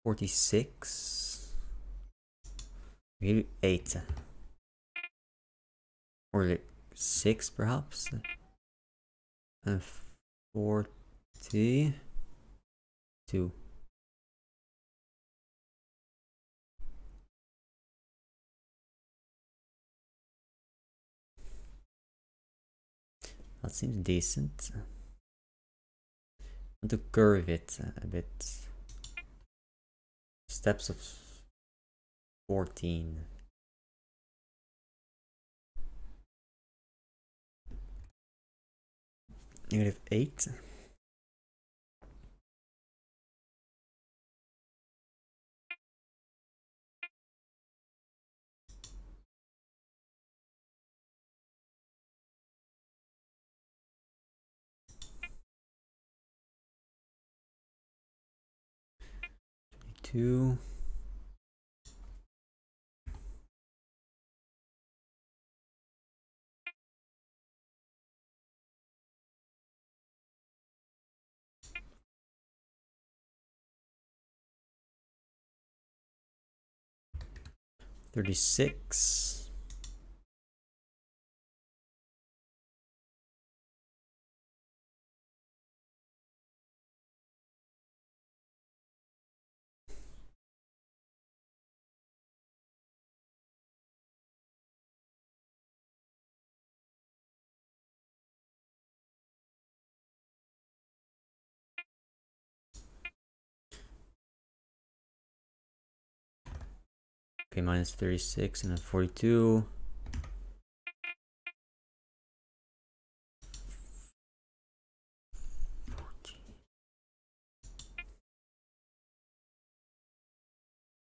$46. Maybe 8. Or like 6 perhaps. 42. That seems decent. I want to curve it a bit. Steps of 14. -8. Two. $36. Okay, -36 and then 42.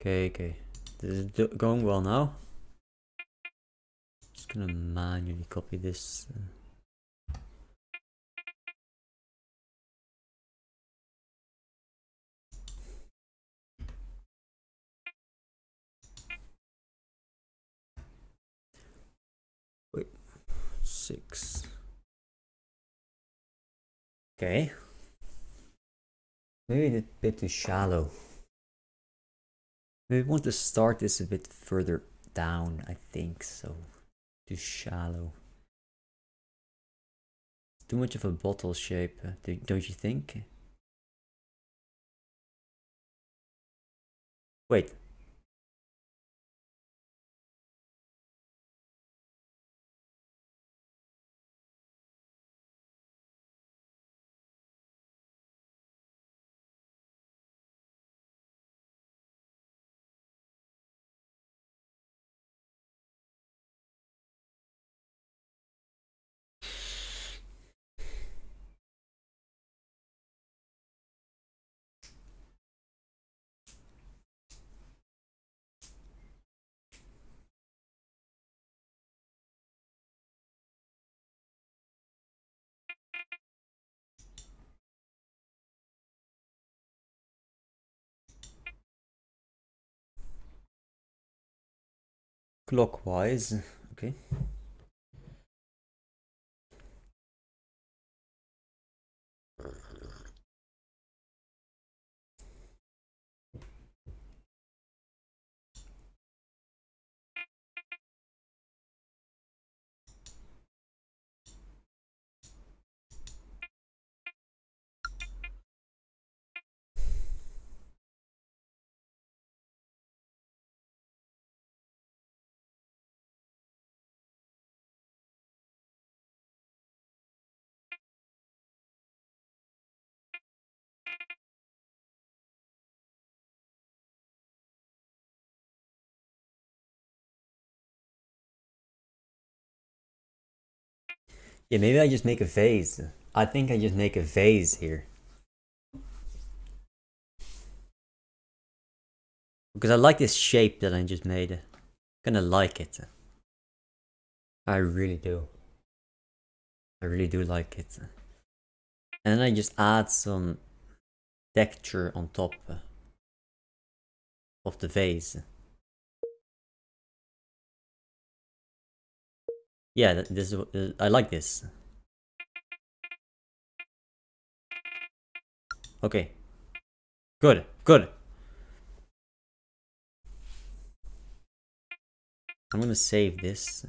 Okay. This is going well now. Just gonna manually copy this. Wait, 6. Okay. Maybe a bit too shallow. Maybe I want to start this a bit further down, I think so. Too shallow. Too much of a bottle shape, don't you think? Wait. Clockwise, okay. Yeah, maybe I just make a vase. I think I just make a vase here. Because I like this shape that I just made. Kinda like it. I really do. I really do like it. And then I just add some texture on top of the vase. Yeah, this is, I like this. Okay. Good, good. I'm gonna save this.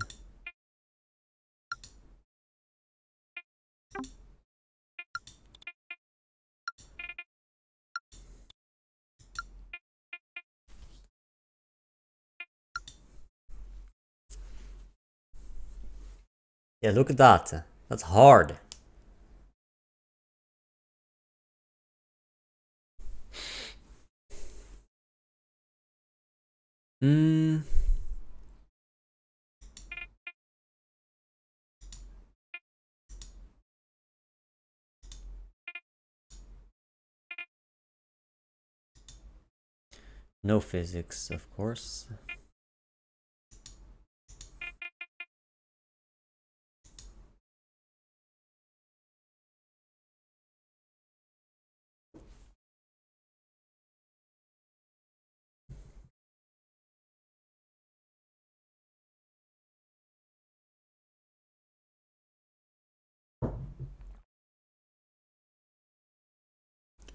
Yeah, look at that. That's hard. Hmm. No physics, of course.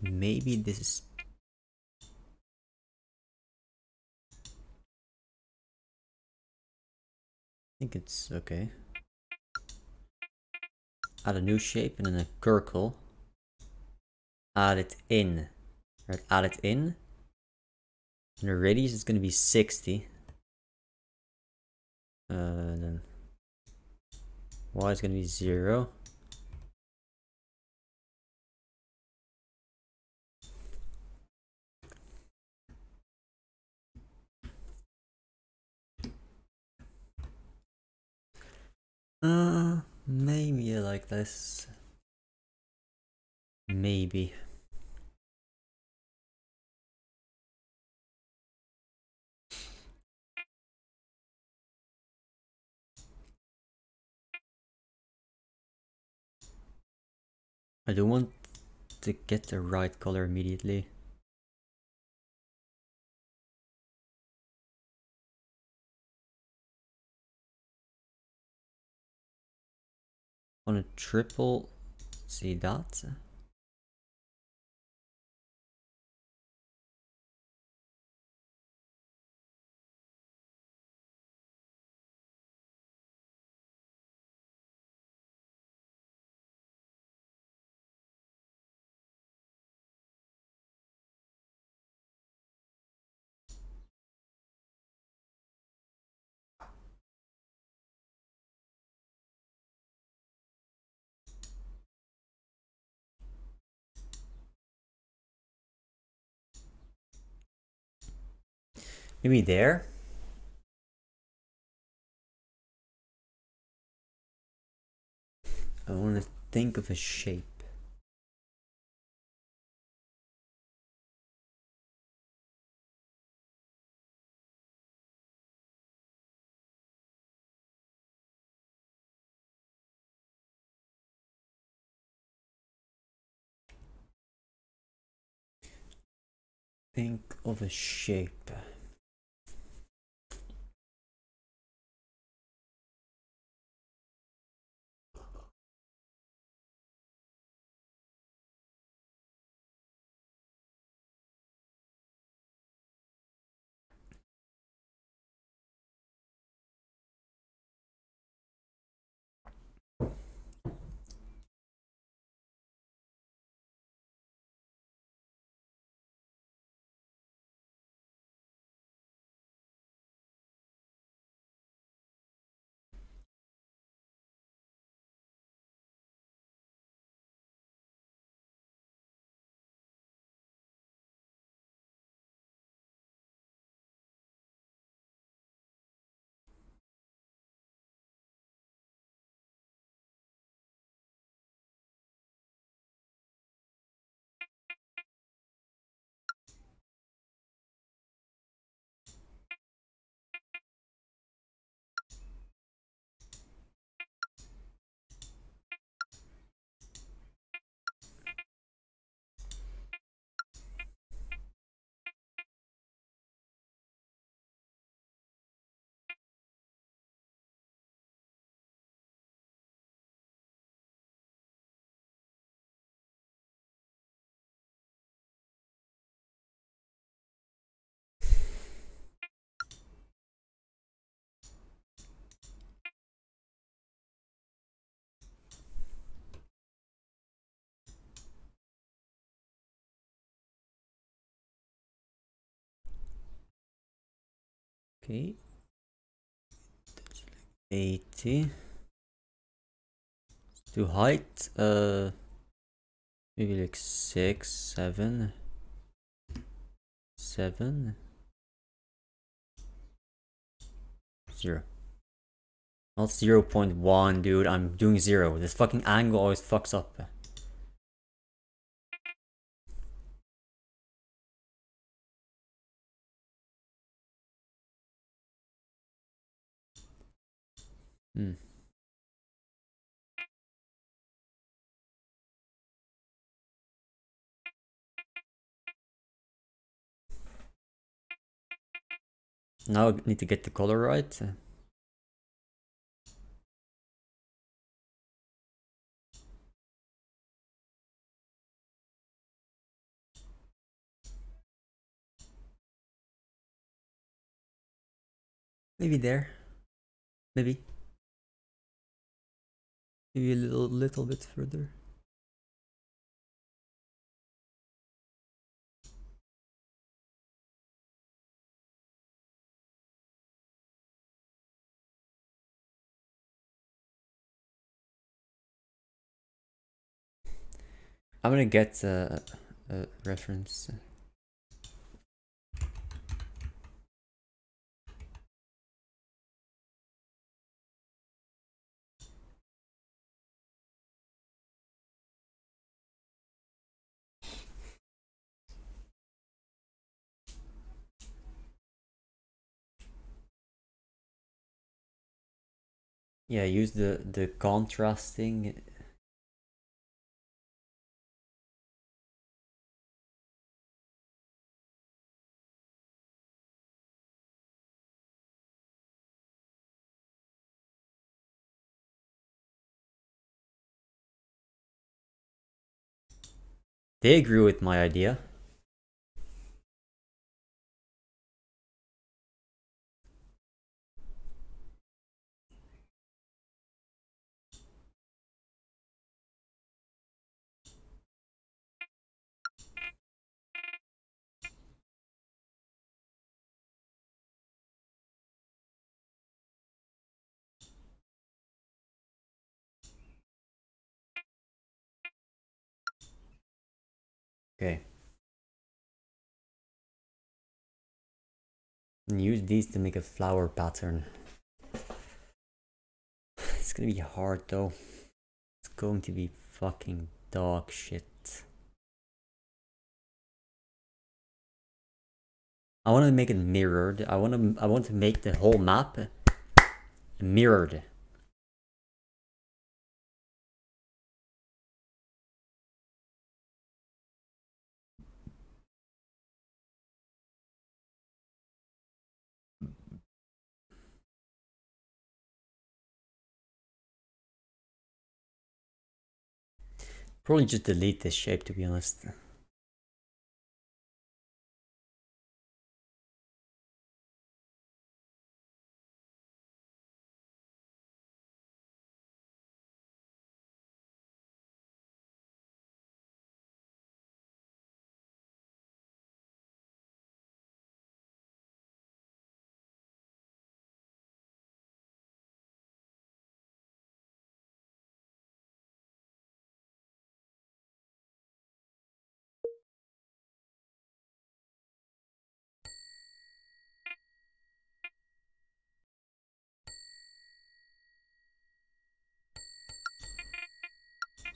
Maybe this is... I think it's okay. Add a new shape and then a circle. Add it in. Right, add it in. And the radius is gonna be 60. Then y is gonna be 0. Maybe I like this. Maybe. I don't want to get the right color immediately. On a triple, see that? Maybe there? I want to think of a shape. Think of a shape. Okay. Like 80. To height, maybe like 6, 7, 7, 0. Not 0.1, dude. I'm doing 0. This fucking angle always fucks up. Hmm. Now I need to get the color right. Maybe there. Maybe. Maybe a little bit further. I'm gonna get a reference. Yeah, use the contrasting. They agree with my idea. Okay. And use these to make a flower pattern. It's gonna be hard though. It's going to be fucking dog shit. I want to make it mirrored. I want to make the whole map mirrored. Probably just delete this shape, to be honest.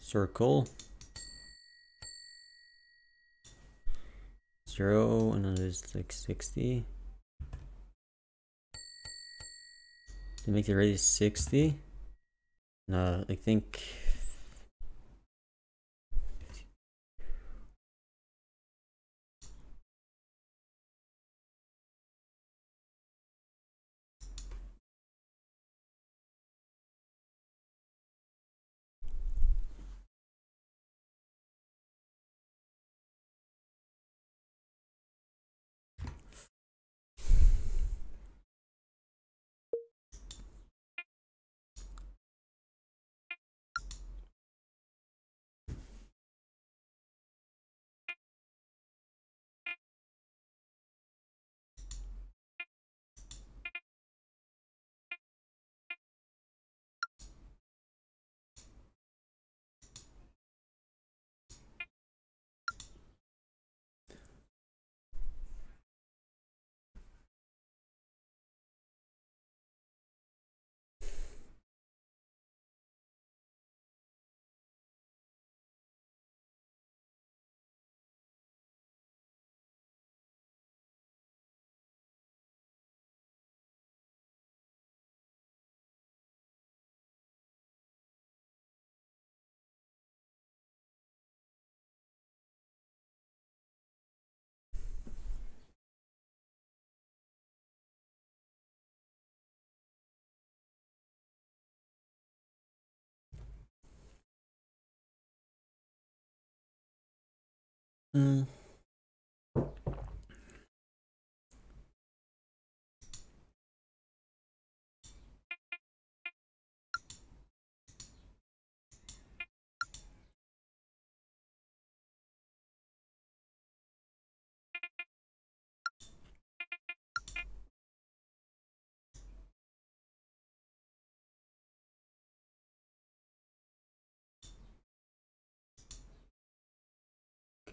Circle. 0, and then there's like 60. To make the radius 60. No, I think. Mm.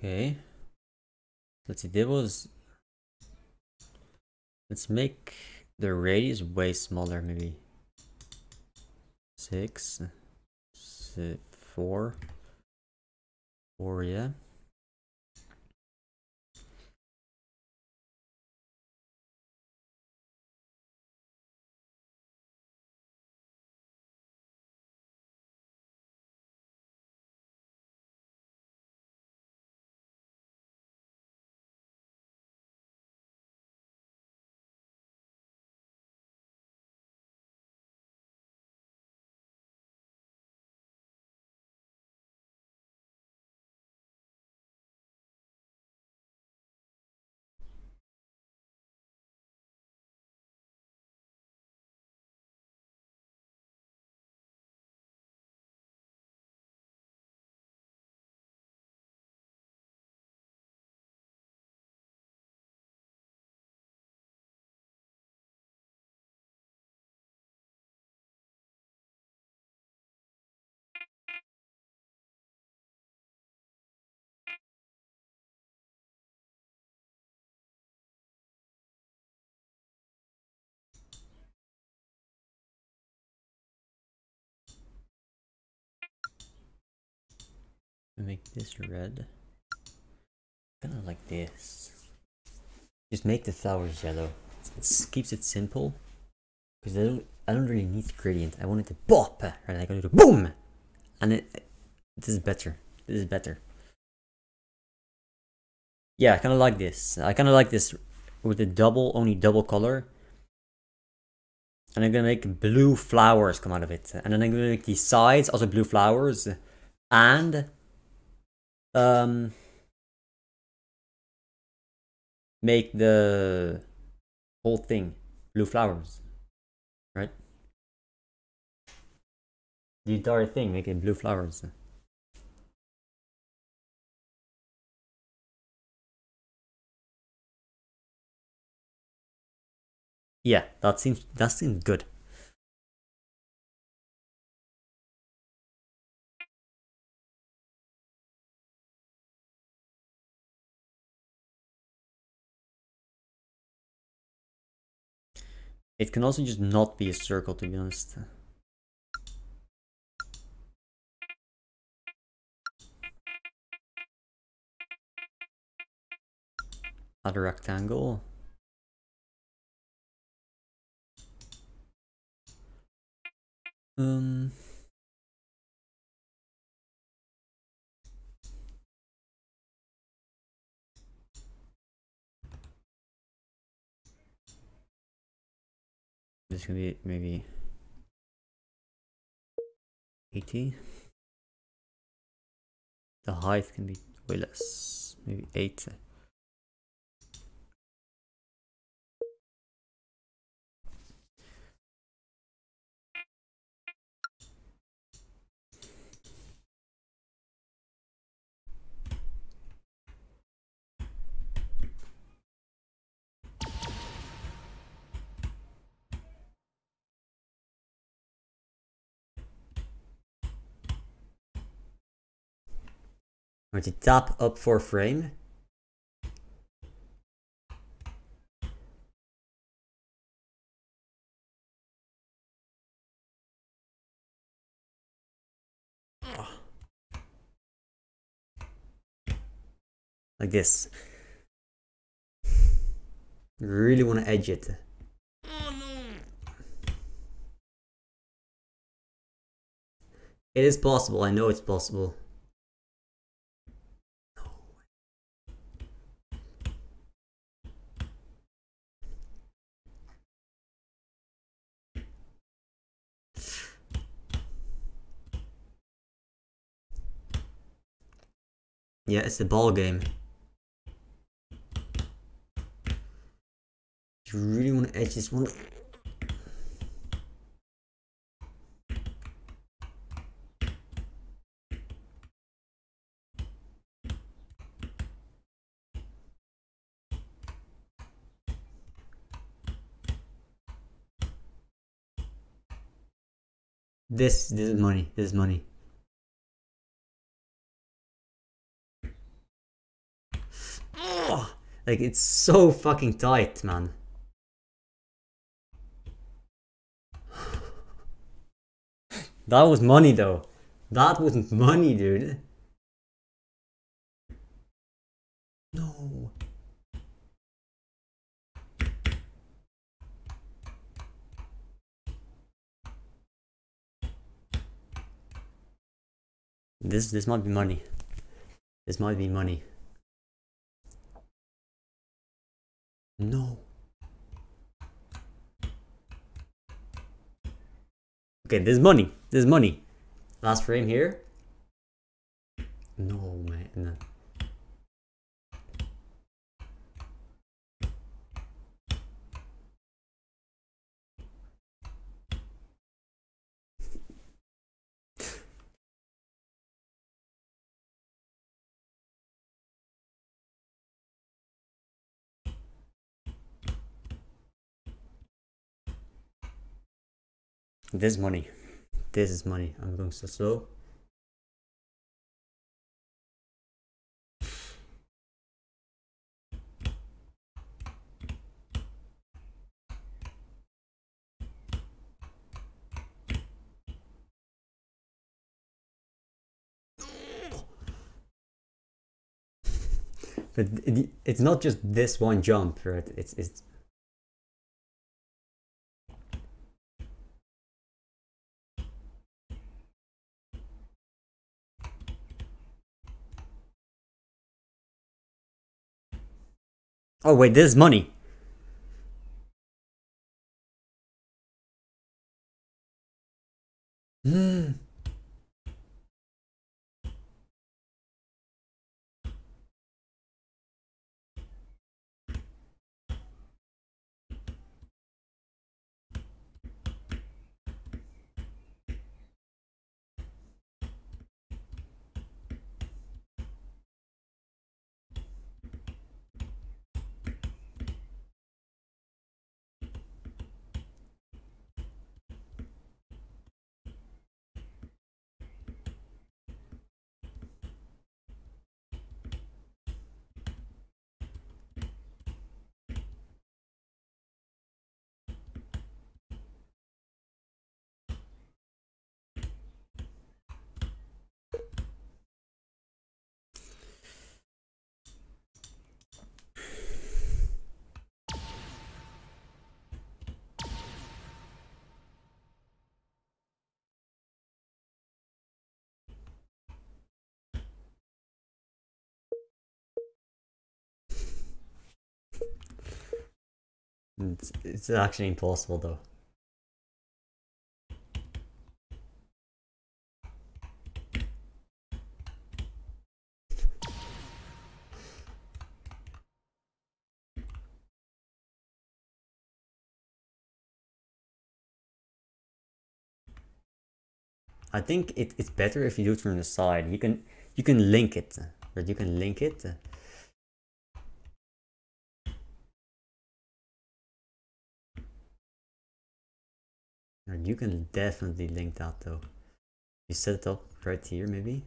Okay. Let's see. Let's make the radius way smaller, maybe 6, 4, yeah. Make this red. Kind of like this. Just make the flowers yellow. It keeps it simple. Because I don't really need gradient. I want it to bop, right? I gotta do boom, and this is better. This is better. Yeah, I kind of like this. I kind of like this with the only double color. And I'm gonna make blue flowers come out of it, and then I'm gonna make the sides also blue flowers, and make the whole thing blue flowers, right? The entire thing, make it blue flowers. Yeah, that seems good. It can also just not be a circle, to be honest. Add a rectangle. This can be maybe 80. The height can be way less, maybe 8. I'm going to tap up for frame. Like this. Really want to edge it. It is possible, I know it's possible. Yeah, it's a ball game. You really want to edge this one? This is money. This is money. Oh, like it's so fucking tight, man. That was money though. That was money, dude. No. This might be money. This might be money. No. Okay, this is money. This is money. Last frame here. No, man. No. This is money. This is money. I'm going so slow. But it's not just this one jump, right? It's oh wait, this is money. Hmm. It's actually impossible though. I think it's better if you do it from the side. You can link it, but you can link it. And you can definitely link that though. You set it up right here, maybe.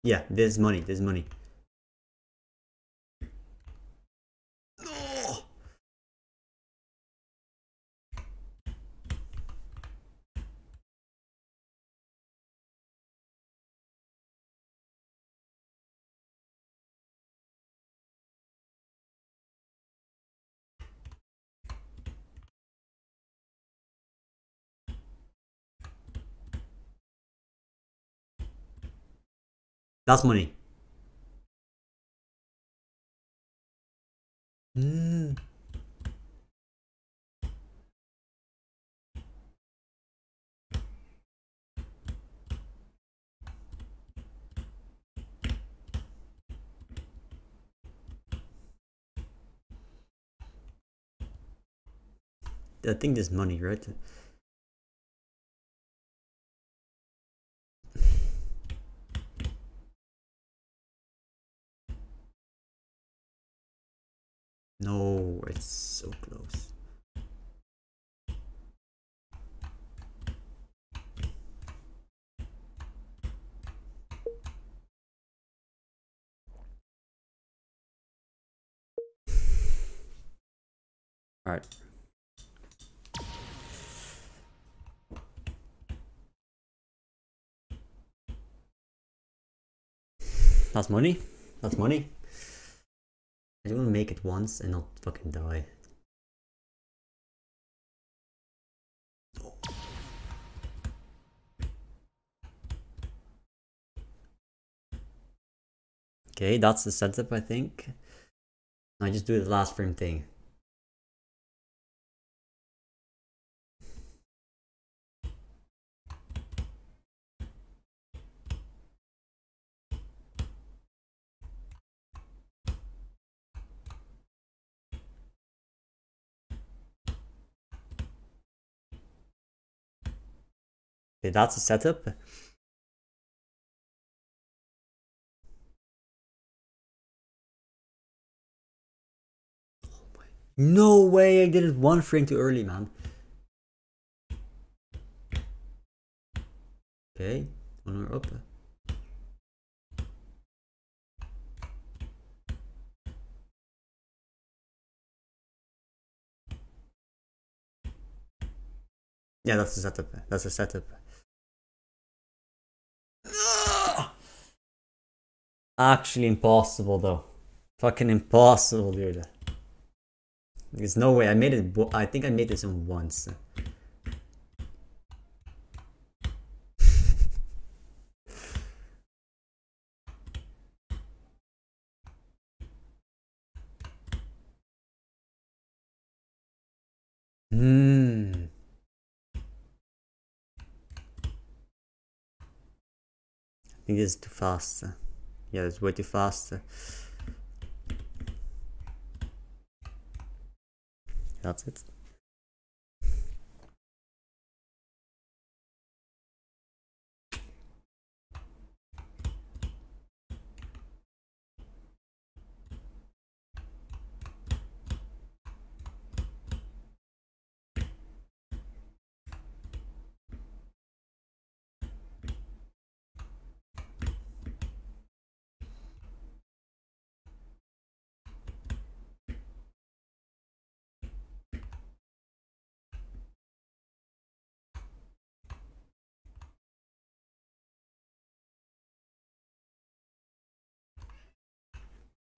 Yeah, there's money. There's money. Oh! That's money. I think there's money, right? No, it's so close. All right. That's money. That's money. I just want to make it once and not fucking die. Okay, that's the setup, I think. I just do the last frame thing. Okay, that's the setup. No way, I did it one frame too early, man. Okay, one more up. Yeah, that's the setup. That's the setup. Actually impossible though. Fucking impossible, dude. There's no way. I made it. I think I made this in once. I think this is too fast. Yeah, it's way too fast. That's it.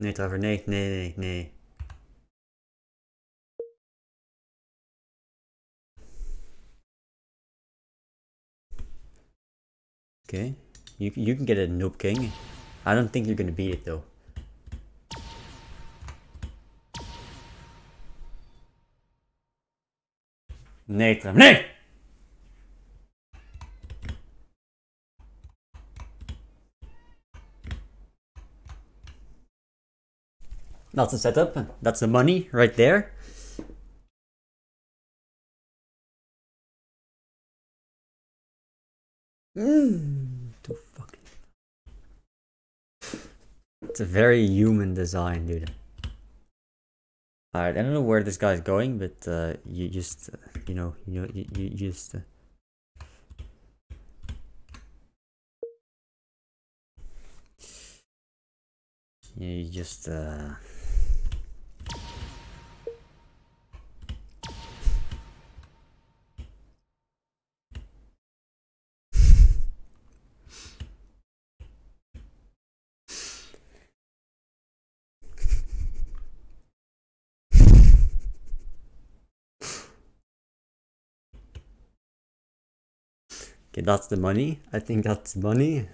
Nee, Trevor, nee, nee, nee, nee. Okay, you can get a noob king. I don't think you're gonna beat it though. Nee, Trevor, nee! That's the setup. That's the money right there. Too fucking. It's a very human design, dude. Alright, I don't know where this guy's going, but you just, you just. You just. Okay, that's the money. I think that's money.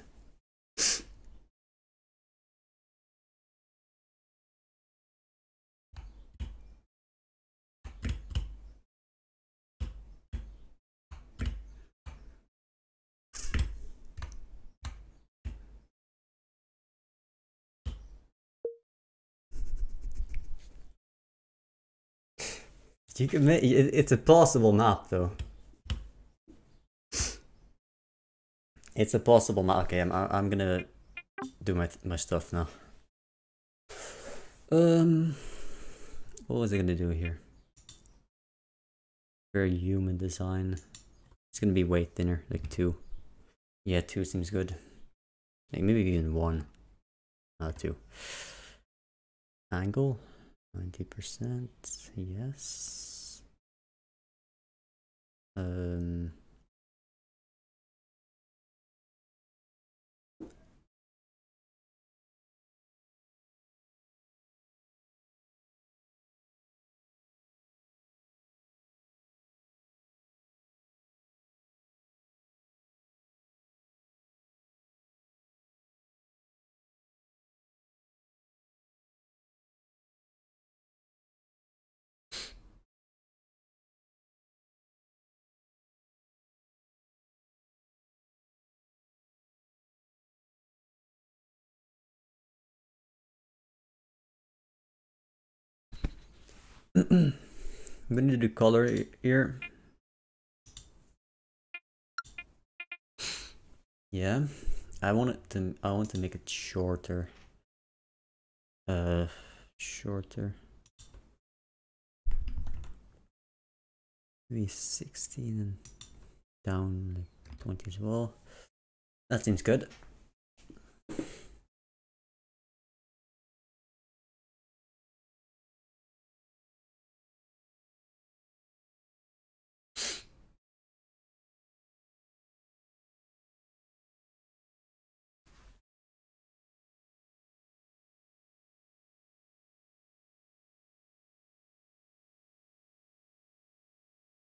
You can make it's a possible map though. It's a possible map. Okay, I'm gonna do my stuff now. What was I gonna do here? Very human design. It's gonna be way thinner, like 2. Yeah, 2 seems good. Like maybe even 1. 2. Angle 90%. Yes. 'm gonna do the color here. Yeah, I want to make it shorter. Shorter. Maybe 16 and down like 20 as well. That seems good.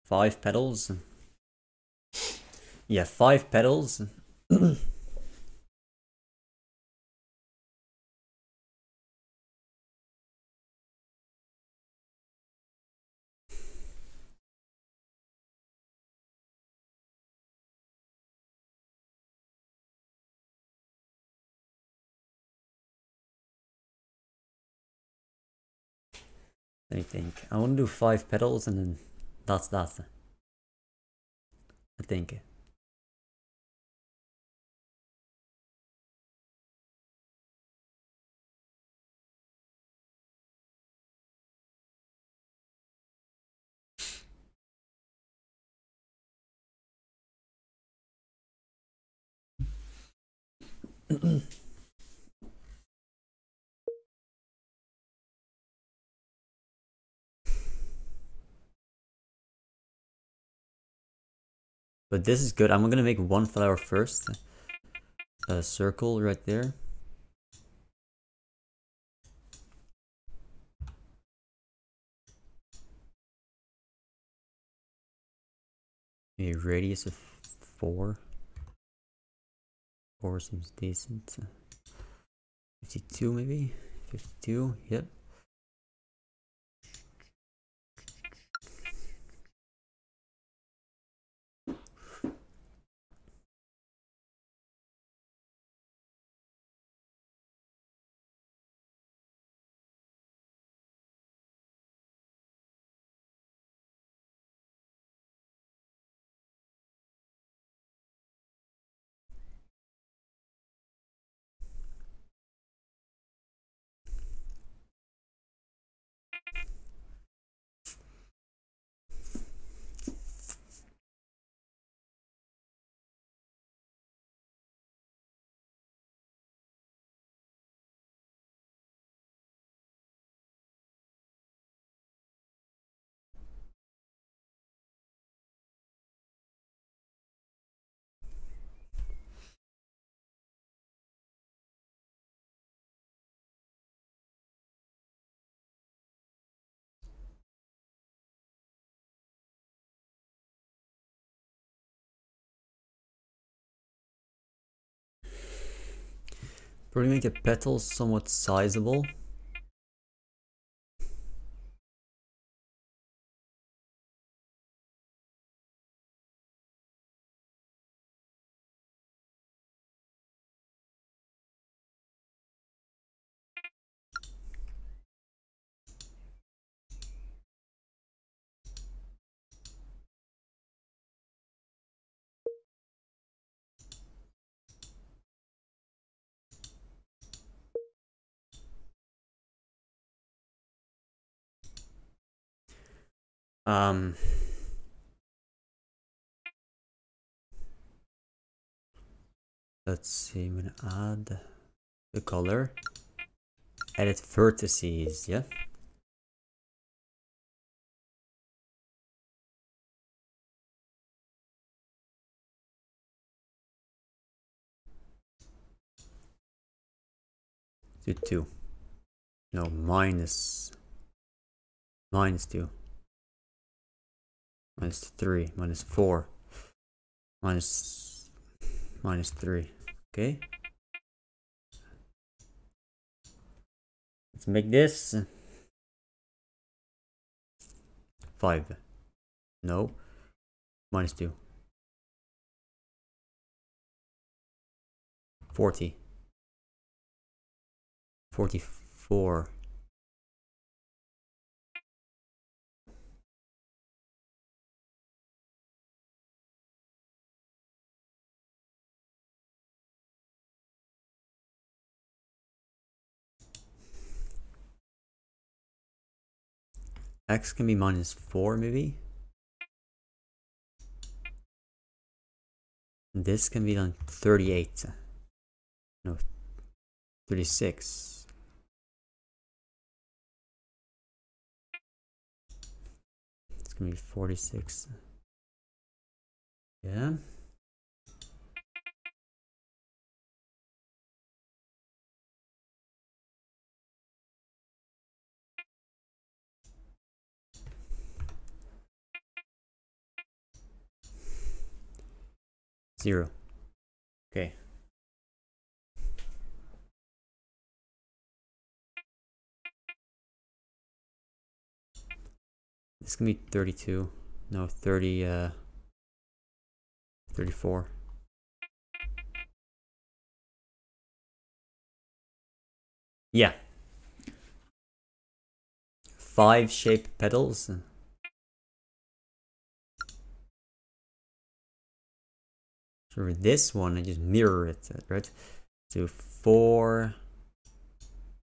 Five petals. Yeah, 5 petals. Let me think. I want to do 5 petals and then that's that. I think. But this is good. I'm gonna make 1 flower first. A circle right there. A radius of 4. 4 seems decent. 52 maybe? 52, yep. Probably make the petals somewhat sizable. Let's see, I'm gonna add the color. Edit vertices, yeah. Do 2. No, minus 2. Minus 3. Minus 4. Minus 3. Okay. Let's make this 5. No. Minus 2. 40. 44. X can be minus 4 maybe. This can be done 38. No, 36. It's gonna be 46. Yeah. Zero. Okay. This can be 32. No, 30, 34. Yeah. 5 shape petals. For this one, I just mirror it, right? So 4,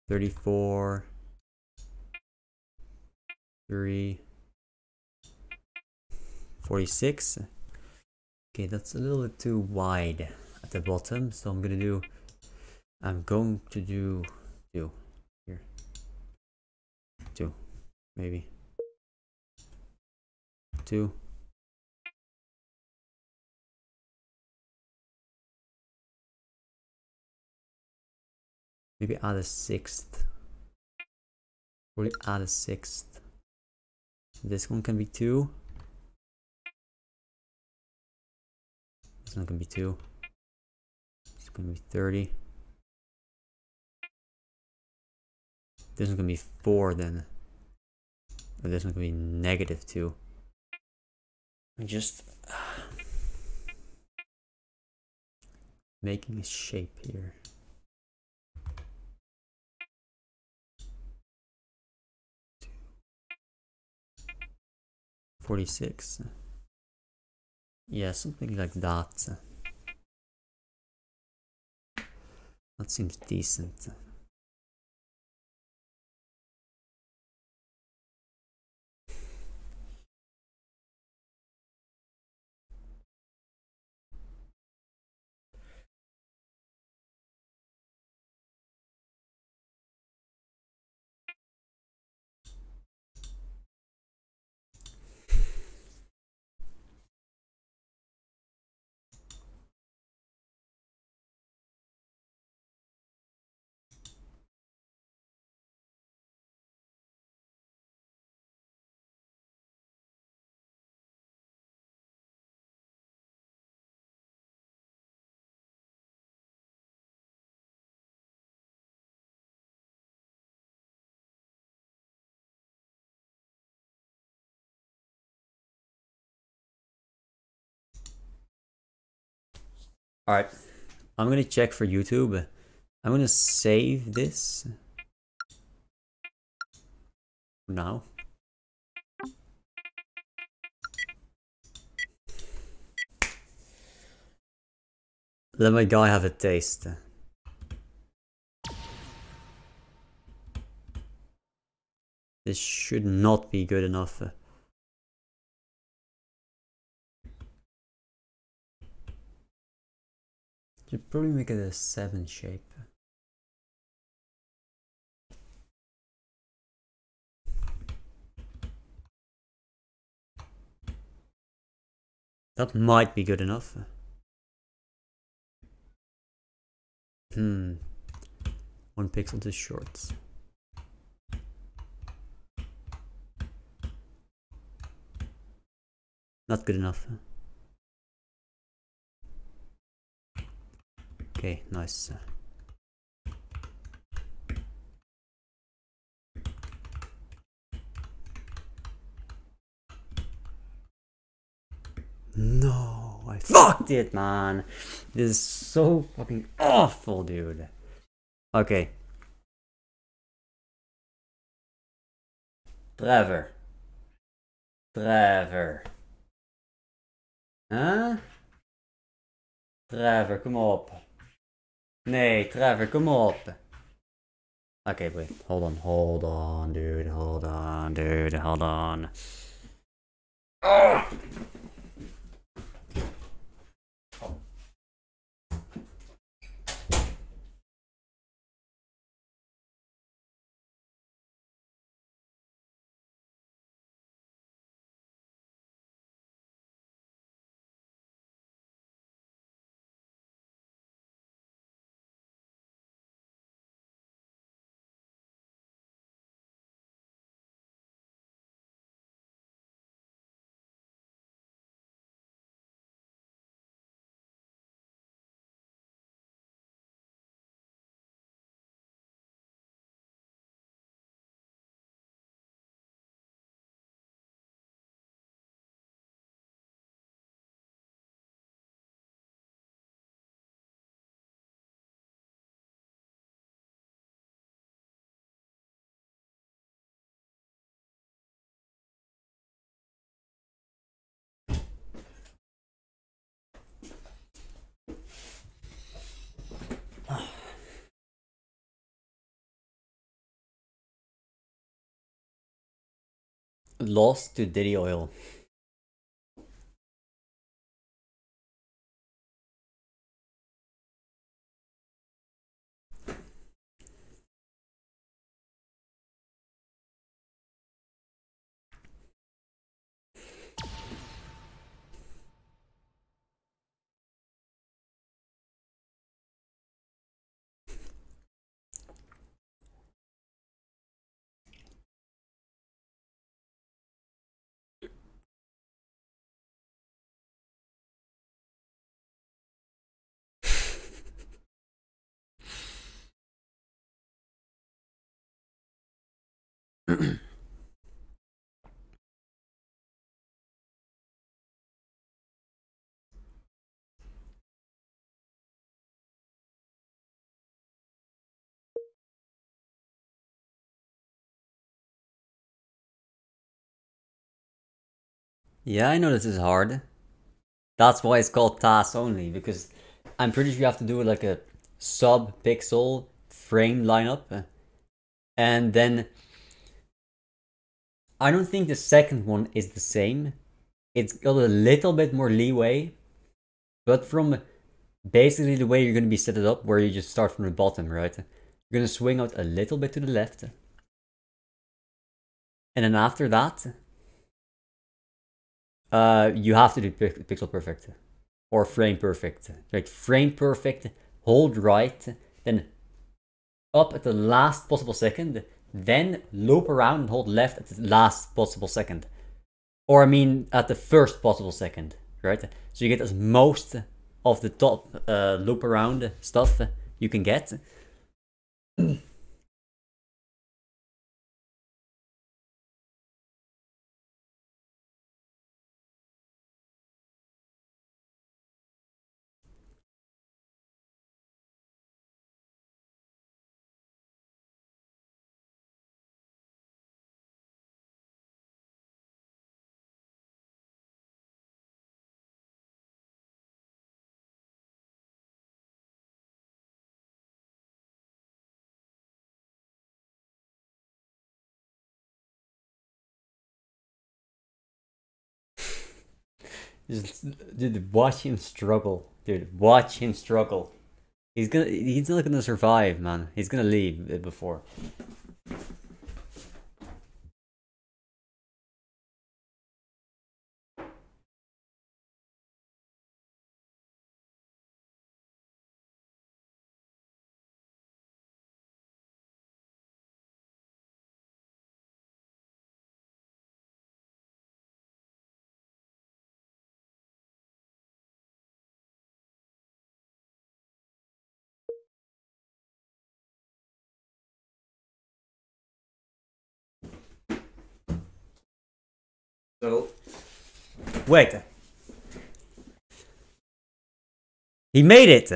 34, 3, 46. Okay, that's a little bit too wide at the bottom, so I'm going to do 2 here. 2, maybe. 2. Maybe add a 6th. Probably add a 6th. This one can be 2. This one can be 2. It's gonna be 30. This one's gonna be 4 then. Or this one's gonna be negative 2. I'm just making a shape here. $46. Yeah, something like that. That seems decent. Alright, I'm gonna check for YouTube. I'm gonna save this for now. Let my guy have a taste. This should not be good enough. Should probably make it a 7 shape. That might be good enough. 1 pixel too short. Not good enough. Okay, nice. No, I fucked it, man. This is so fucking awful, dude. Okay. Trevor. Huh? Trevor, kom op. Nee, Trevor, kom op. Okay, wait. Hold on, dude. Hold on. Oh! Lost to Diddy Oil. Yeah, I know this is hard. That's why it's called task only, because I'm pretty sure you have to do like a sub-pixel frame lineup. And then I don't think the second one is the same. It's got a little bit more leeway, but from basically the way you're going to be set it up, where you just start from the bottom, right? You're going to swing out a little bit to the left. And then after that, you have to do pixel perfect or frame perfect. Like frame perfect, hold right, then up at the last possible second, then loop around and hold left at the last possible second. Or I mean at the first possible second, right? So you get as most of the top loop around stuff you can get. Dude, watch him struggle. Dude, watch him struggle. He's not gonna survive, man. He's gonna leave it before. So, wait. He made it!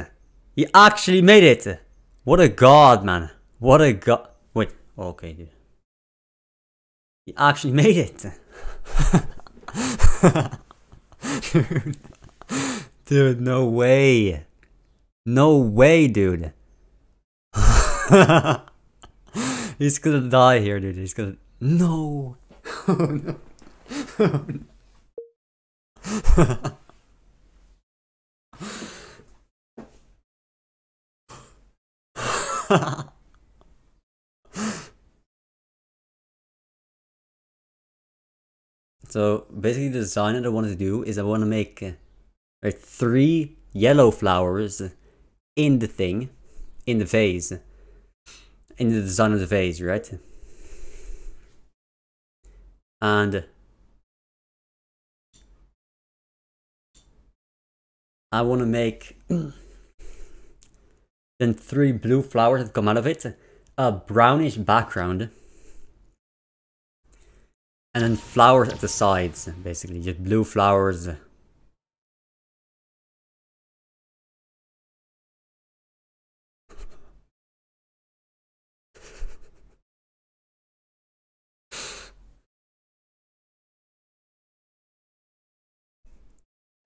He actually made it! What a god, man. What a god. Wait. Okay, dude. He actually made it! Dude. Dude, no way. No way, dude. He's gonna die here, dude. He's gonna... No! Oh, no. Oh, no. So basically the design that I want to do is I want to make 3 yellow flowers in the thing, in the vase, in the design of the vase, right? And I want to make then 3 blue flowers that come out of it, a brownish background, and then flowers at the sides, basically just blue flowers.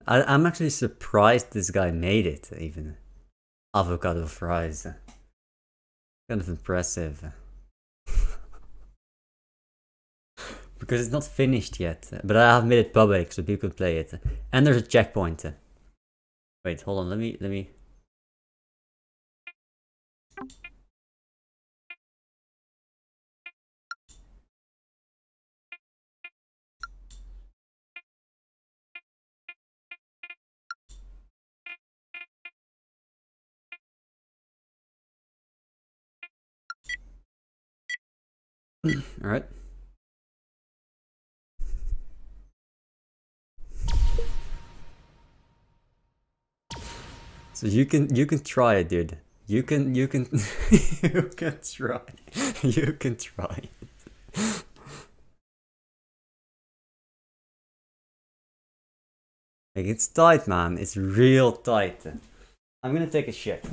I'm actually surprised this guy made it, even. Avocado fries. Kind of impressive. Because it's not finished yet. But I have made it public so people can play it. And there's a checkpoint. Wait, hold on, let me... Alright. So you can try it, dude. You can you can try. You can try. Like, it's tight, man. It's real tight. I'm gonna take a shit.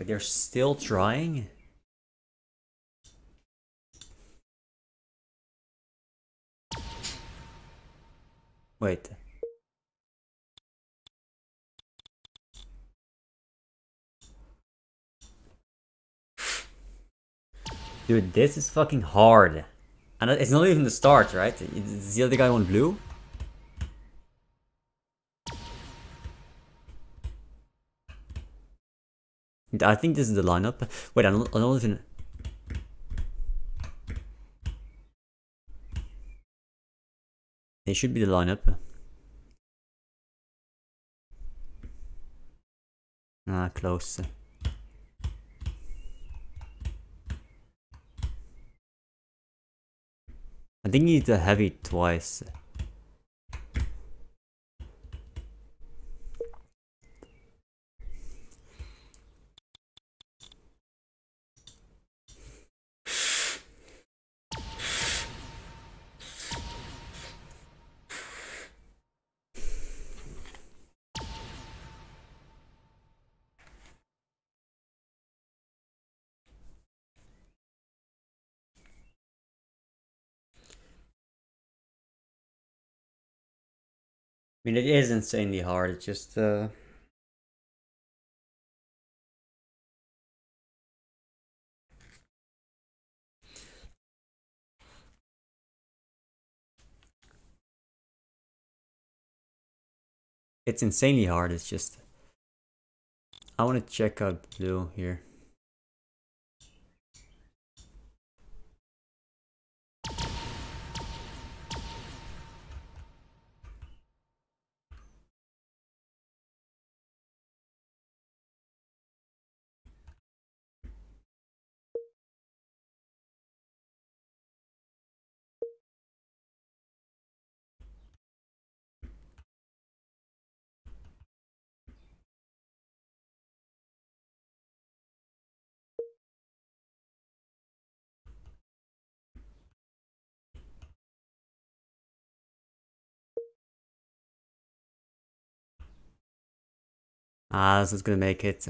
But they're still trying? Wait. Dude, this is fucking hard. And it's not even the start, right? Is the other guy on blue? I think this is the lineup. Wait, I don't even... It should be the lineup. Ah, close. I think you need to heavy twice. I mean, it is insanely hard. It's just, it's insanely hard. It's just, I want to check out blue here. Ah, this is gonna make it.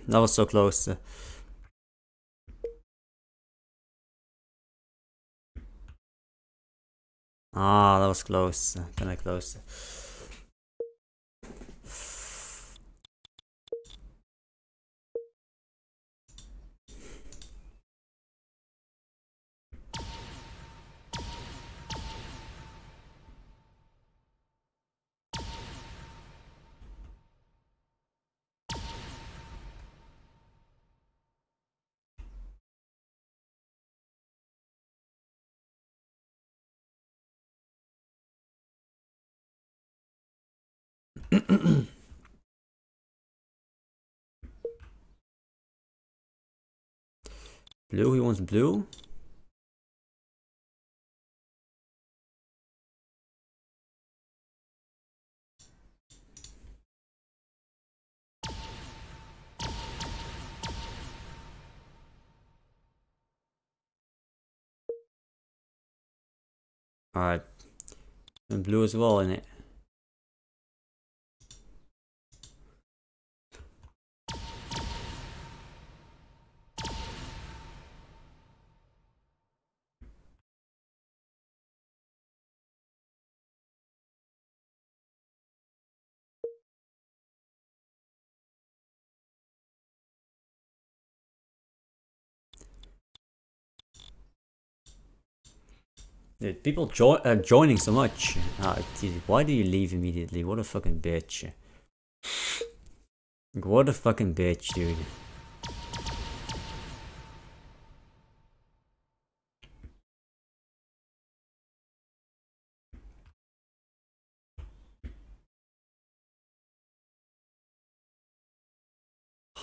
That was so close. Ah, that was close. Kinda close. Blue, he wants blue. Alright. And blue as well in it. Dude, people joining so much. Dude, why do you leave immediately? What a fucking bitch. What a fucking bitch, dude.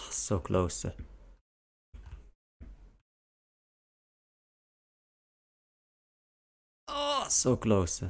So close. Oh, so close.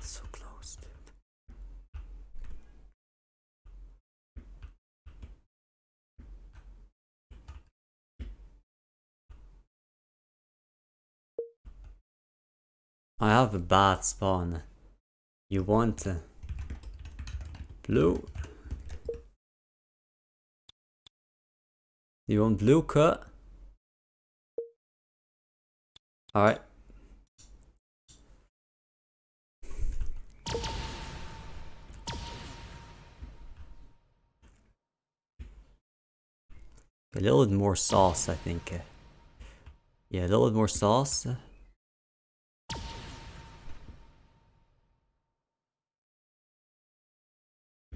So close, dude. I have a bad spawn. You want blue? You want blue cut? Alright. A little bit more sauce, I think. Yeah, a little bit more sauce. A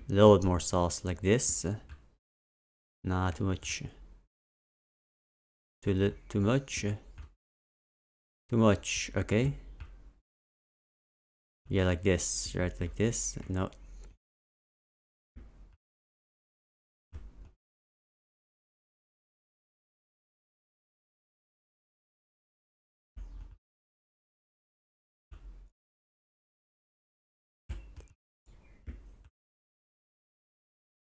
little bit more sauce, like this. Nah, too much. Too much. Too much, okay. Yeah, like this, right? Like this. No.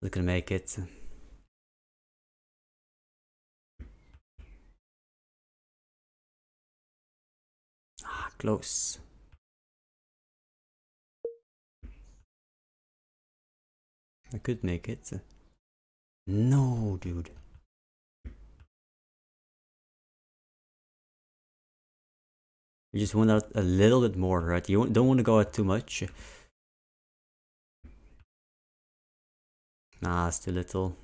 Look at make it. Ah, close. I could make it. No, dude. You just want out a little bit more, right? You don't want to go out too much. Nah, it's too little.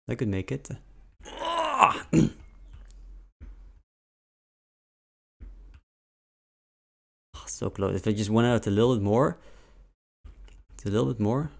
I could make it. So close. If I just went out a little bit more. It's a little bit more.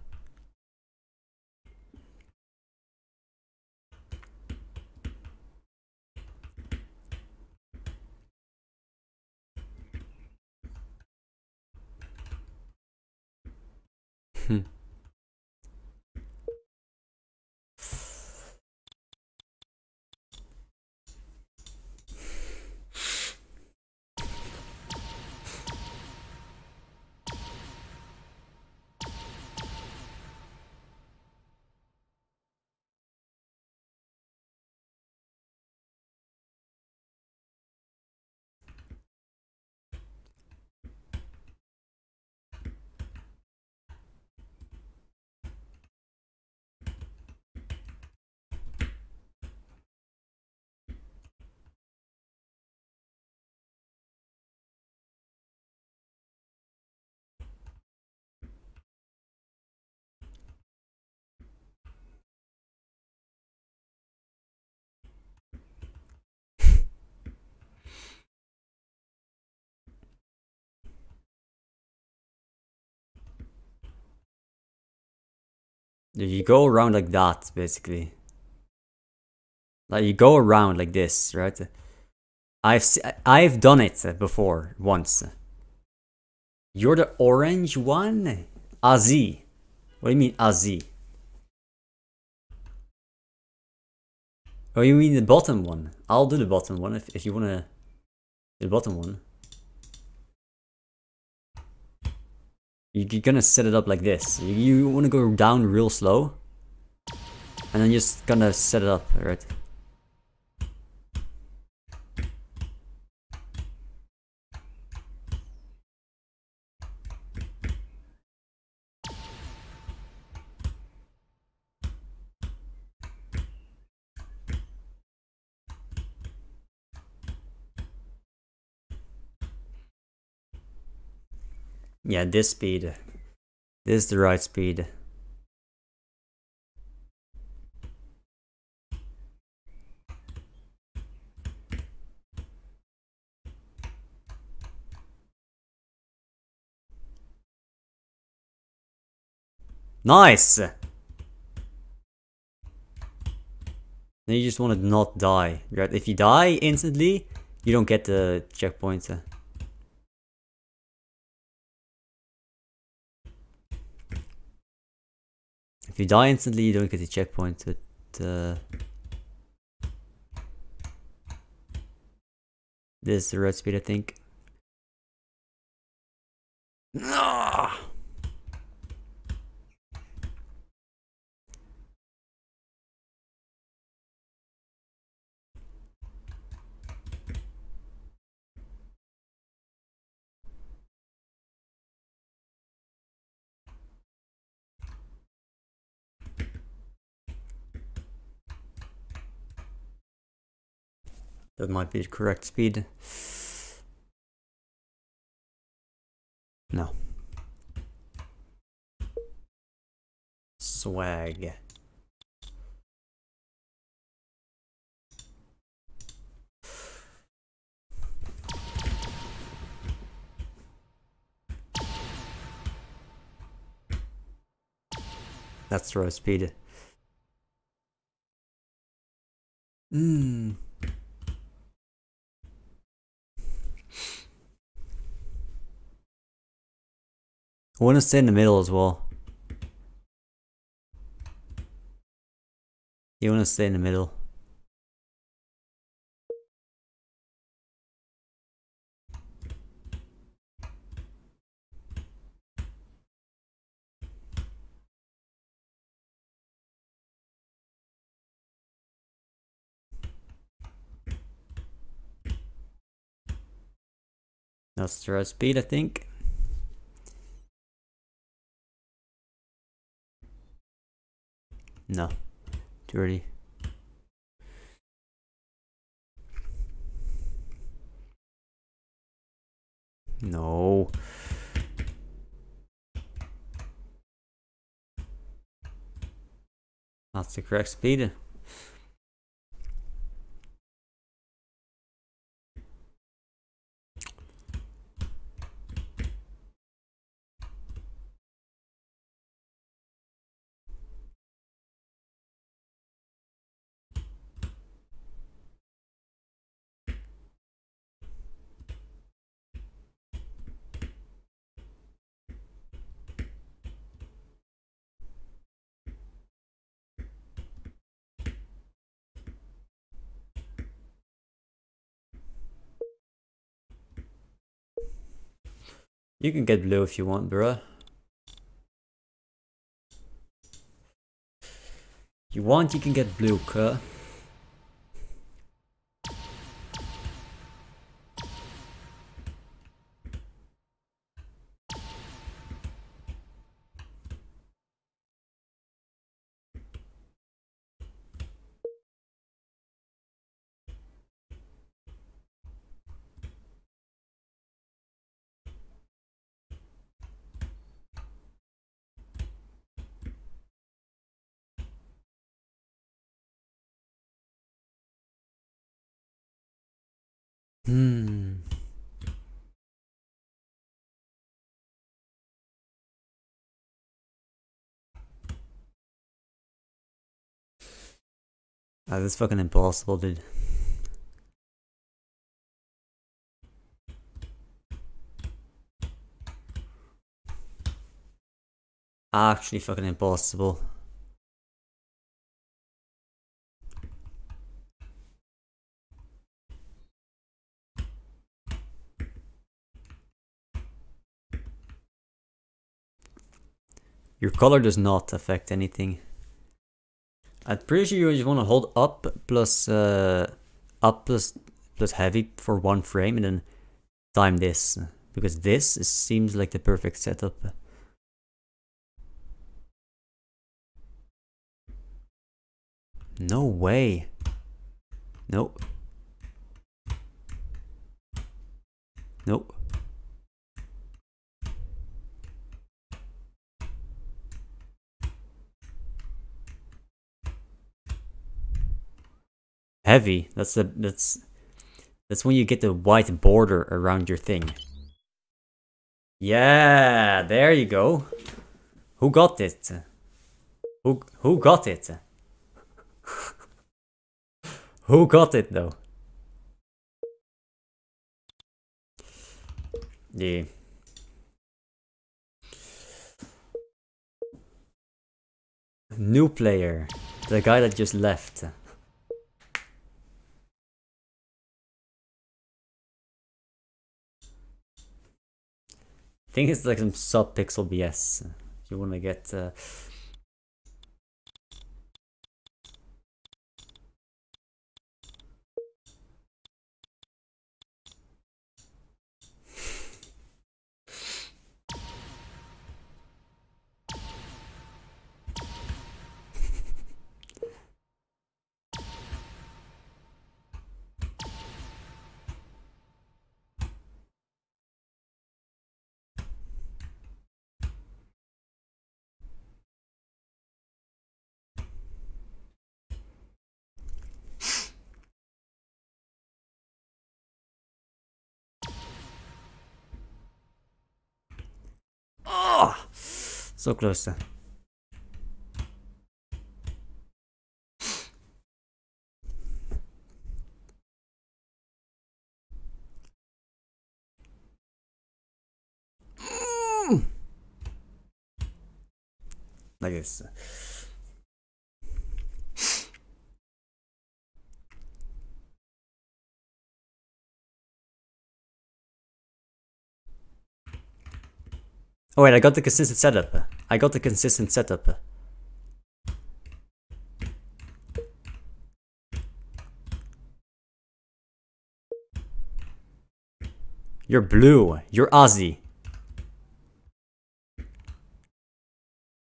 You go around like that, basically. Like you go around like this, right? I've done it before once. You're the orange one, Azi. What do you mean Azi? Oh, you mean the bottom one? I'll do the bottom one if you wanna do the bottom one. You're gonna set it up like this. You wanna go down real slow, and then you're just gonna set it up, right? Yeah, this speed. This is the right speed. Nice! Then you just want to not die, right? If you die instantly, you don't get the checkpoint. If you die instantly, you don't get the checkpoint. But, this is the right speed, I think. Ah! That might be the correct speed. No. Swag. That's the right speed. I want to stay in the middle as well. You want to stay in the middle. That's the right speed, I think. No. Too early. No. That's the correct speed. You can get blue if you want, bruh. You want, you can get blue, cuh. Ah, this is fucking impossible, dude. Actually fucking impossible. Your color does not affect anything. I'm pretty sure you just want to hold up plus heavy for one frame and then time this, because seems like the perfect setup. No way. Nope. Nope. Heavy. That's when you get the white border around your thing. Yeah, there you go. Who got it? Who got it? Who got it though? Yeah. New player. The guy that just left. I think it's like some sub-pixel BS. If you wanna get oh, so close. Like this. Oh wait, I got the consistent setup. I got the consistent setup. You're blue. You're Aussie.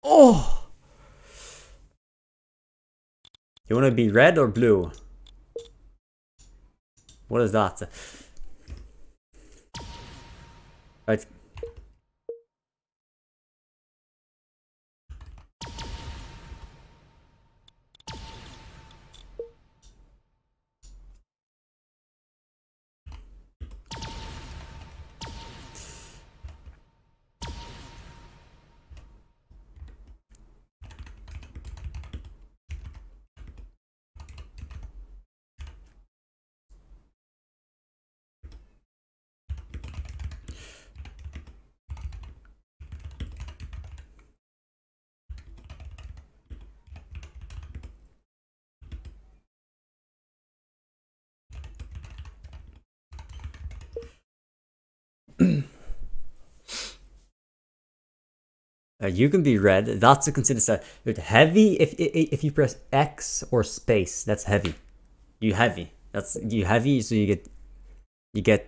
Oh! You wanna be red or blue? What is that? Right. You can be red. That's a considered set. Heavy. If you press X or space, that's heavy. You heavy. That's you heavy. So you get.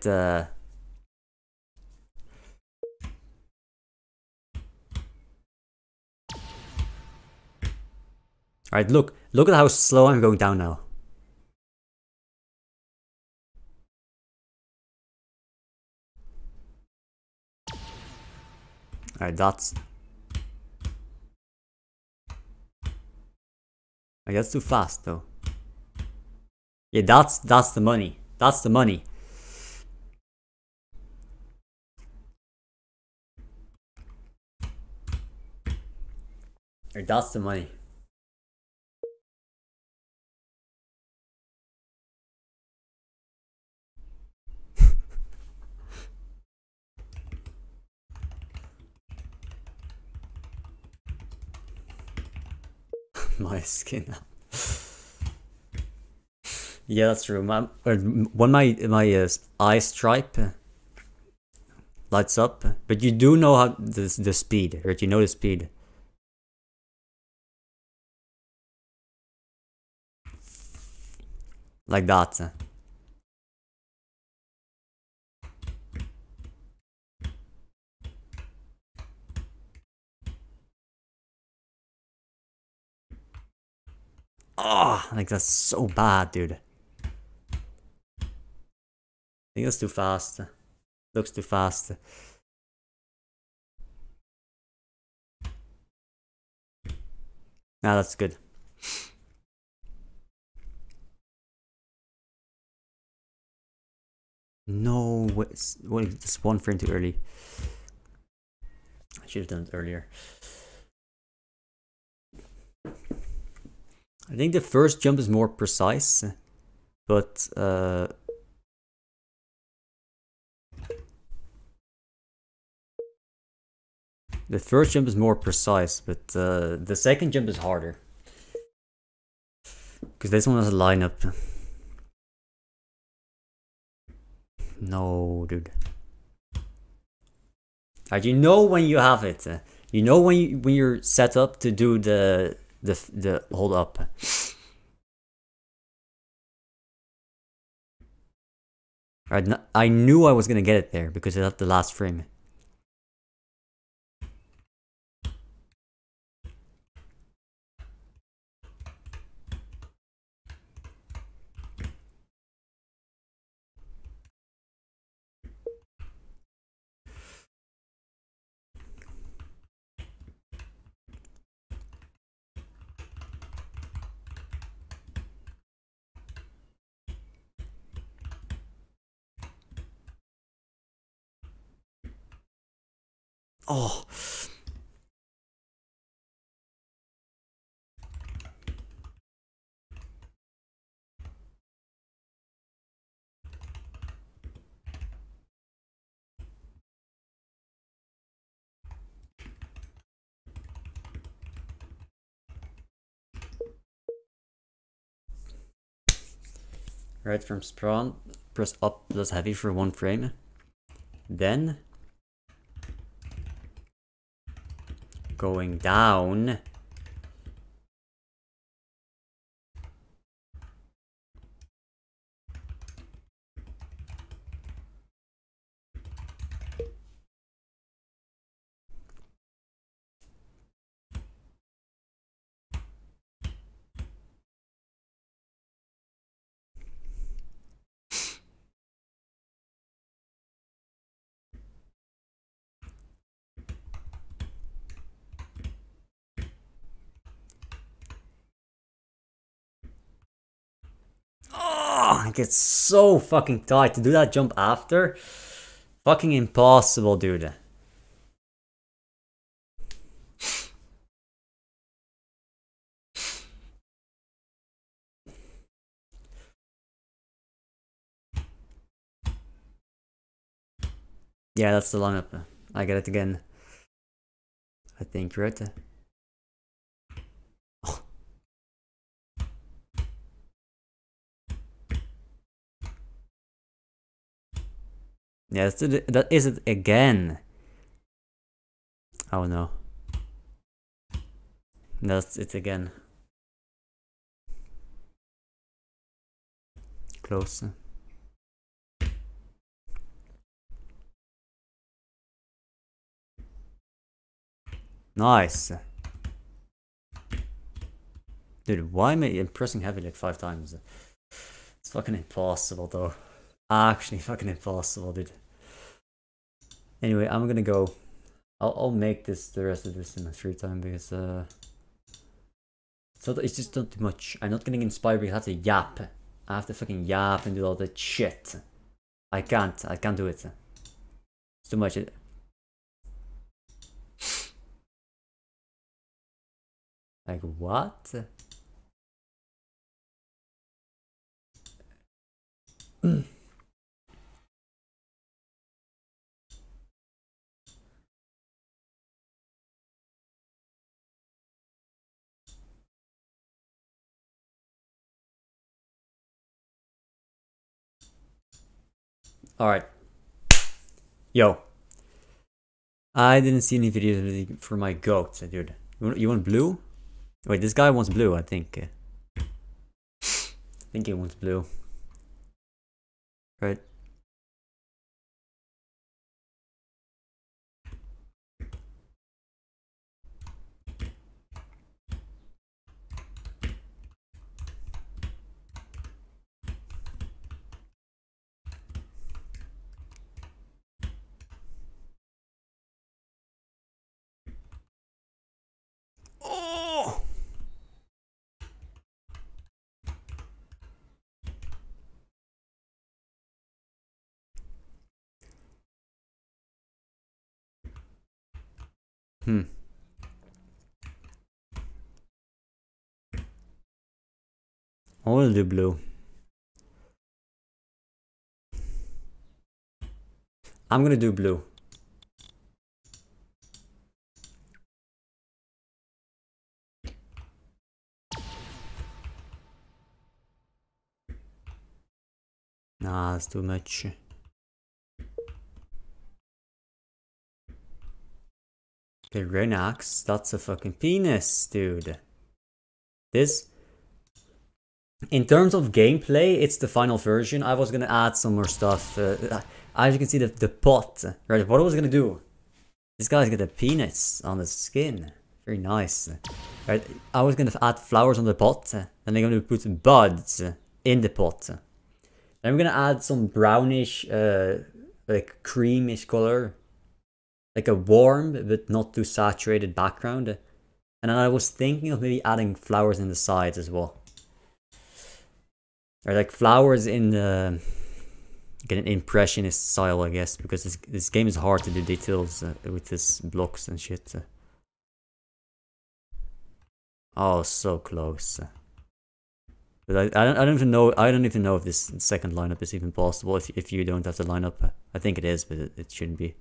All right. Look at how slow I'm going down now. All right. That's too fast though. Yeah, that's the money. That's the money. Or that's the money. My skin. Yeah, that's true. When my eye stripe lights up, but you do know how the speed, right? You know the speed. Like that. Oh, like that's so bad, dude. I think that's too fast. Looks too fast. Nah, that's good. No, wait, it's one frame too early. I should have done it earlier. I think the first jump is more precise, but the first jump is more precise, but the second jump is harder. Because this one has a lineup. No, dude. Alright, you know when you have it. You know when you're set up to do the hold up. Alright, I knew I was gonna get it there because it's at the last frame. Oh. Right from spawn, press up plus heavy for one frame. Then going down. Oh, it gets so fucking tight to do that jump after. Fucking impossible, dude. Yeah, that's the lineup. I get it again. I think, right? Oh. Yeah, that is it again. Oh no. That's it again. Close. Nice. Dude, why am I pressing heavy like 5 times? It's fucking impossible though. Actually fucking impossible, dude. Anyway, I'm gonna go. I'll make this the rest of this in my free time because so it's just not too much. I'm not getting inspired because I have to yap. I have to fucking yap and do all that shit. I can't do it. It's too much. Like what? Alright. Yo. I didn't see any videos for my goats, dude. You want blue? Wait, this guy wants blue, I think. I think he wants blue. Right. Oh! I want to do blue. I'm gonna do blue. Nah, that's too much. Okay, Renax, that's a fucking penis, dude. This, in terms of gameplay, it's the final version. I was gonna add some more stuff. As you can see, the pot, right? What I was gonna do, this guy's got a penis on his skin. Very nice. Right? I was gonna add flowers on the pot, and I'm gonna put some buds in the pot. Then I'm gonna add some brownish, like creamish color, like a warm but not too saturated background. And then I was thinking of maybe adding flowers in the sides as well. Or like flowers in the get an impressionist style, I guess, because this game is hard to do details with this blocks and shit. Oh, so close. But I don't even know. I don't even know if this second lineup is even possible. If you don't have to line up, I think it is, but it shouldn't be.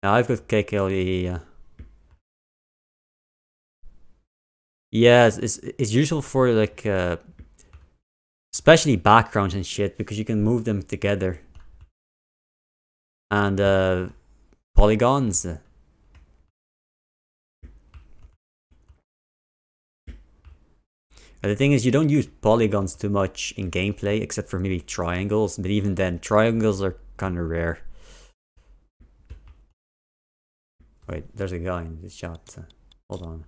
Now I've got KKLE. Yeah, it's useful for like especially backgrounds and shit, because you can move them together. And polygons. And the thing is, you don't use polygons too much in gameplay, except for maybe triangles, but even then, triangles are kind of rare. Wait, there's a guy in this shot. Hold on.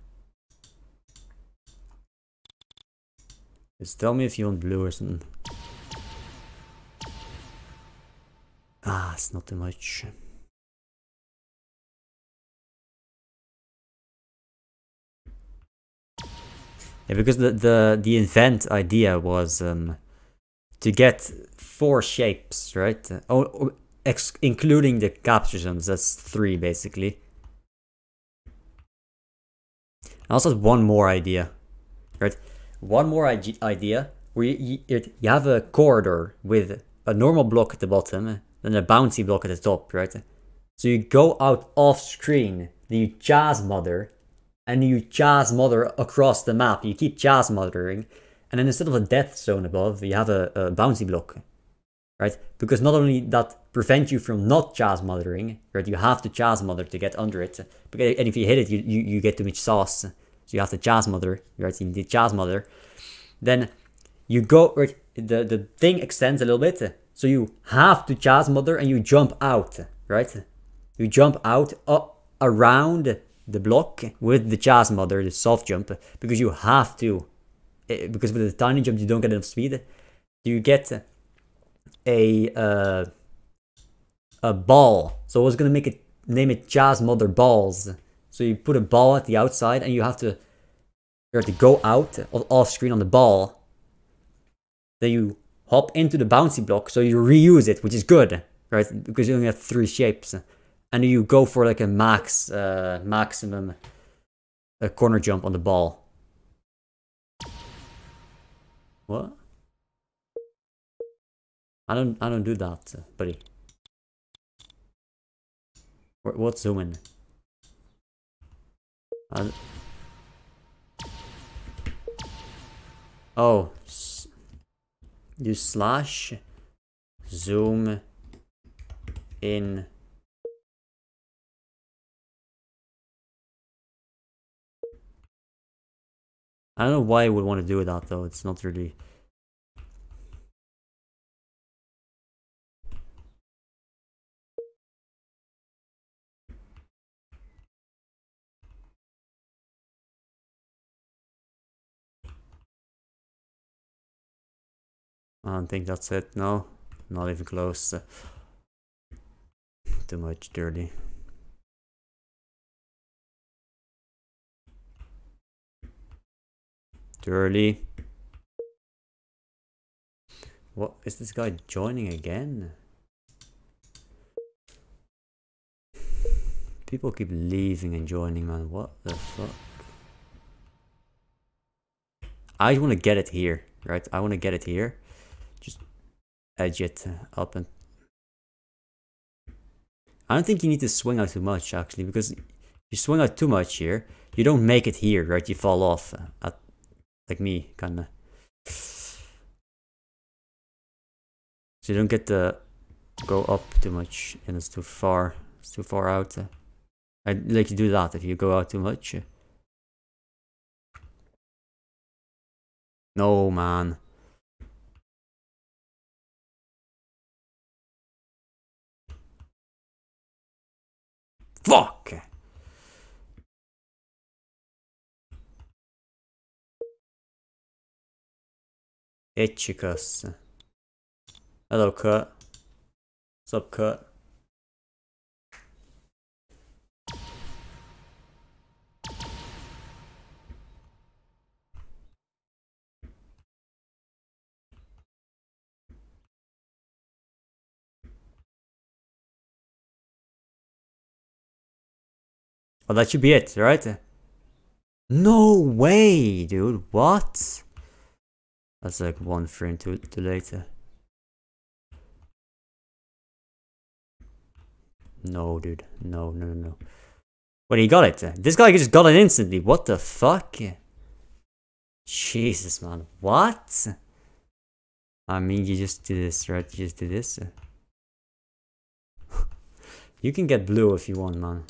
Just tell me if you want blue or something. Ah, it's not too much. Yeah, because the invent idea was to get 4 shapes, right? Including the capture zones, that's 3 basically. I also had one more idea, right? One more idea where you have a corridor with a normal block at the bottom, then a bouncy block at the top, right? So you go out off screen, then you jazz mother, and you jazz mother across the map. You keep jazz mothering, and then instead of a death zone above, you have a bouncy block, right? Because not only that prevents you from not jazz mothering, right? You have to jazz mother to get under it, and if you hit it, you get too much sauce. So you have to jazz mother, right? You need jazz mother. Then you go, right? The thing extends a little bit, so you have to jazz mother and you jump out, right? You jump out around the block with the jazz mother, the soft jump, because you have to. Because with the tiny jump you don't get enough speed. You get a ball. So I was gonna name it jazz mother balls. So you put a ball at the outside and you have to go out off screen on the ball. Then you hop into the bouncy block, so you reuse it, which is good, right? Because you only have 3 shapes. And you go for like a maximum corner jump on the ball. What? I don't do that, buddy. What's zooming? Oh, you slash zoom in. I don't know why I would want to do that though. It's not really. I don't think that's it. No, not even close. Too much dirty. Dirty. What is this guy joining again? People keep leaving and joining, man. What the fuck? I want to get it here, right? I want to get it here. Just edge it up and... I don't think you need to swing out too much, actually, because you swing out too much here, you don't make it here, right? You fall off at, like me, kinda. So you don't get to go up too much, and it's too far. It's too far out. I'd like to do that if you go out too much. No, man. Fuck! xQc. Hello, Cut. What's up, Cut? Oh, that should be it, right? No way, dude. What? That's like one frame too late. No, dude. No, no, no, no. Wait, he got it. This guy just got it instantly. What the fuck? Jesus, man. What? I mean, you just do this, right? You just do this. You can get blue if you want, man.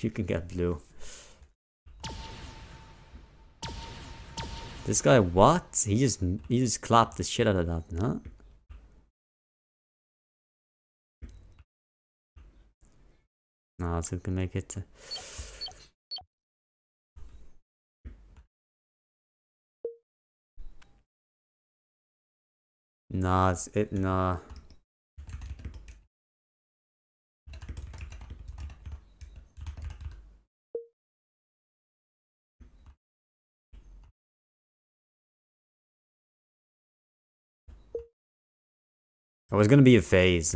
You can get blue. This guy, what? He just clapped the shit out of that, huh? No, so we can make it. Nah, it's it. Nah. It was gonna be a phase.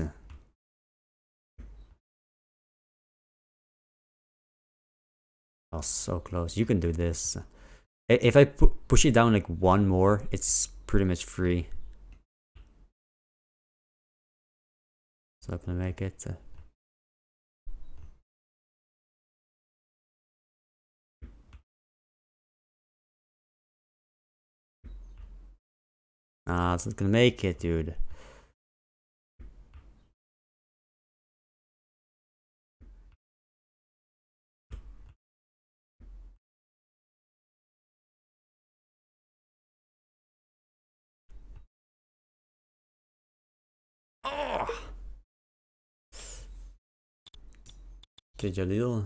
Oh, so close. You can do this. If I push it down like one more, it's pretty much free. So I'm gonna make it. Ah, it's not gonna make it, dude. Oh. Okay, Jalil.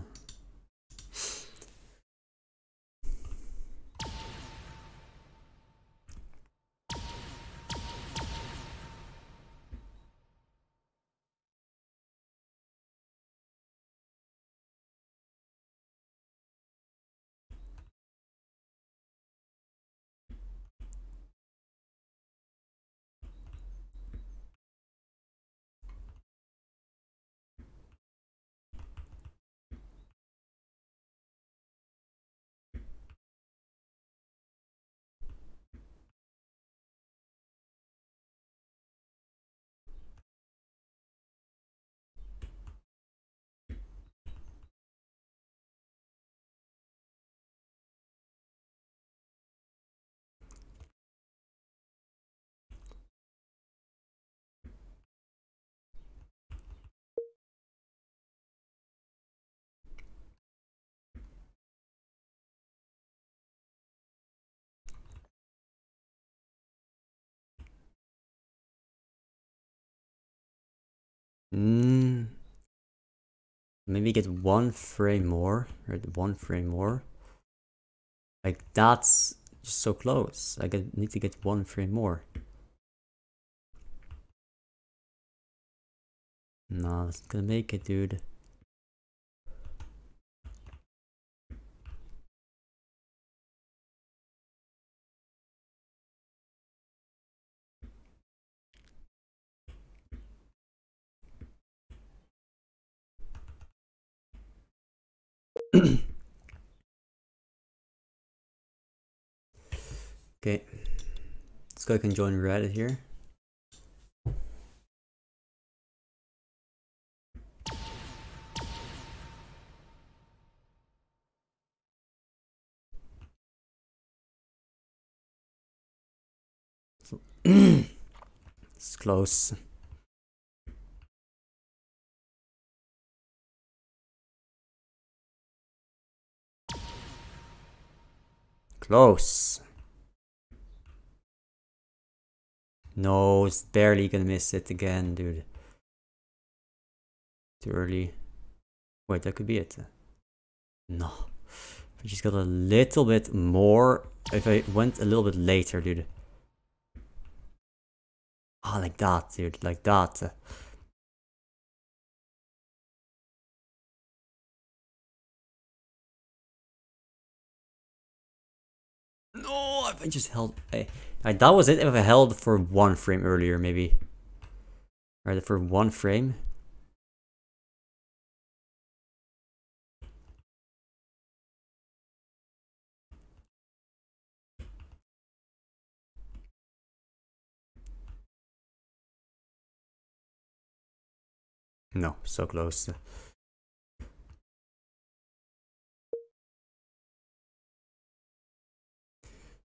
Maybe get 1 frame more, or 1 frame more. Like that's just so close. Need to get 1 frame more. No, that's not gonna make it, dude. Okay, this guy can join Reddit here. It's close. Close. No, it's barely gonna miss it again, dude. Too early. Wait, that could be it. No. If I just got a little bit more. If I went a little bit later, dude. Ah, like that, dude. Like that. No, if I just held. That was it. If I held for 1 frame earlier, maybe. Right, for 1 frame. No, so close.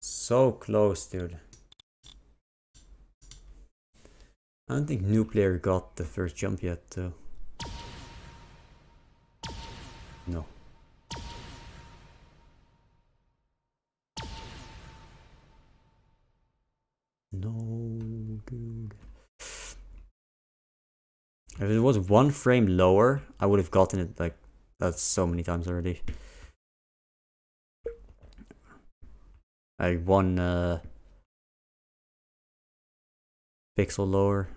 So close, dude. I don't think new player got the first jump yet, though. No. No, dude. If it was 1 frame lower, I would have gotten it like that so many times already. Like 1 pixel lower.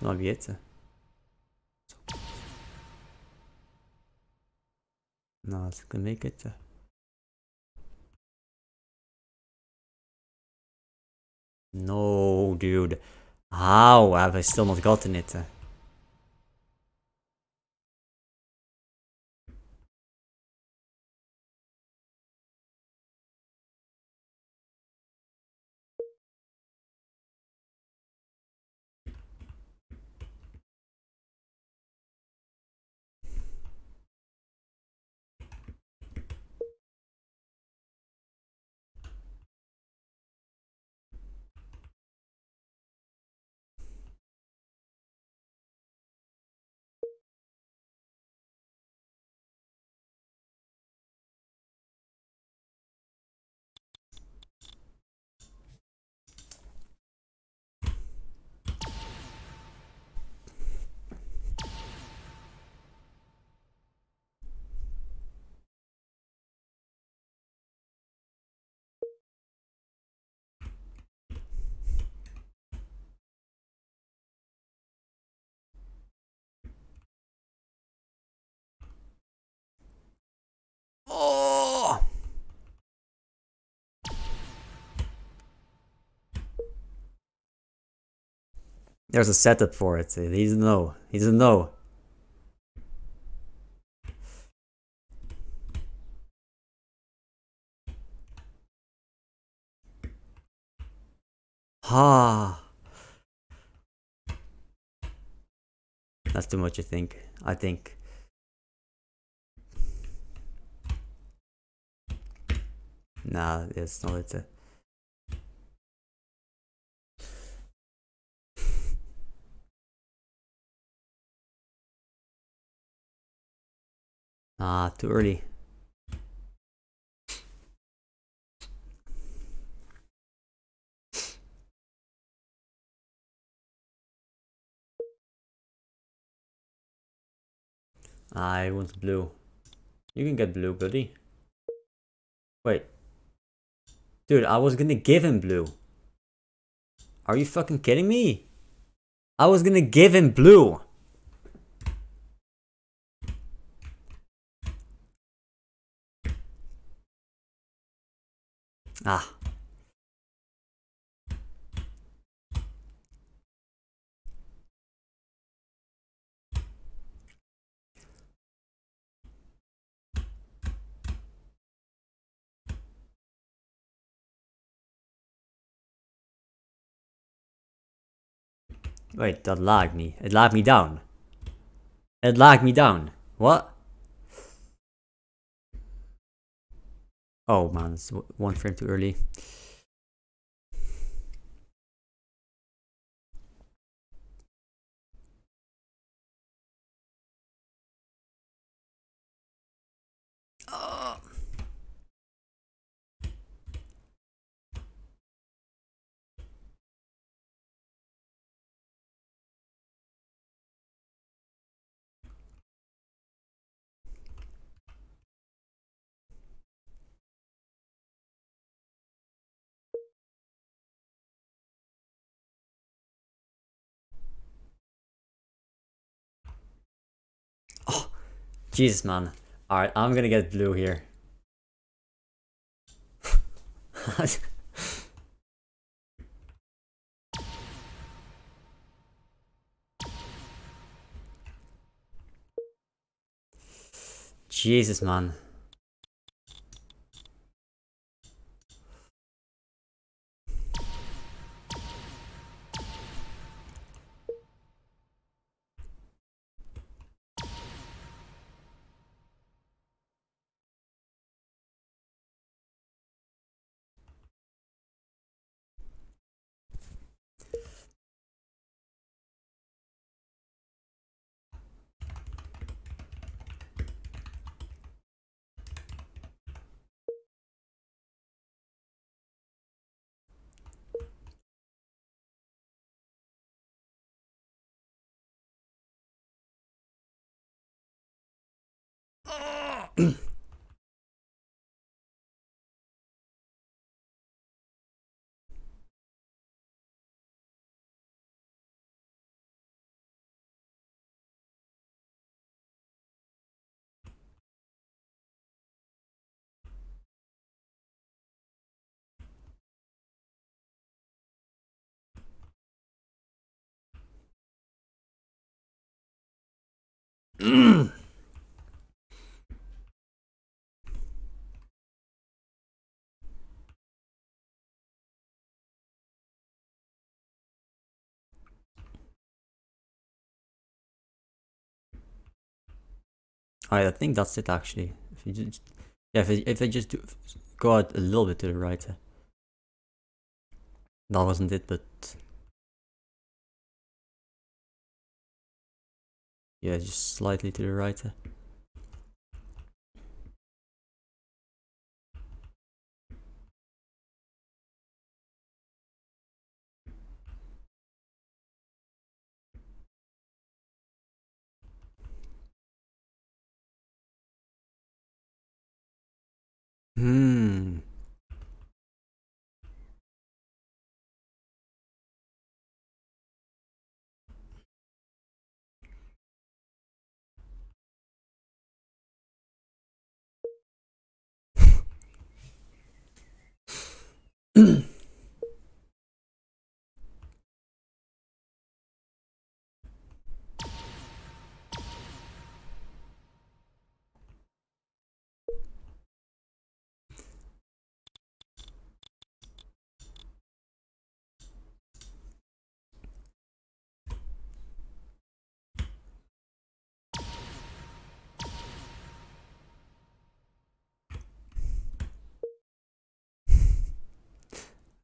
Not yet. No, it's gonna make it. No, dude. How have I still not gotten it? Oh! There's a setup for it. He doesn't know. He doesn't know. Ah. That's too much, I think. Nah, it's not it. Ah, too early. I want blue. You can get blue, buddy. Wait. Dude, I was gonna give him blue. Are you fucking kidding me? I was gonna give him blue. Ah. Wait, that lagged me. It lagged me down. It lagged me down. What? Oh man, it's one frame too early. Oh, Jesus, man. Alright, I'm gonna get blue here. Jesus, man. Alright, I think that's it actually. If you just, yeah, if I just go out a little bit to the right. That wasn't it, but yeah, just slightly to the right. Hmm.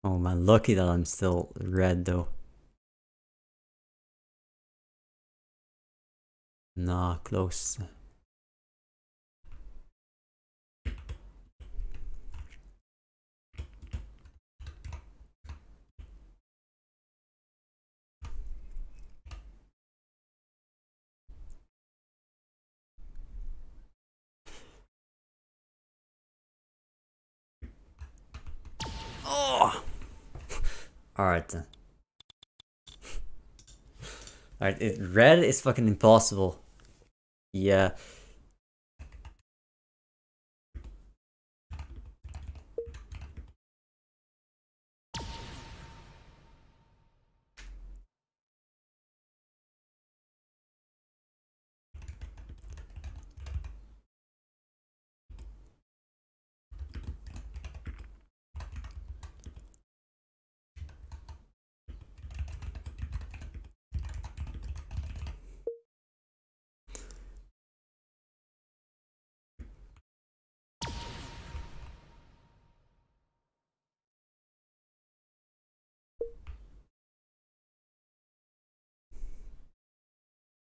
Oh man, lucky that I'm still red though. Nah, close. Oh! Alright then. Alright, red is fucking impossible. Yeah.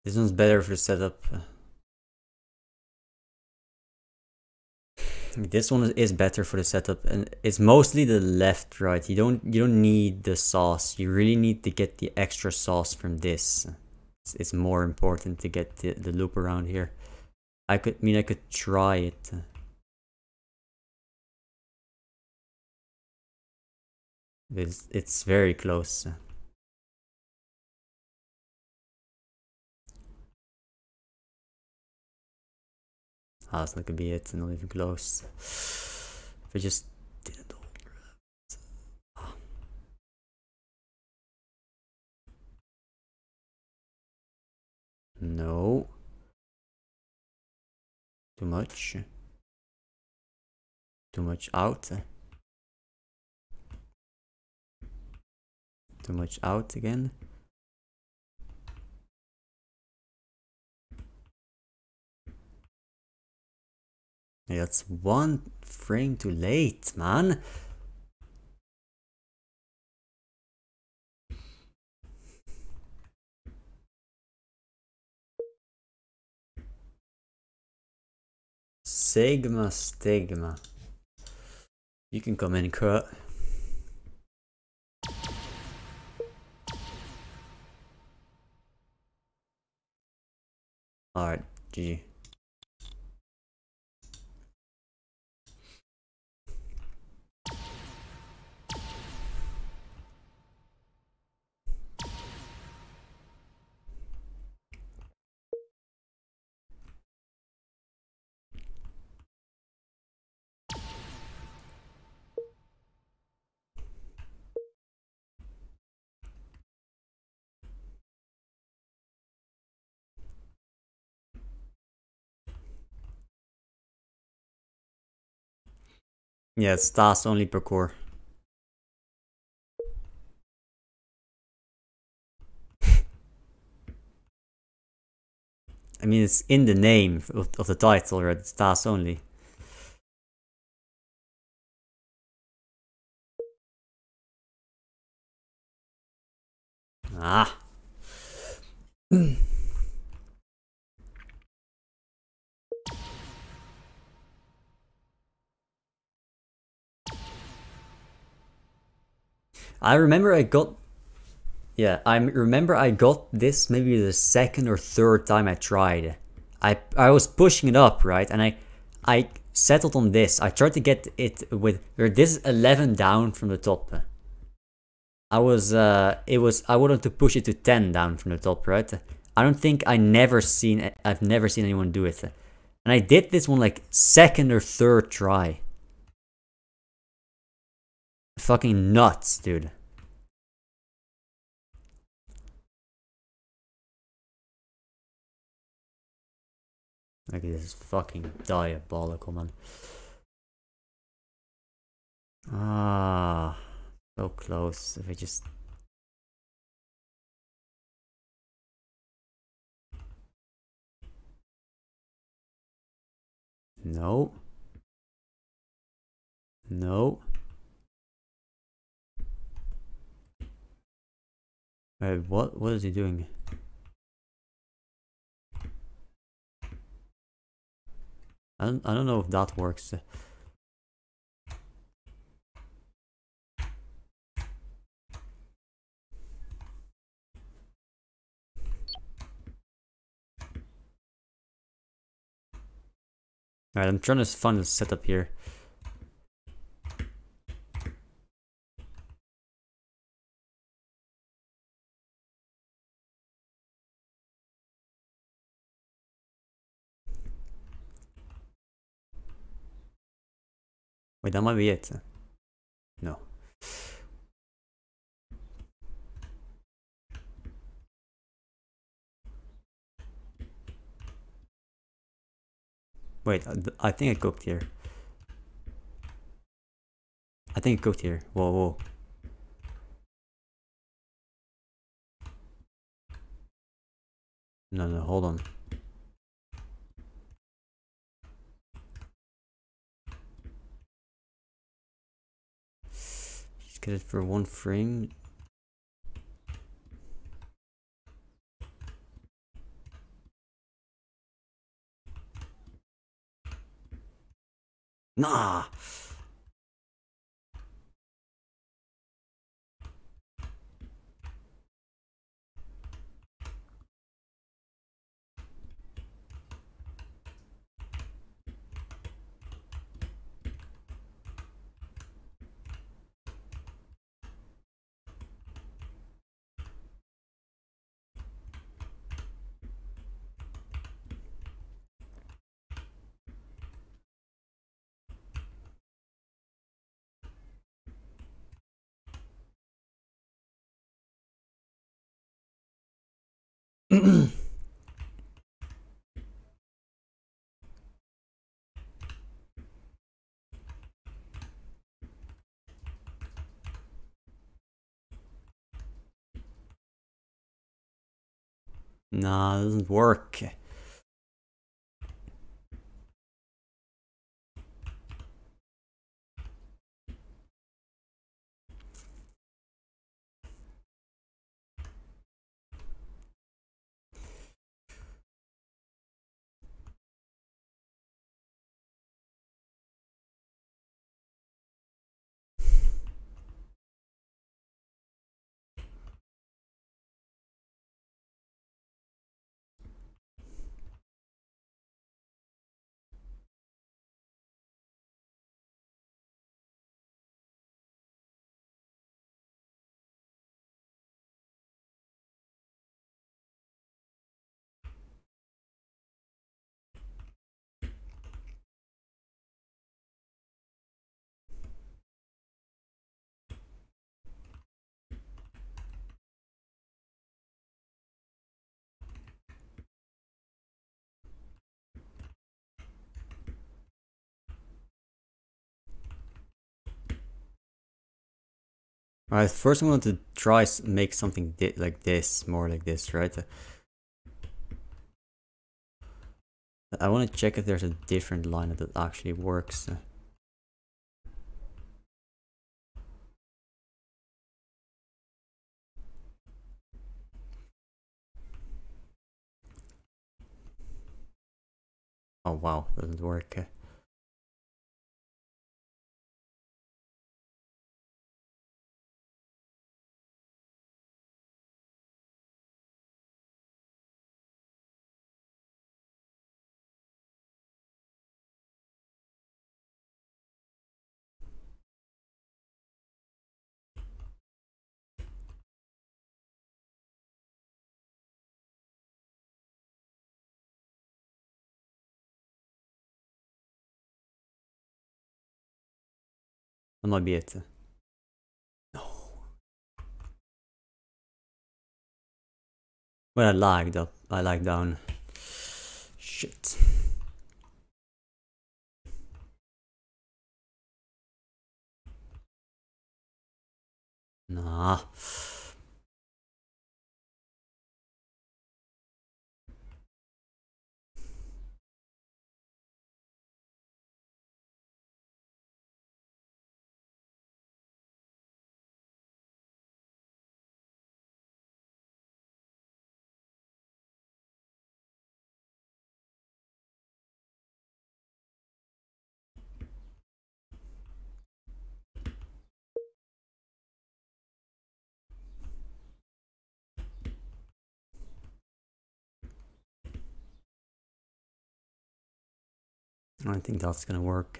This one's better for setup. This one is better for the setup, and it's mostly the left, right. You don't need the sauce. You really need to get the extra sauce from this. It's more important to get the loop around here. I could try it. It's very close. Ah, it's not gonna be it. Not even close. If I just did it all. No. Too much. Too much out. Too much out again. Yeah, that's one frame too late, man. Sigma stigma. You can come in, Kurt. Alright, GG. Yeah, it's task only parkour. I mean, it's in the name of the title, right? It's task only. Ah. I remember I got... Yeah, I remember I got this maybe the second or third time I tried. I was pushing it up, right? And I settled on this. I tried to get it with... This is 11 down from the top. I wanted to push it to 10 down from the top, right? I don't think I've never seen anyone do it. And I did this one like second or third try. Fucking nuts, dude. Like, this is fucking diabolical, man. Ah, so close. If I just... No. No. Wait, what is he doing? I don't know if that works. Alright, I'm trying to find the setup here. Wait, that might be it. No. Wait, I think I cooked here. I think I cooked here. Whoa, whoa. No, no, hold on. Just get it for 1 frame. Nah! Nah, it doesn't work. Alright, first I'm going to try make something like this, more like this, right? I want to check if there's a different line that actually works. Oh wow, doesn't work. That might be it. No. Well, I lagged up. I lagged down. Shit. Nah. I think that's gonna work.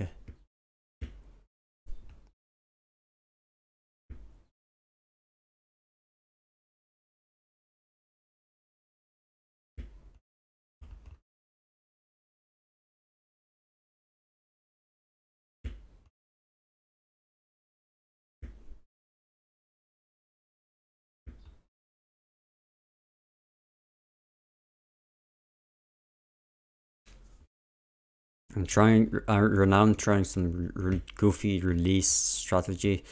I'm trying, now I'm trying some goofy release strategy.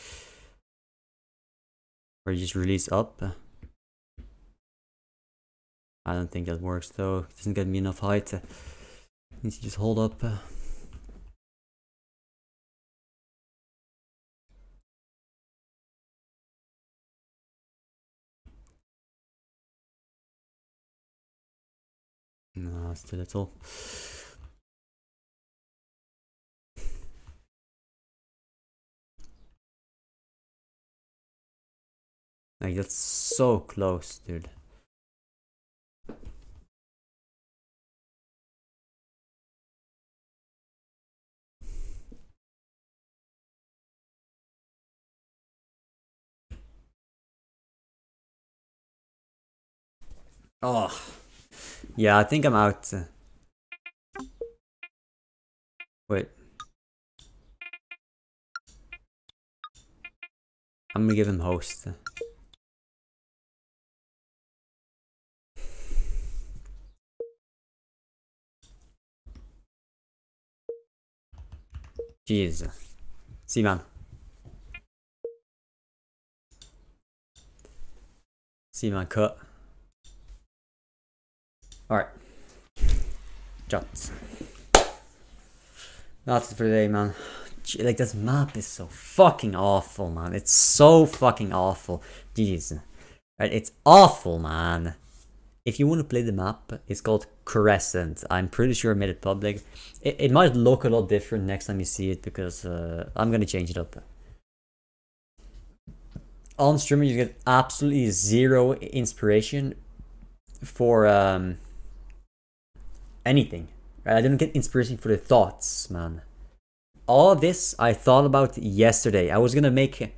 Where you just release up. I don't think that works though. It doesn't get me enough height. Needs to just hold up. No, it's too little. Like, that's so close, dude. Oh, yeah, I think I'm out. Wait. I'm gonna give him host. Jeez. See, man. See, man, cut. Alright. Shots. That's it for today, man. Like, this map is so fucking awful, man. It's so fucking awful. Jeez. Right, it's awful, man. If you want to play the map, it's called Crescent. I'm pretty sure I made it public. It might look a lot different next time you see it, because I'm gonna change it up. On stream, you get absolutely zero inspiration for anything. Right? I didn't get inspiration for the thoughts, man. All of this I thought about yesterday. I was gonna make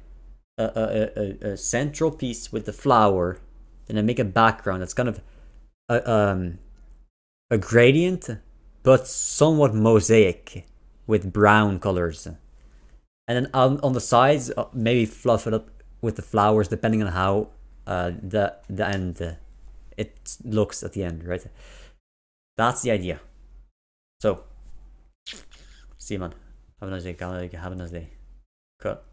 a central piece with the flower, then I make a background that's kind of a gradient, but somewhat mosaic with brown colors, and then on the sides maybe fluff it up with the flowers, depending on how the end it looks at the end, right? That's the idea. So, see you, man. Have a nice day. Have a nice day. Cut.